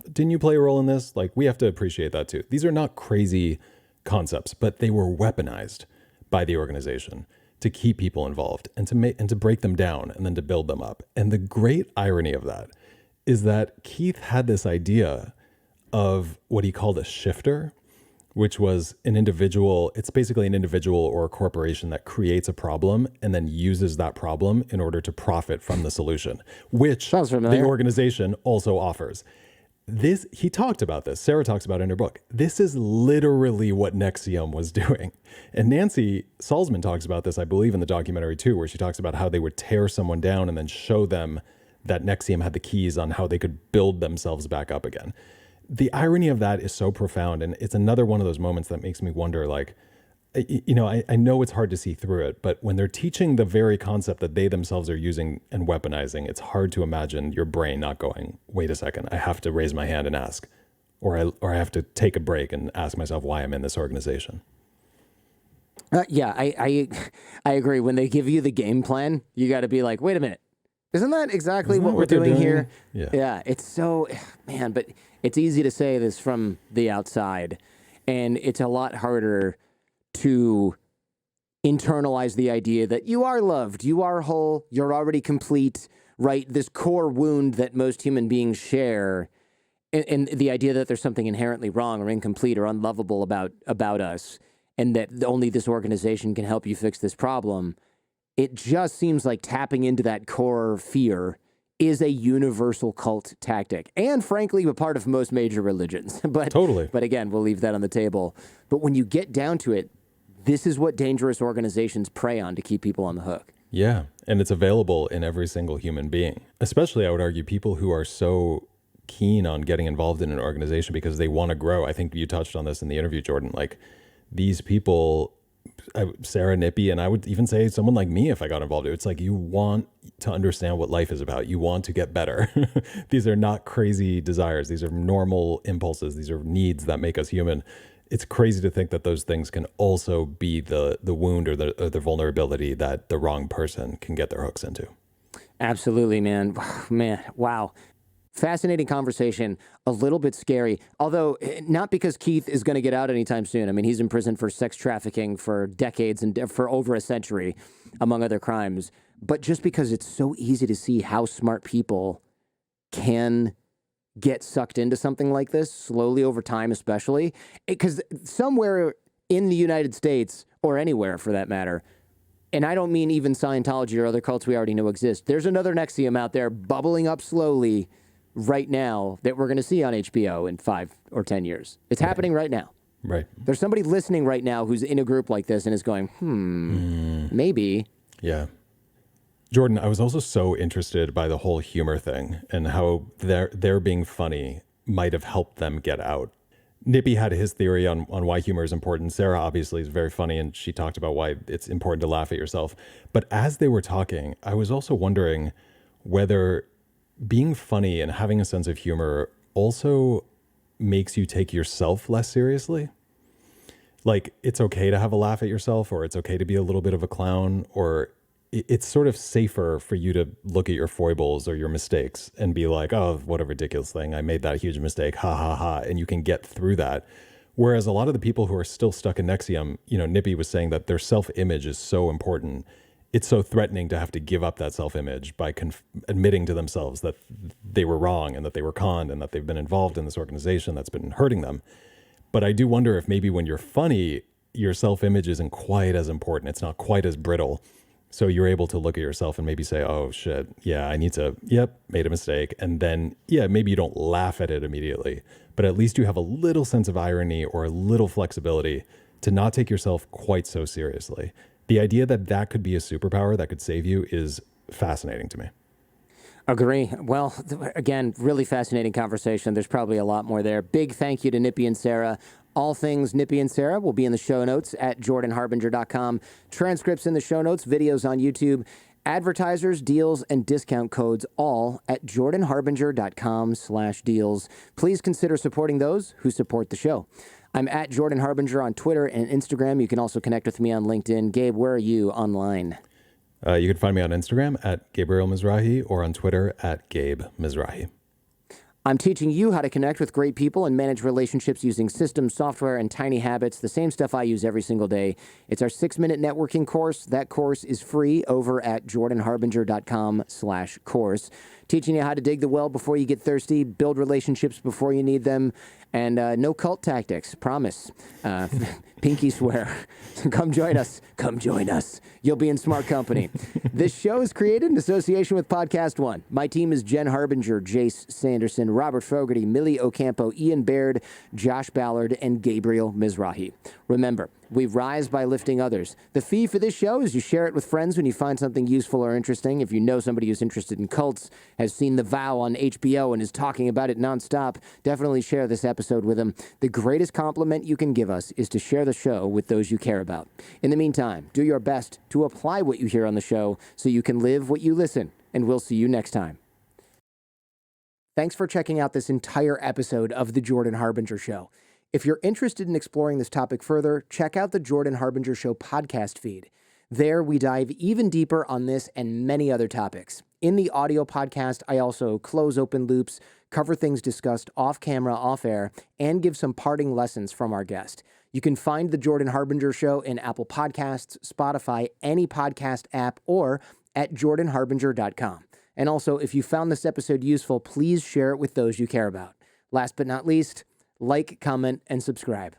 didn't you play a role in this? Like we have to appreciate that too. These are not crazy concepts, but they were weaponized by the organization to keep people involved and to break them down and then to build them up. And the great irony of that is that Keith had this idea of what he called a shifter, which was an individual. It's basically an individual or a corporation that creates a problem and then uses that problem in order to profit from the solution, which Sounds the familiar. organization also offers. He talked about this. Sarah talks about it in her book. This is literally what NXIVM was doing. And Nancy Salzman talks about this, I believe, in the documentary too, where she talks about how they would tear someone down and then show them that NXIVM had the keys on how they could build themselves back up again. The irony of that is so profound. And it's another one of those moments that makes me wonder, like, I know it's hard to see through it, but when they're teaching the very concept that they themselves are using and weaponizing, it's hard to imagine your brain not going, wait a second, I have to raise my hand and ask, or I have to take a break and ask myself why I'm in this organization. I agree. When they give you the game plan, you got to be like, wait a minute. Isn't that exactly what we're they're doing here? Yeah. It's so, man, but it's easy to say this from the outside. And it's a lot harder to internalize the idea that you are loved, you are whole, you're already complete, right? This core wound that most human beings share. And the idea that there's something inherently wrong or incomplete or unlovable about us, and that only this organization can help you fix this problem. It just seems like tapping into that core fear is a universal cult tactic, and frankly, a part of most major religions. But Totally. But again, we'll leave that on the table. But when you get down to it, this is what dangerous organizations prey on to keep people on the hook. Yeah. And it's available in every single human being, especially I would argue people who are so keen on getting involved in an organization because they want to grow. I think you touched on this in the interview, Jordan, like these people, Sarah, Nippy, and I would even say someone like me, if I got involved, it's like you want to understand what life is about. You want to get better. These are not crazy desires. These are normal impulses. These are needs that make us human. It's crazy to think that those things can also be the wound or the vulnerability that the wrong person can get their hooks into. Absolutely, man. Man, wow. Fascinating conversation, a little bit scary, although not because Keith is going to get out anytime soon. I mean, he's in prison for sex trafficking for decades and for over a century, among other crimes, but just because it's so easy to see how smart people can get sucked into something like this slowly over time, especially because somewhere in the United States or anywhere for that matter, and I don't mean even Scientology or other cults we already know exist, there's another NXIVM out there bubbling up slowly right now that we're going to see on HBO in 5 or 10 years. It's happening right now. Right. There's somebody listening right now who's in a group like this and is going, maybe. Yeah. Jordan, I was also so interested by the whole humor thing and how their being funny might have helped them get out. Nippy had his theory on why humor is important. Sarah obviously is very funny, and she talked about why it's important to laugh at yourself. But as they were talking, I was also wondering whether being funny and having a sense of humor also makes you take yourself less seriously. Like, it's okay to have a laugh at yourself, or it's okay to be a little bit of a clown, or it's sort of safer for you to look at your foibles or your mistakes and be like, oh, what a ridiculous thing. I made that huge mistake. Ha ha ha. And you can get through that. Whereas a lot of the people who are still stuck in NXIVM, Nippy was saying that their self-image is so important. It's so threatening to have to give up that self-image by admitting to themselves that they were wrong and that they were conned and that they've been involved in this organization that's been hurting them. But I do wonder if maybe when you're funny, your self-image isn't quite as important. It's not quite as brittle. So you're able to look at yourself and maybe say, oh shit, yeah, made a mistake. And then, maybe you don't laugh at it immediately, but at least you have a little sense of irony or a little flexibility to not take yourself quite so seriously. The idea that could be a superpower that could save you is fascinating to me. Agree. Well, again, really fascinating conversation. There's probably a lot more there. Big thank you to Nippy and Sarah. All things Nippy and Sarah will be in the show notes at jordanharbinger.com. Transcripts in the show notes, videos on YouTube, advertisers, deals, and discount codes all at jordanharbinger.com/deals. Please consider supporting those who support the show. I'm at Jordan Harbinger on Twitter and Instagram. You can also connect with me on LinkedIn. Gabe, where are you online? You can find me on Instagram at Gabriel Mizrahi or on Twitter at Gabe Mizrahi. I'm teaching you how to connect with great people and manage relationships using systems, software, and tiny habits, the same stuff I use every single day. It's our 6-minute networking course. That course is free over at jordanharbinger.com/course. Teaching you how to dig the well before you get thirsty, build relationships before you need them, and no cult tactics, promise. Pinky swear. Come join us. Come join us. You'll be in smart company. This show is created in association with Podcast One. My team is Jen Harbinger, Jace Sanderson, Robert Fogarty, Millie Ocampo, Ian Baird, Josh Ballard, and Gabriel Mizrahi. Remember, we rise by lifting others. The fee for this show is you share it with friends when you find something useful or interesting. If you know somebody who's interested in cults, has seen The Vow on HBO and is talking about it nonstop, definitely share this episode with them. The greatest compliment you can give us is to share the show with those you care about. In the meantime, do your best to apply what you hear on the show so you can live what you listen, and we'll see you next time. Thanks for checking out this entire episode of The Jordan Harbinger Show. If you're interested in exploring this topic further, check out the Jordan Harbinger Show podcast feed. There, we dive even deeper on this and many other topics. In the audio podcast, I also close open loops, cover things discussed off camera, off air, and give some parting lessons from our guest. You can find The Jordan Harbinger Show in Apple Podcasts, Spotify, any podcast app, or at jordanharbinger.com. And also, if you found this episode useful, please share it with those you care about. Last but not least, like, comment, and subscribe.